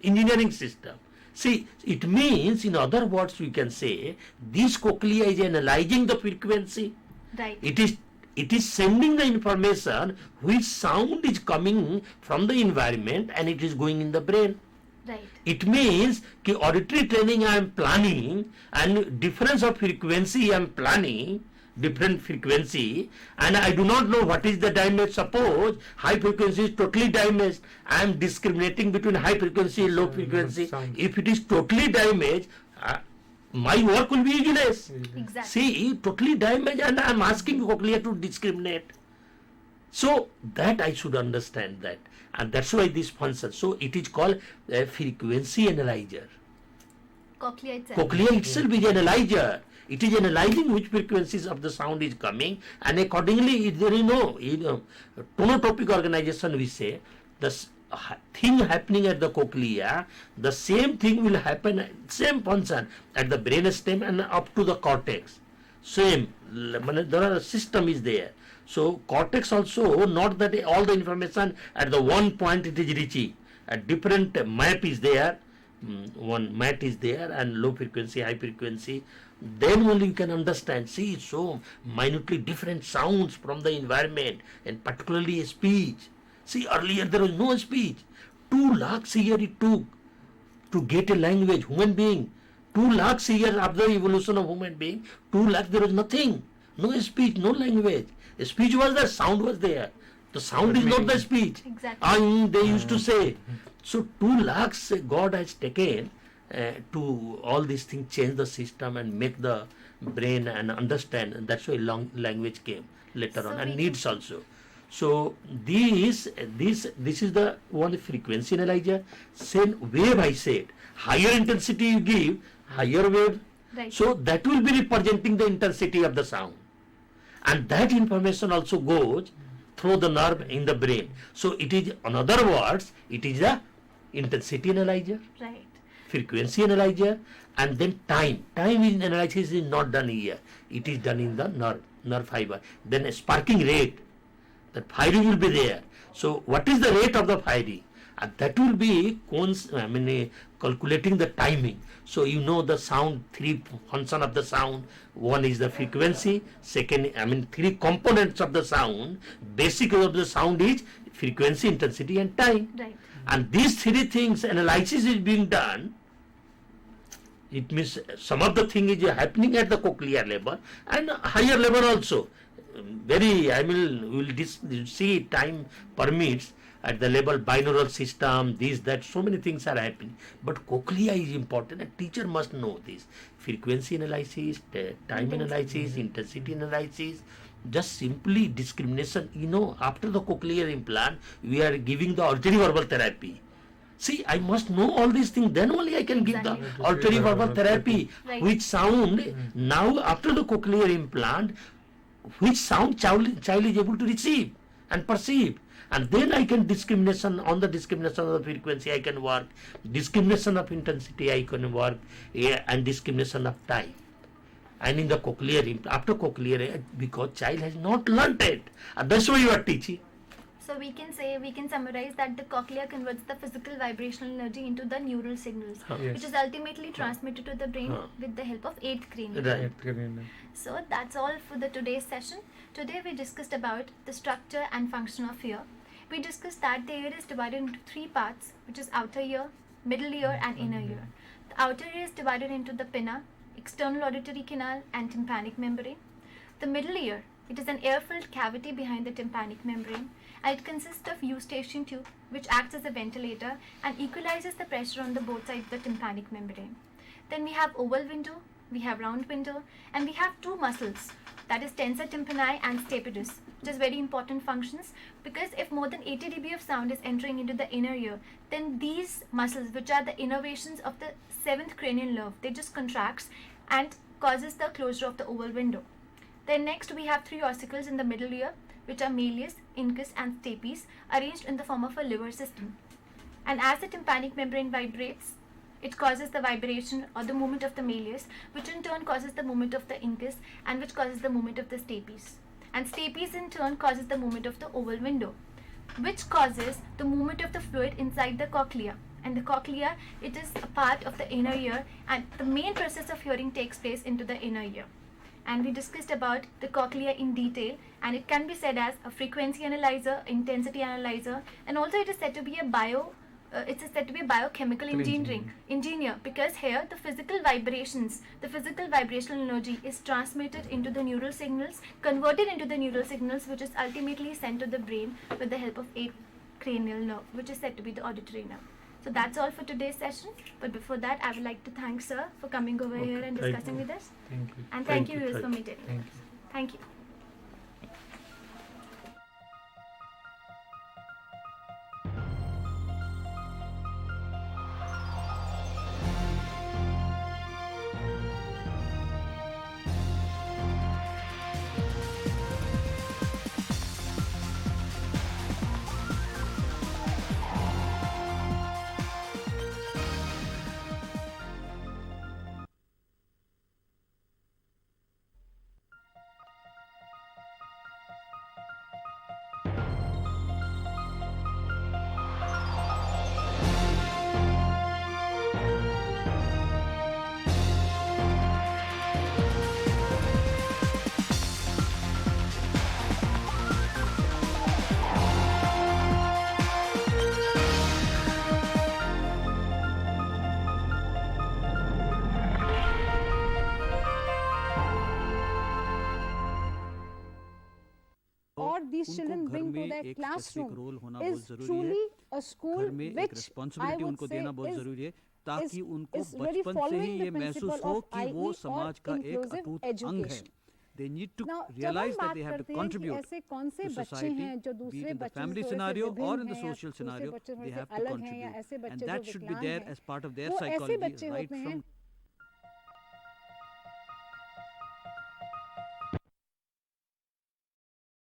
engineering system. See, it means, in other words, we can say this cochlea is analyzing the frequency.
Right.
It is sending the information which sound is coming from the environment and it is going in the brain.
Right.
It means कि auditory training I am planning and difference of frequency I am planning, different frequency, and I do not know what is the damage. Suppose high frequency is totally damaged, I am discriminating between high frequency and low frequency.
sound.
If it is totally damaged, my work will be useless.
Exactly.
See, totally damaged, and I am asking cochlear to discriminate. So that I should understand that, and that's why this function. So it is called a frequency analyzer.
Cochlea itself.
Cochlea itself is an analyzer. It is analyzing which frequencies of the sound is coming, and accordingly, there is no tonotopic organization. We say the thing happening at the cochlea, the same thing will happen, same function at the brainstem and up to the cortex. Same, there are a system is there. So cortex also, not that all the information at the one point it is reaching. A different map is there. One mat is there, and low frequency, high frequency. Then only you can understand. See, so minutely different sounds from the environment, and particularly a speech. See, earlier there was no speech. 2 lakhs years it took to get a language, human being. 2 lakhs years after the evolution of human being, 2 lakhs there was nothing. No speech, no language. A speech was there, sound was there. The sound is not the speech.
Exactly.
They used to say. So 2 lakhs God has taken to all these things, change the system and make the brain and understand. And that's why long language came later
So
on,
we
and
can-
needs also. So this is the one frequency analyzer. Same wave I said. Higher intensity you give, higher wave.
Right.
So that will be representing the intensity of the sound. And that information also goes through the nerve in the brain. So it is, in other words, it is a intensity analyzer,
Right.
frequency analyzer, and then time. Time in analysis is not done here. It is done in the nerve fiber. Then a sparking rate. That firing will be there. So what is the rate of the firing? And that will be calculating the timing. So you know the sound, 3 function of the sound. One is the frequency. Second, 3 components of the sound. Basic of the sound is frequency, intensity, and time.
Right.
And these 3 things, analysis is being done. It means some of the thing is happening at the cochlear level and higher level also. We will see time permits at the level binaural system, this, that, so many things are happening. But cochlea is important, and teacher must know this. Frequency analysis, time analysis, intensity analysis, just simply discrimination. After the cochlear implant, we are giving the auditory verbal therapy. See, I must know all these things, then only I can give the
Exactly.
auditory verbal therapy.
Right.
Which sound, now after the cochlear implant, which sound child is able to receive and perceive. And then I can discrimination of the frequency I can work, discrimination of intensity I can work, and discrimination of time. And in the cochlear, after cochlear, because child has not learnt it, and that's why you are teaching.
So we can summarize that the cochlea converts the physical vibrational energy into the neural signals,
Yes.
which is ultimately transmitted to the brain
Huh.
with the help of 8th cranium.
Right.
So that's all for the today's session. Today we discussed about the structure and function of ear. We discussed that the ear is divided into 3 parts, which is outer ear, middle ear, and inner ear. The outer ear is divided into the pinna, external auditory canal, and tympanic membrane. The middle ear, it is an air-filled cavity behind the tympanic membrane, and it consists of eustachian tube, which acts as a ventilator and equalizes the pressure on the both sides of the tympanic membrane. Then we have oval window, we have round window, and we have 2 muscles, that is tensor tympani and stapedis, which is very important functions, because if more than 80 dB of sound is entering into the inner ear, then these muscles, which are the innervations of the 7th cranial nerve, they just contracts and causes the closure of the oval window. Then next we have 3 ossicles in the middle ear, which are malleus, incus and stapes, arranged in the form of a liver system. And as the tympanic membrane vibrates, it causes the vibration or the movement of the malleus, which in turn causes the movement of the incus, and which causes the movement of the stapes. And stapes in turn causes the movement of the oval window, which causes the movement of the fluid inside the cochlea. And the cochlea, it is a part of the inner ear, and the main process of hearing takes place into the inner ear. And we discussed about the cochlea in detail, and it can be said as a frequency analyzer, intensity analyzer, and also it is said to be a biochemical engineer, because here the physical vibrations, the physical vibrational energy is transmitted into the neural signals, converted into the neural signals, which is ultimately sent to the brain with the help of a cranial nerve, which is said to be the auditory nerve. So that's all for today's session. But before that, I would like to thank Sir for coming over here and discussing with us.
Thank you.
And thank you viewers for meeting.
Thank you.
Thank you.
or these children bring to their classroom is truly a school which I would say
ताकि उनको
is really
बचपन से ही
following
ये
the
महसूस
principle
हो
of
कि वो
IE
समाज का
or
एक
inclusive
अटूट अंग है.
education.
They need to
Now,
realize
जब हम
that they
बात
have to
करते हैं कि
contribute
ऐसे कौन से
to
बच्चे
society,
हैं जो
be
दूसरे
it in the
बच्चों
family
से
scenario or in the
विभिन्न हैं या
social
दूसरे
scenario,
बच्चों
they
से
have to
अलग हैं या
contribute.
ऐसे
And
बच्चे
that
जो
should be
विकलांग
there
हैं,
as part of their
वो ऐसे
psychology
बच्चे
right
होते हैं
from